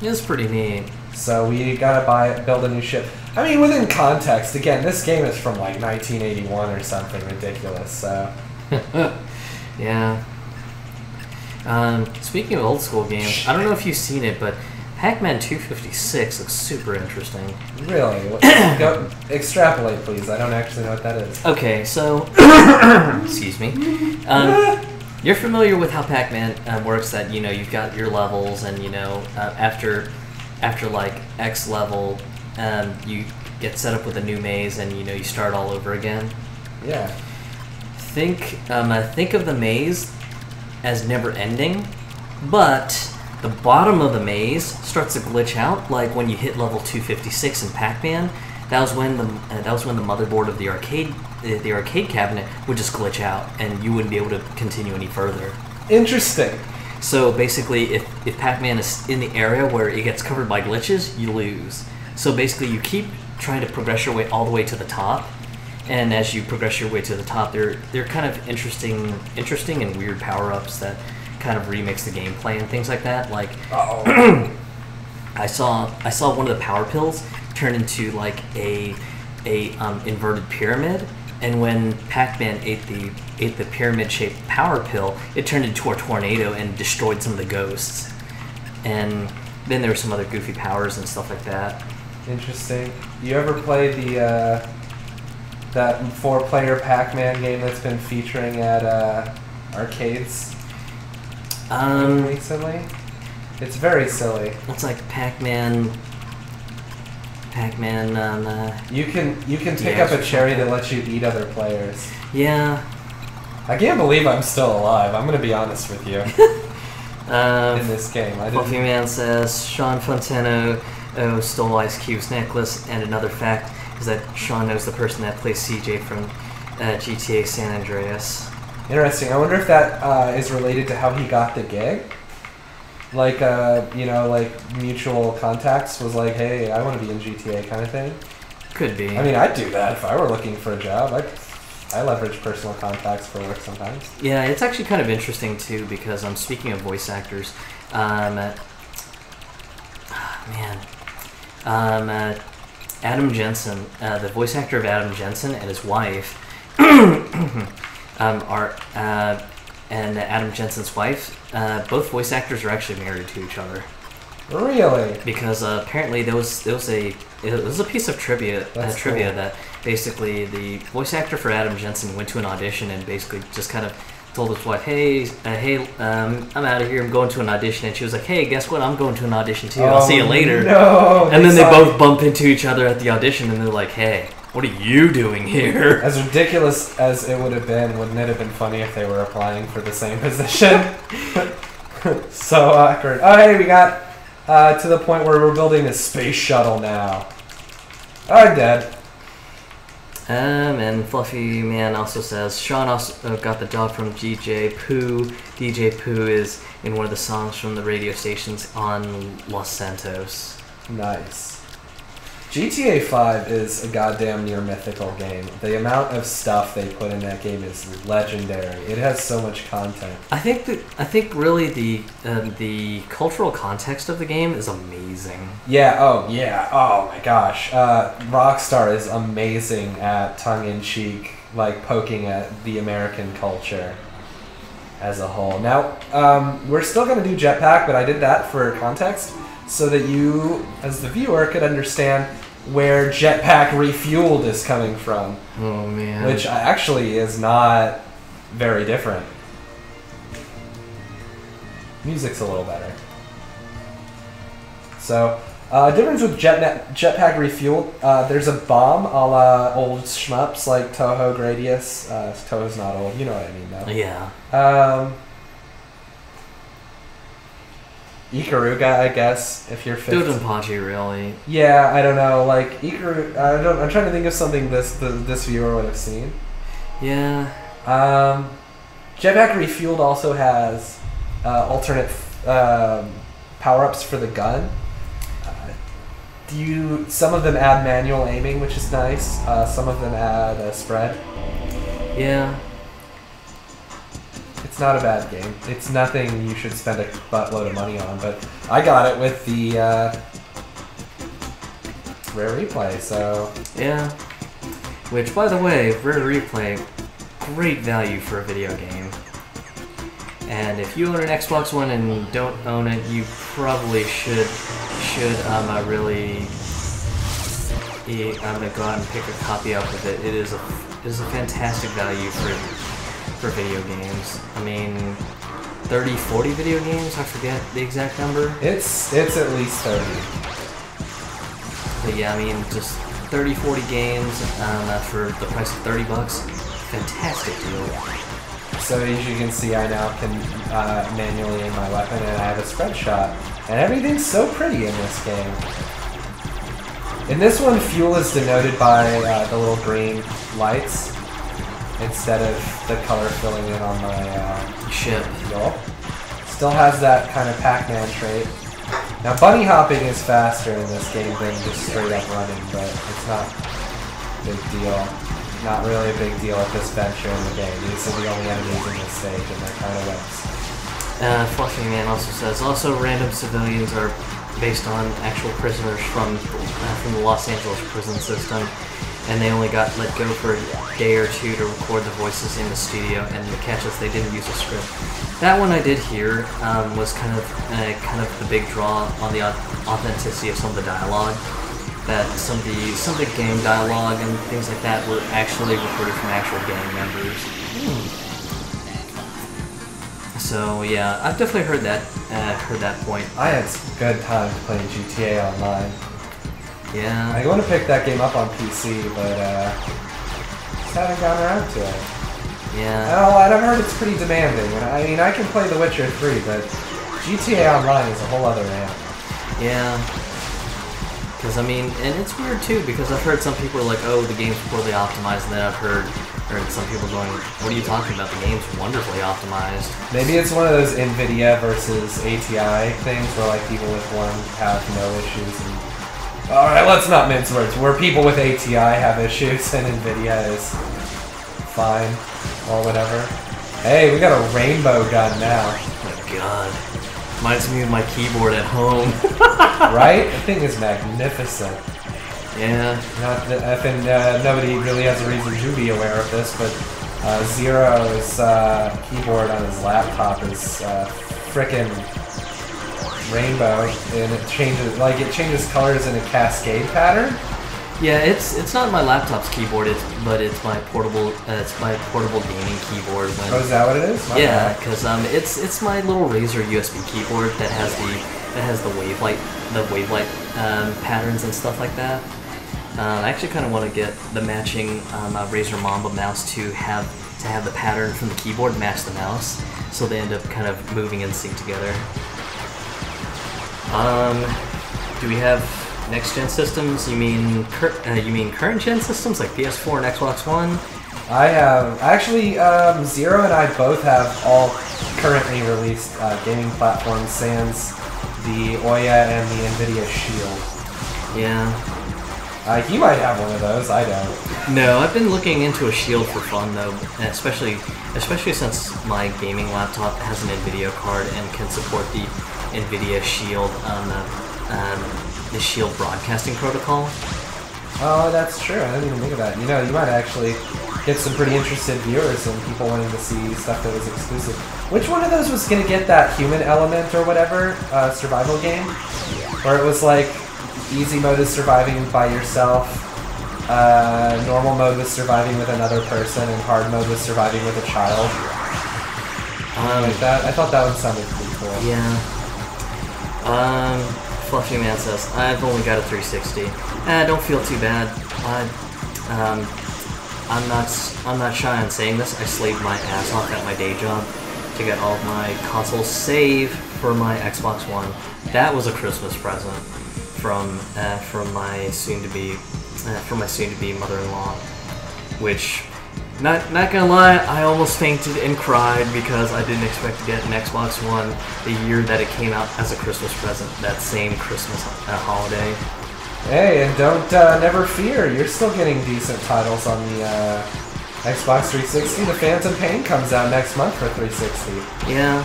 It's pretty neat. So we gotta build a new ship. I mean, within context, again, this game is from like 1981 or something ridiculous, so... Yeah. Speaking of old school games, I don't know if you've seen it, but Pac-Man 256 looks super interesting. Really? Go extrapolate, please. I don't actually know what that is. Okay, so... excuse me. You're familiar with how Pac-Man works, that, you know, you've got your levels, and, you know, after like X level, you get set up with a new maze, and, you know, you start all over again. Yeah. Think of the maze as never ending, but the bottom of the maze starts to glitch out, like when you hit level 256 in Pac-Man. That was when the motherboard of the arcade cabinet would just glitch out, and you wouldn't be able to continue any further. Interesting. So basically, if Pac-Man is in the area where it gets covered by glitches, you lose. So basically, you keep trying to progress your way all the way to the top, and as you progress your way to the top, they're kind of interesting and weird power-ups that kind of remix the gameplay and things like that. Like, I saw one of the power pills turn into like a inverted pyramid, and when Pac-Man ate the pyramid-shaped power pill, it turned into a tornado and destroyed some of the ghosts. And then there were some other goofy powers and stuff like that. Interesting. You ever play the that 4-player Pac-Man game that's been featuring at arcades recently? It's very silly. It's like Pac-Man. You can pick up a cherry that lets you eat other players. Yeah. I can't believe I'm still alive. I'm gonna be honest with you. In this game, Fluffy Man says Sean Fontano stole Ice Cube's necklace, and another fact is that Sean knows the person that plays CJ from GTA San Andreas. Interesting. I wonder if that is related to how he got the gig. Like, like mutual contacts was like, hey, I want to be in GTA kind of thing. Could be. I mean, I'd do that if I were looking for a job. I leverage personal contacts for work sometimes. Yeah, it's actually kind of interesting too because I'm speaking of voice actors. Adam Jensen, the voice actor of Adam Jensen, and his wife and Adam Jensen's wife, both voice actors are actually married to each other. Really? Because apparently there was a piece of trivia that basically the voice actor for Adam Jensen went to an audition and basically just kind of told his wife, hey, I'm out of here, I'm going to an audition, and she was like, hey, guess what, I'm going to an audition too, I'll see you later. No, and then they both bump into each other at the audition, and they're like, hey, what are you doing here? As ridiculous as it would have been, wouldn't it have been funny if they were applying for the same position? So awkward. Oh, hey, we got to the point where we're building a space shuttle now. I'm dead. And Fluffy Man also says, Sean also got the job from DJ Pooh. DJ Pooh is in one of the songs from the radio stations on Los Santos. Nice. GTA 5 is a goddamn near mythical game. The amount of stuff they put in that game is legendary. It has so much content. I think really the cultural context of the game is amazing. Yeah. Oh my gosh. Rockstar is amazing at tongue-in-cheek, like poking at the American culture as a whole. Now, we're still gonna do Jetpack, but I did that for context, so that you, as the viewer, could understand where Jetpack Refueled is coming from. Oh, man. Which actually is not very different. Music's a little better. So, difference with Jetpack Refueled, there's a bomb a la old shmups like Toho Gradius. Toho's not old, you know what I mean though. Yeah. Ikaruga, I guess, if you're 50. Dodonpachi, really. Yeah, I don't know, like, Ikaruga, I'm trying to think of something this viewer would have seen. Yeah. Jetpack Refueled also has alternate power-ups for the gun. Some of them add manual aiming, which is nice. Some of them add a spread. Yeah. It's not a bad game. It's nothing you should spend a buttload of money on, but I got it with the Rare Replay, so... Yeah. Which, by the way, Rare Replay, great value for a video game. And if you own an Xbox One and don't own it, you probably should really go out and pick a copy up of it. It is a fantastic value for video games. I mean, 30, 40 video games? I forget the exact number. It's at least 30. But yeah, I mean, just 30, 40 games for the price of $30. Fantastic deal. So as you can see, I now can manually aim my weapon, and I have a spread shot. And everything's so pretty in this game. In this one, fuel is denoted by the little green lights instead of the color filling in on my ship. Fuel. Still has that kind of Pac-Man trait. Now, bunny hopping is faster in this game than just straight up running, but it's not a big deal. Not really a big deal at this venture in the game. These are the only enemies in this stage, and they're kind of wimps. Fluffy Man also says, also random civilians are based on actual prisoners from the Los Angeles prison system, and they only got let go for a day or two to record the voices in the studio, and the catch is they didn't use a script. That one I did hear was kind of the big draw on the authenticity of some of the dialogue. that some of the game dialogue and things like that were actually recorded from actual gang members. So yeah, I've definitely heard that point. I had some good times playing GTA Online. Yeah. I want to pick that game up on PC, but just haven't gotten around to it. Yeah. Oh, and I've heard it's pretty demanding. And I mean, I can play The Witcher 3, but GTA Online is a whole other animal. Yeah. Because, I mean, and it's weird too, because I've heard some people are like, oh, the game's poorly optimized, and then I've heard some people going, what are you talking about? The game's wonderfully optimized. Maybe it's one of those NVIDIA versus ATI things where, like, people with one have no issues. And alright, let's not mince words. Where people with ATI have issues and NVIDIA is fine, or whatever. Hey, we got a rainbow gun now. Oh my god. Reminds me of my keyboard at home. Right? The thing is magnificent. Yeah. Not that nobody really has a reason to be aware of this, but Zero's keyboard on his laptop is frickin' rainbow, and it changes colors in a cascade pattern. Yeah, it's not my laptop's keyboard, but it's my portable gaming keyboard. Oh, is that what it is? Yeah, because it's my little Razer USB keyboard that has the wavelight patterns and stuff like that. I actually kind of want to get the matching Razer Mamba mouse to have the pattern from the keyboard match the mouse, so they end up kind of moving in sync together. Do we have next-gen systems? You mean current-gen systems like PS4 and Xbox One? I have actually Zero and I both have all currently released gaming platforms, sans the Ouya and the NVIDIA Shield. Yeah. He might have one of those. I don't. No, I've been looking into a Shield for fun though, especially since my gaming laptop has an NVIDIA card and can support the NVIDIA Shield on the Shield broadcasting protocol. Oh, that's true. I didn't even think of that. You know, you might actually get some pretty interested viewers and people wanting to see stuff that was exclusive. Which one of those was going to get that human element or whatever survival game? Where it was like easy mode is surviving by yourself, normal mode was surviving with another person, and hard mode was surviving with a child. Like that. I thought that one sounded pretty cool. Yeah. Fluffy Man says, I've only got a 360. Don't feel too bad. I'm not shy on saying this. I slaved my ass off at my day job to get all of my consoles saved for my Xbox One. That was a Christmas present from my soon-to-be mother-in-law, which, not gonna lie, I almost fainted and cried because I didn't expect to get an Xbox One the year that it came out as a Christmas present, that same Christmas holiday. Hey, and don't never fear, you're still getting decent titles on the Xbox 360. The Phantom Pain comes out next month for 360. Yeah,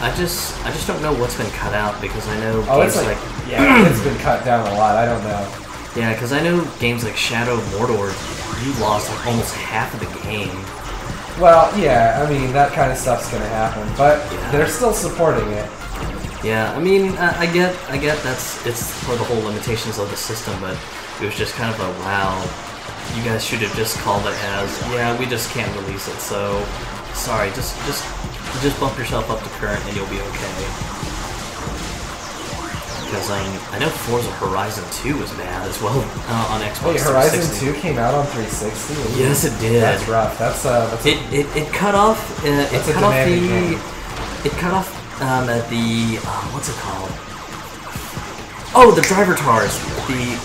I just don't know what's been cut out, because I know games like yeah, it's been cut down a lot. I don't know. Yeah, because I know games like Shadow of Mordor, you lost like almost half of the game. Well, yeah, I mean, that kind of stuff's gonna happen, but yeah, they're still supporting it. Yeah, I mean, I get it's for the whole limitations of the system, but it was just kind of a, wow, you guys should have just called it as, yeah, we just can't release it, so sorry, just bump yourself up to current and you'll be okay. Because I know Forza Horizon 2 was bad as well on Xbox. Wait, Horizon 2 came out on 360? Yes, it did. That's rough. That's it cut off. It cut off at the what's it called? Oh, the driver tars. The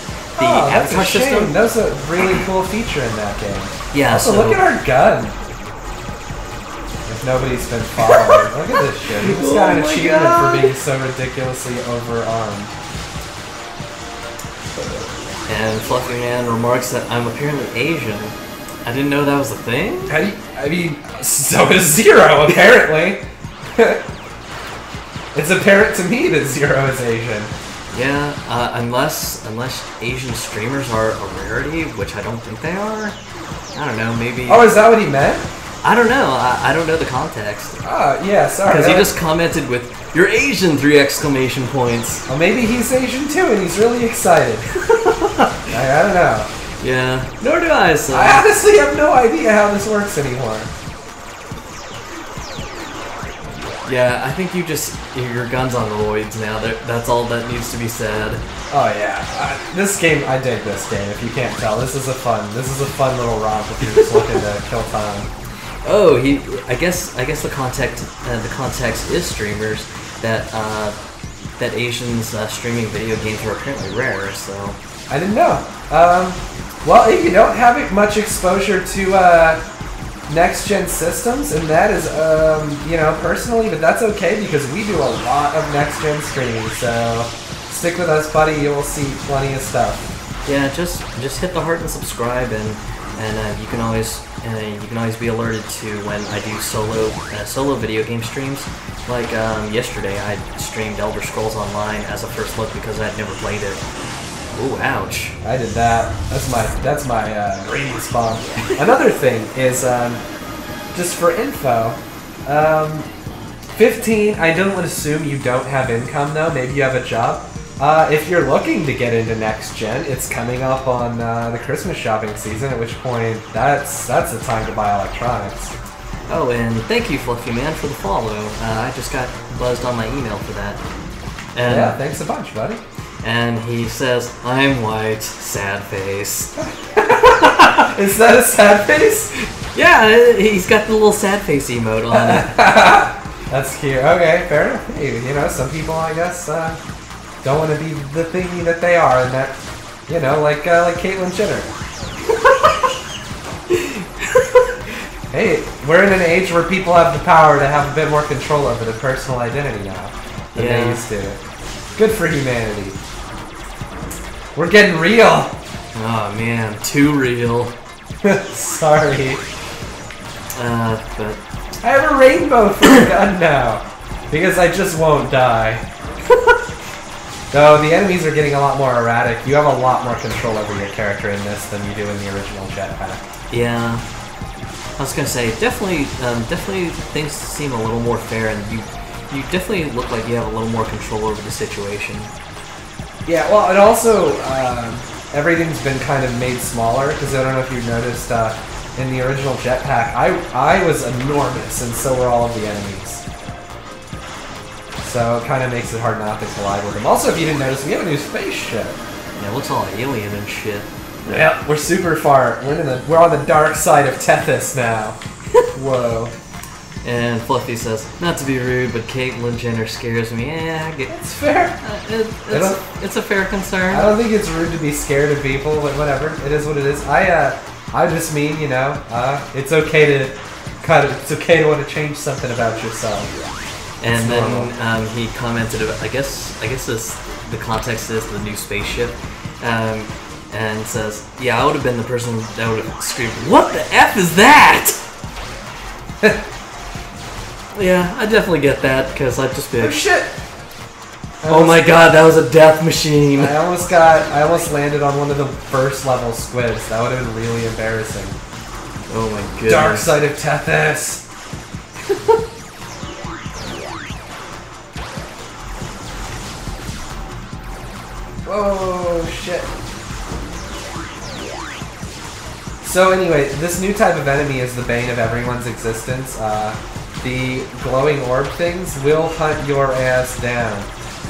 avatar system. That was a really cool feature in that game. Yeah. Also, look at our gun. If nobody's been following, look at this shit. We just got an achievement for being so ridiculously overarmed. And Fluffy Man remarks that I'm apparently Asian. I didn't know that was a thing. I mean, so is Zero, apparently. It's apparent to me that Zero is Asian. Yeah, unless Asian streamers are a rarity, which I don't think they are. I don't know, maybe... Oh, is that what he meant? I don't know. I don't know the context. Yeah, sorry. Because he just commented with, "You're Asian!" 3 exclamation points. Well, maybe he's Asian too, and he's really excited. I don't know. Yeah, nor do I, so... I honestly have no idea how this works anymore. Yeah, I think your gun's on roids now. That's all that needs to be said. Oh yeah, this game, I dig this game. If you can't tell, this is a fun little romp if you're just looking to kill time. Oh, I guess the context is streamers that Asians streaming video games are apparently rare. So I didn't know. Well, if you don't have much exposure to next-gen systems, and that is, you know, personally, but that's okay because we do a lot of next-gen streaming, so stick with us, buddy. You'll see plenty of stuff. Yeah, just hit the heart and subscribe, and you can always be alerted to when I do solo video game streams. Like yesterday, I streamed Elder Scrolls Online as a first look because I had never played it. Ooh, ouch. I did that. That's my Grady spawn. Another thing is, just for info, 15, I don't assume you don't have income though, maybe you have a job. If you're looking to get into next gen, it's coming up on the Christmas shopping season, at which point that's the time to buy electronics. Oh, and thank you, Fluffy Man, for the follow. I just got buzzed on my email for that. And yeah, thanks a bunch, buddy. And he says, I'm white, sad face. Is that a sad face? Yeah, he's got the little sad face emote on it. That's cute. Okay, fair enough. Hey, you know, some people, I guess, don't want to be the thingy that they are, and that, you know, like Caitlyn Jenner. Hey, we're in an age where people have the power to have a bit more control over their personal identity now than they used to. Good for humanity. We're getting real. Oh man, too real. Sorry. But I have a rainbow for a gun now because I just won't die. Though the enemies are getting a lot more erratic. You have a lot more control over your character in this than you do in the original Jetpack. Yeah, I was gonna say definitely things seem a little more fair, and you definitely look like you have a little more control over the situation. Yeah, well, and also, everything's been kind of made smaller, because I don't know if you've noticed, in the original Jetpack, I was enormous, and so were all of the enemies. So it kind of makes it hard not to collide with them. Also, if you didn't notice, we have a new spaceship. Yeah, it looks all alien and shit. Yeah, we're super far. We're on the dark side of Tethys now. Whoa. And Fluffy says, not to be rude, but Caitlyn Jenner scares me. Yeah, I get it's fair. It's a fair concern. I don't think it's rude to be scared of people, but whatever. It is what it is. I just mean, you know, it's okay to it's okay to want to change something about yourself. And then he commented about, I guess the context is the new spaceship, and says, yeah, I would have been the person that would have screamed, what the F is that? Yeah, I definitely get that, because I'd just be like, oh shit! Oh my god, that was a death machine! I almost landed on one of the first level squids. That would have been really embarrassing. Oh my goodness. Dark side of Tethys! Oh shit. So anyway, this new type of enemy is the bane of everyone's existence. The glowing orb things will hunt your ass down.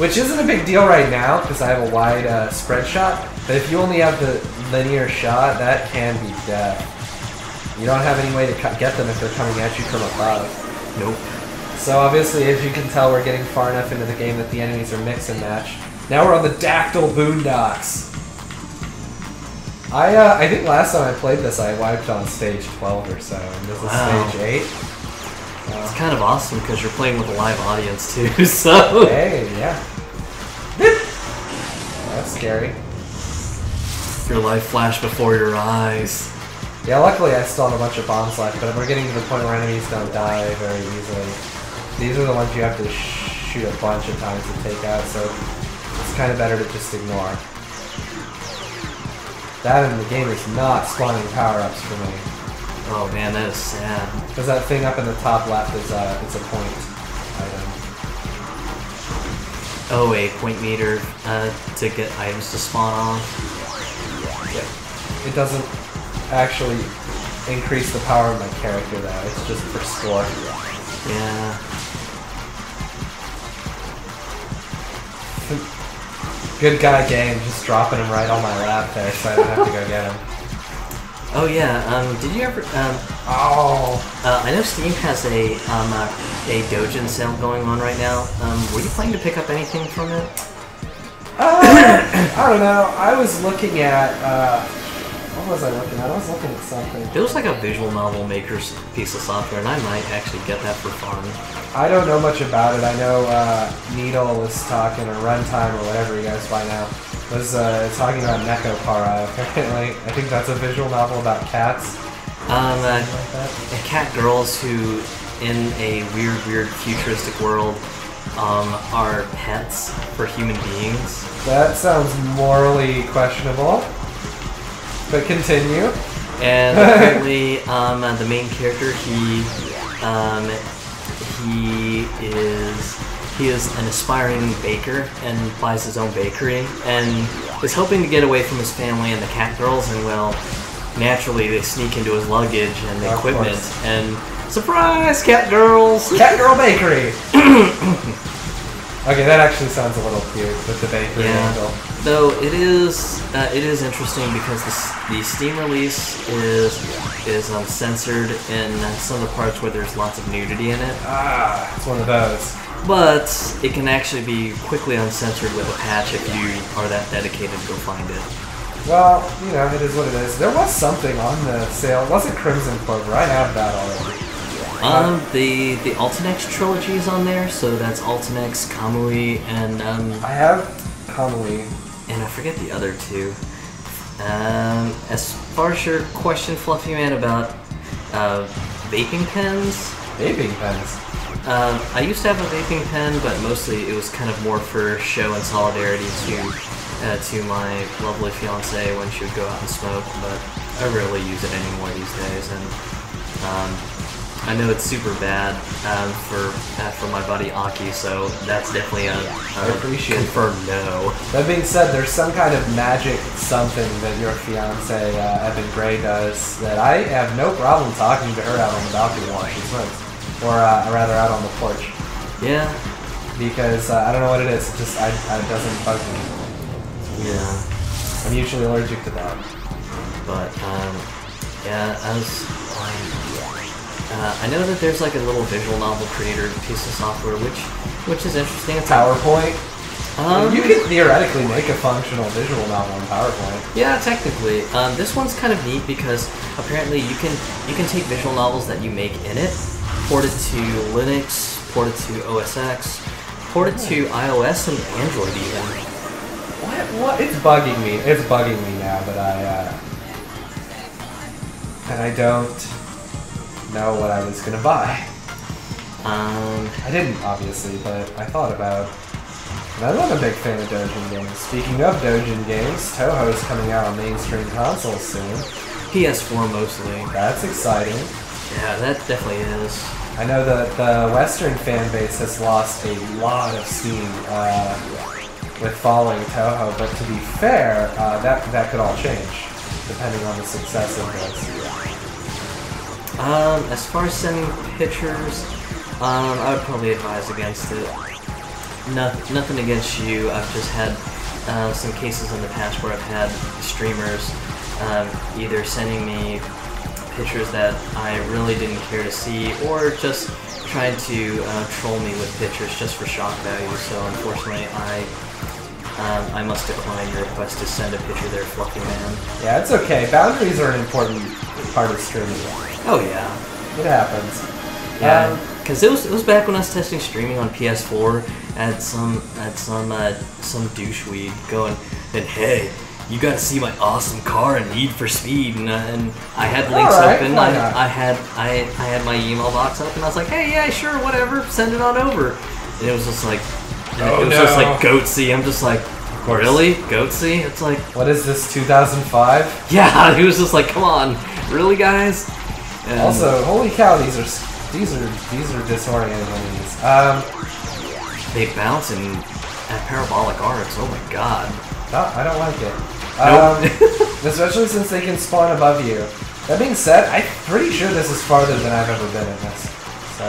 Which isn't a big deal right now, because I have a wide spread shot, but if you only have the linear shot, that can be death. You don't have any way to get them if they're coming at you from above. Nope. So obviously, as you can tell, we're getting far enough into the game that the enemies are mix and match. Now we're on the Dactyl Boondocks. I think last time I played this, I wiped on stage 12 or so, and this is stage 8. It's kind of awesome because you're playing with a live audience too, so... Hey, yeah. That's scary. Your life flashed before your eyes. Yeah, luckily I still have a bunch of bombs left, but we're getting to the point where enemies don't die very easily. These are the ones you have to shoot a bunch of times to take out, so it's kind of better to just ignore. That in the game is not spawning power-ups for me. Oh man, that is sad. Because that thing up in the top left is it's a point item. Oh, a point meter to get items to spawn on. It doesn't actually increase the power of my character though, it's just for score. Yeah. Good guy game, just dropping him right on my lap there so I don't have to go get him. Oh yeah, did you ever, I know Steam has a Dojin sale going on right now. Were you planning to pick up anything from it? I don't know, I was looking at, what was I looking at? I was looking at something. It was like a visual novel maker's piece of software, and I might actually get that for fun. I don't know much about it. I know Needle was talking, or Runtime, or whatever you guys buy now, was talking about Neko Para, apparently. I think that's a visual novel about cats. Like Cat girls who, in a weird futuristic world, are pets for human beings. That sounds morally questionable. But continue. And apparently, the main character, he is an aspiring baker and buys his own bakery and is hoping to get away from his family and the cat girls, and well, naturally they sneak into his luggage and the equipment and surprise, cat girls! Cat girl bakery. Okay, that actually sounds a little cute with the bakery angle. Though it is interesting because the Steam release is censored in some of the parts where there's lots of nudity in it. Ah, it's one of those. But it can actually be quickly uncensored with a patch if you are that dedicated to go find it. Well, you know, it is what it is. There was something on the sale. It wasn't Crimson Clover. I have that already. The Altenex trilogy is on there, so that's Altenex, Kamui, and I have Kamui. And I forget the other two. As far as your question, Fluffy Man, about vaping pens. Vaping pens? I used to have a vaping pen, but mostly it was kind of more for show and solidarity to my lovely fiancée when she would go out and smoke, but I rarely use it anymore these days, and I know it's super bad for my buddy Aki, so that's definitely a confirmed no. That being said, there's some kind of magic something that your fiance Evan Gray does that I have no problem talking to her out on the balcony while she smokes, or rather out on the porch. Yeah. Because I don't know what it is. It just it doesn't bug me. Yeah. I'm usually allergic to that. But yeah, I know that there's like a little visual novel creator piece of software, which is interesting. It's PowerPoint? You could theoretically make a functional visual novel in PowerPoint. Yeah, technically. This one's kind of neat because apparently you can take visual novels that you make in it, port it to Linux, port it to OS X, port it to iOS and Android even. What? It's bugging me. It's bugging me now that I don't know what I was gonna buy. I didn't, obviously, but I thought about it. And I'm not a big fan of Dojin games. Speaking of Dojin games, Touhou's coming out on mainstream consoles soon. PS4 mostly. That's exciting. Yeah, that definitely is. I know that the Western fan base has lost a lot of steam with following Touhou, but to be fair, that could all change depending on the success of this. As far as sending pictures, I would probably advise against it. Nothing against you. I've just had some cases in the past where I've had streamers either sending me pictures that I really didn't care to see, or just trying to troll me with pictures just for shock value. So unfortunately, I must decline your request to send a picture there, Fluffy Man. Yeah, it's okay. Boundaries are an important part of streaming. Oh yeah, it happens. Yeah, because it was back when I was testing streaming on PS4. I had some doucheweed going, and hey, you gotta see my awesome car in Need for Speed, and I had links open. I had my email box open. I was like, hey, yeah, sure, whatever, send it on over. And it was just like, just like Goatsy. I'm just like, really, Goatsy? It's like, what is this, 2005? Yeah, he was just like, come on, really, guys? And also, holy cow, these are disorienting enemies. They bounce at parabolic arcs. Oh my god. No, I don't like it. Nope. especially since they can spawn above you. That being said, I'm pretty sure this is farther than I've ever been in this. So.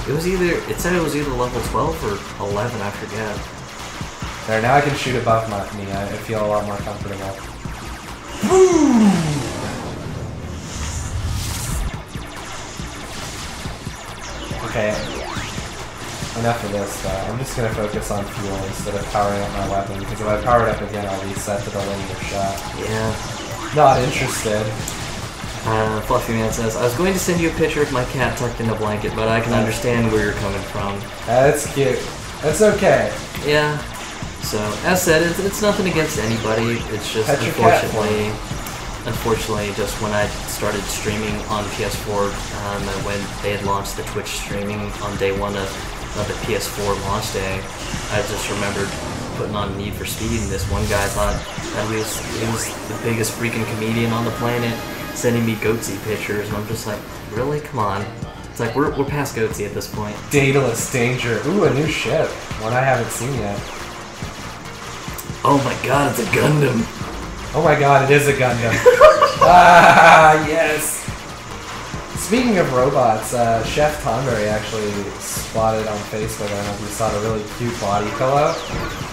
It said it was either level 12 or 11, I forget. There, now I can shoot above me. I feel a lot more comfortable. Boom! Okay. Enough of this, though. I'm just gonna focus on fuel instead of powering up my weapon, because if I power it up again, I'll reset to the linear shot. Yeah. Not interested. Fluffy Man says, I was going to send you a picture of my cat tucked in a blanket, but I can understand where you're coming from. That's cute. That's okay. Yeah. So, as said, it's nothing against anybody. It's just, unfortunately, just when I started streaming on PS4, when they had launched the Twitch streaming on day one of the PS4 launch day, I just remembered putting on Need for Speed, and this one guy thought that he was the biggest freaking comedian on the planet, sending me Goatsy pictures, and I'm just like, really? Come on. It's like, we're past Goatsy at this point. Daedalus Danger. Ooh, a new ship. One I haven't seen yet. Oh my god, it's a Gundam. Oh my god, it is a Gundam. Ah, yes! Speaking of robots, Chef Tonberry actually spotted on Facebook, I don't know if you saw a really cute body pillow.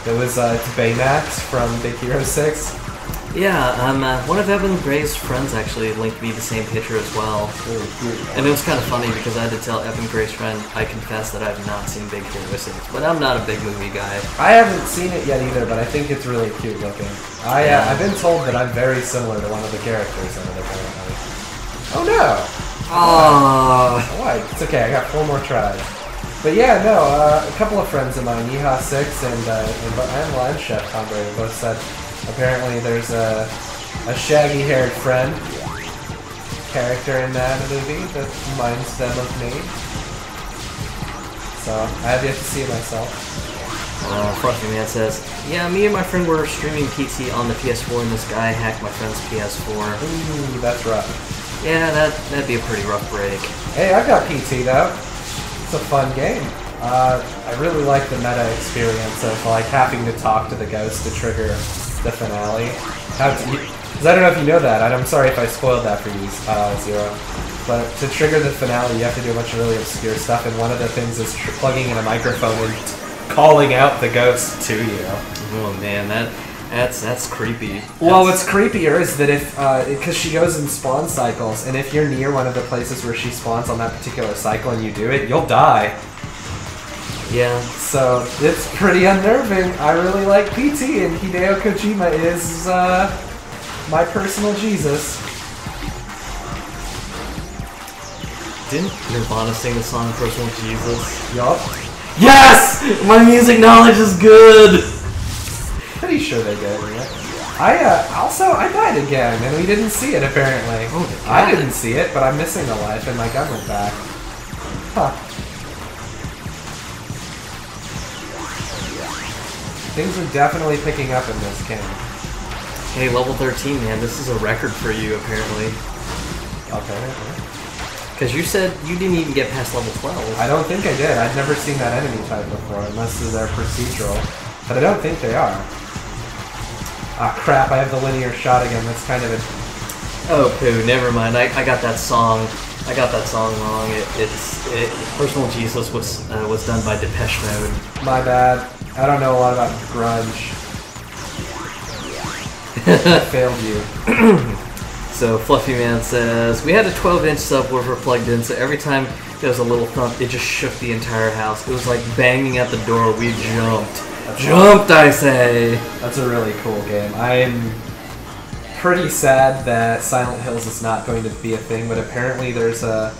It was it's Baymax from Big Hero 6. Yeah, one of Evan Gray's friends actually linked me the same picture as well. Really cute. And it was kind of funny because I had to tell Evan Gray's friend, I confess that I've not seen Big Hero 6, but I'm not a big movie guy. I haven't seen it yet either, but I think it's really cute looking. I've been told that I'm very similar to one of the characters in it, apparently. Oh no! Why? It's okay, I got 4 more tries. But yeah, no, a couple of friends of mine, Yeehaw6 and Chef Tonberry, both said apparently there's a shaggy-haired friend character in that movie that reminds them of me. So, I have yet to see it myself. Fluffy Man says, yeah, me and my friend were streaming PT on the PS4 and this guy hacked my friend's PS4. Ooh, that's rough. Yeah, that'd be a pretty rough break. Hey, I've got PT though. It's a fun game. I really like the meta experience of like having to talk to the ghost to trigger the finale. Because I don't know if you know that. I'm sorry if I spoiled that for you, Zero. But to trigger the finale, you have to do a bunch of really obscure stuff, and one of the things is plugging in a microphone and calling out the ghost to you. Oh man, that's creepy. Well, what's creepier is that if, because she goes in spawn cycles, and if you're near one of the places where she spawns on that particular cycle and you do it, you'll die. Yeah. So, it's pretty unnerving. I really like PT, and Hideo Kojima is, my personal Jesus. Didn't Nirvana sing the song Personal Jesus? Yup. Yes! My music knowledge is good! Pretty sure they did, right? I died again, and we didn't see it, apparently. Oh, I didn't see it, but I'm missing a life, and my gun went back. Huh. Things are definitely picking up in this game. Hey, level 13, man, this is a record for you, apparently. Okay. Because you said you didn't even get past level 12. I don't think I did. I've never seen that enemy type before, unless they're procedural. But I don't think they are. Ah, crap, I have the linear shot again. That's kind of a... Oh, poo, never mind. I got that song. I got that song wrong. Personal Jesus was done by Depeche Mode. My bad. I don't know a lot about grunge. I failed you. So Fluffy Man says, we had a 12-inch subwoofer plugged in, so every time there was a little thump, it just shook the entire house. It was like banging at the door. We jumped. Jumped, I say! That's a really cool game. I'm pretty sad that Silent Hills is not going to be a thing, but apparently there's a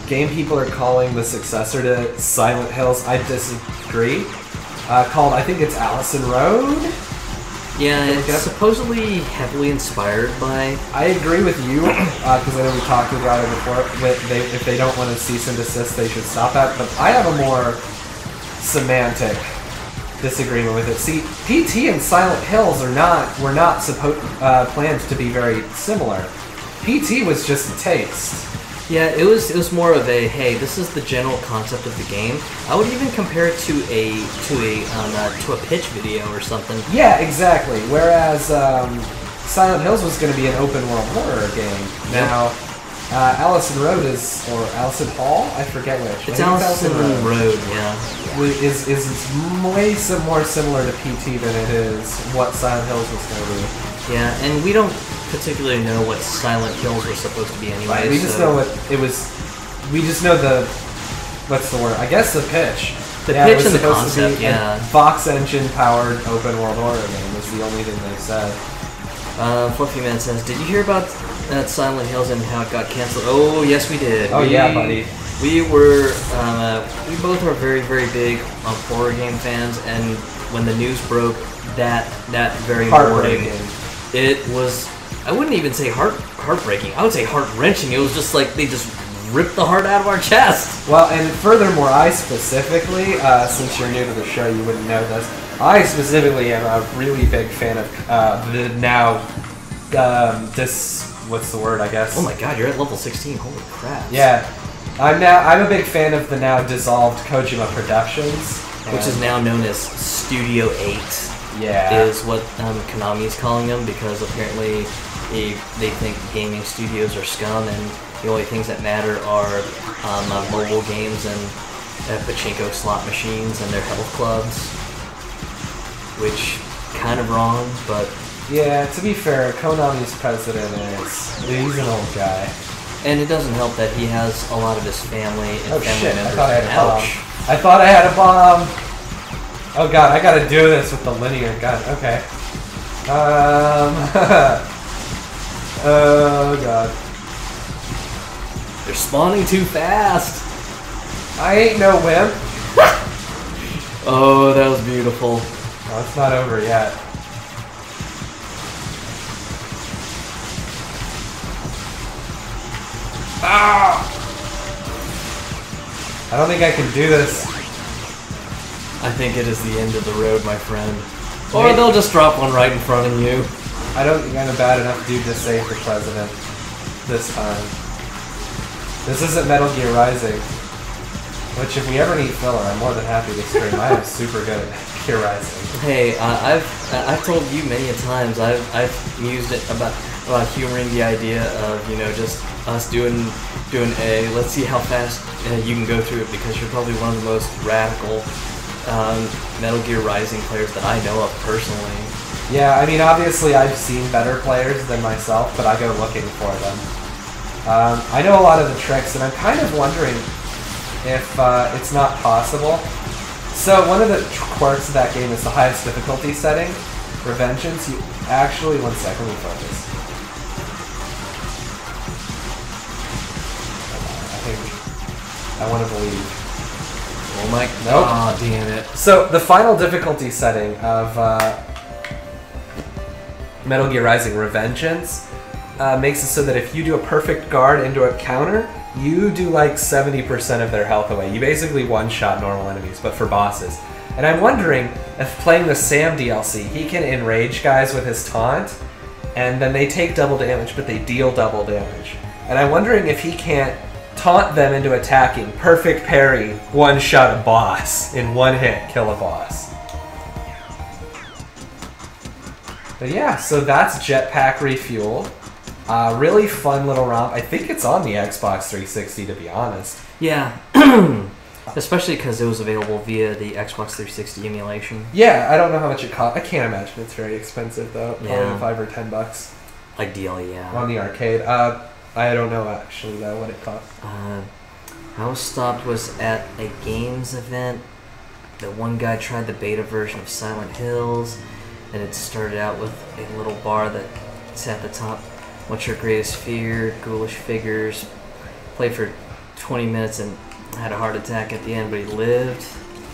game people are calling the successor to Silent Hills. I disagree. Called, I think it's Allison Road? Yeah, it's supposedly heavily inspired by... I agree with you, because I know we talked about it before, that if they don't want to cease and desist, they should stop that, but I have a more semantic disagreement with it. See, PT and Silent Hills were not planned to be very similar. PT was just a taste. Yeah, it was more of a, hey, this is the general concept of the game. I would even compare it to a pitch video or something. Yeah, exactly. Whereas Silent Hills was going to be an open world horror game. Now, Allison Road or Allison Hall? I forget which. It's I think Allison Road, yeah. Is way more similar to PT than it is what Silent Hills was going to be. Yeah, and we don't particularly know what Silent Hills was supposed to be anyway. Right, we just know what it was. We just know the what's the word? I guess the pitch. The it pitch was and the supposed to be concept, yeah. a Fox Engine powered open world horror game was the only thing they said. Fluffy Man says, "Did you hear about that Silent Hills and how it got canceled?" Oh, yes, we did. Oh yeah, buddy. We were, we both are very, very big horror game fans, and when the news broke that very morning, it was, I wouldn't even say heartbreaking. I would say heart-wrenching. It was just like they just ripped the heart out of our chest. Well, and furthermore, I specifically, since you're new to the show, you wouldn't know this. I specifically am a really big fan of the now, what's the word? I guess. Oh my God, you're at level 16. Holy crap! Yeah. I'm a big fan of the now dissolved Kojima Productions, which is now known as Studio 8. Yeah, is what Konami is calling them, because apparently they think gaming studios are scum and the only things that matter are mobile games and pachinko slot machines and their health clubs, which kind of wrong, but yeah. To be fair, Konami's president he's an old guy. And it doesn't help that he has a lot of his family and family shit, members. I thought I had a bomb. I thought I had a bomb. Oh god, I gotta do this with the linear gun. Okay. Oh god. They're spawning too fast. I ain't no wimp. Oh, that was beautiful. Oh, it's not over yet. Ah! I don't think I can do this. I think it is the end of the road, my friend. Or they'll just drop one right in front of you. I don't think I'm a bad enough dude to save the president this time. This isn't Metal Gear Rising. Which, if we ever need filler, I'm more than happy to stream. I am super good at Gear Rising. Hey, I've told you many a times. I've mused it about humoring the idea of, you know, just us doing a let's see how fast you can go through it, because you're probably one of the most radical Metal Gear Rising players that I know of personally. Yeah, I mean, obviously I've seen better players than myself, but I go looking for them. I know a lot of the tricks, and I'm kind of wondering if it's not possible. So one of the quirks of that game is the highest difficulty setting, Revengeance. You actually, one second, let me focus. I want to believe. Oh my! Nope. Oh, damn it! So the final difficulty setting of Metal Gear Rising: Revengeance makes it so that if you do a perfect guard into a counter, you do like 70% of their health away. You basically one-shot normal enemies, but for bosses. And I'm wondering if playing the Sam DLC, he can enrage guys with his taunt, and then they take double damage, but they deal double damage. And I'm wondering if he can't taunt them into attacking, perfect parry, one-shot a boss, in one hit, kill a boss. But yeah, so that's Jetpack Refueled. Really fun little romp. I think it's on the Xbox 360, to be honest. Yeah, especially because it was available via the Xbox 360 emulation. Yeah, I don't know how much it costs. I can't imagine it's very expensive though. Probably Yeah. $5 or $10 Ideally, yeah. on the arcade. I don't know actually though what it costs. I was stopped at a games event. The one guy tried the beta version of Silent Hills, and it started out with a little bar that sat at the top. What's your greatest fear? Ghoulish figures. Played for 20 minutes and had a heart attack at the end, but he lived.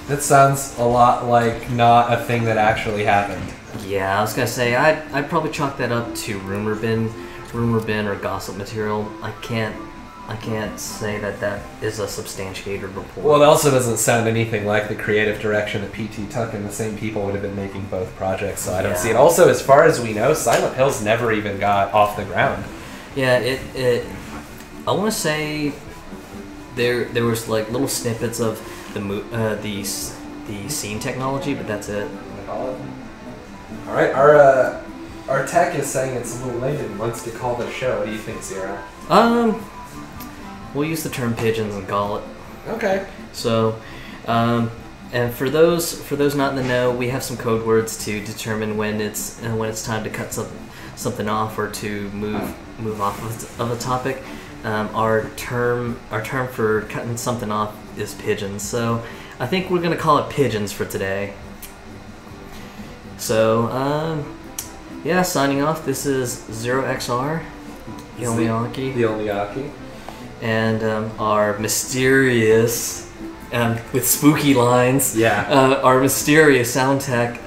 That sounds a lot like not a thing that actually happened. Yeah, I was gonna say I'd probably chalk that up to rumor bin or gossip material. I can't say that is a substantiated report. Well, it also doesn't sound anything like the creative direction that PT took, and the same people would have been making both projects, so I don't see it. Also, as far as we know, Silent Hills never even got off the ground. Yeah, I want to say there was like little snippets of the scene technology, but that's it. All right, our our tech is saying it's a little late and wants to call the show. What do you think, Zero? We'll use the term pigeons and call it. Okay. So, and for those not in the know, we have some code words to determine when it's time to cut something off or to move off of a topic. Our term for cutting something off is pigeons. So I think we're gonna call it pigeons for today. So yeah, signing off. This is 0XR, the Onlyaki, and our mysterious, with spooky lines. Yeah. Our mysterious sound tech,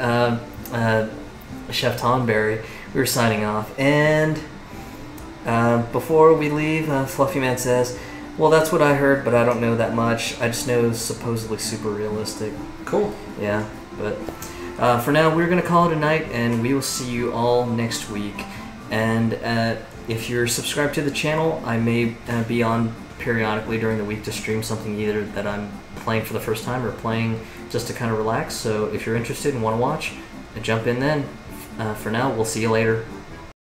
Chef Tonberry. We're signing off, and before we leave, Fluffy Man says, "Well, that's what I heard, but I don't know that much. I just know it's supposedly super realistic." Cool. Yeah, but for now, we're gonna call it a night, and we will see you all next week. And if you're subscribed to the channel, I may be on periodically during the week to stream something either that I'm playing for the first time or playing just to kind of relax. So if you're interested and want to watch, jump in then. For now, we'll see you later.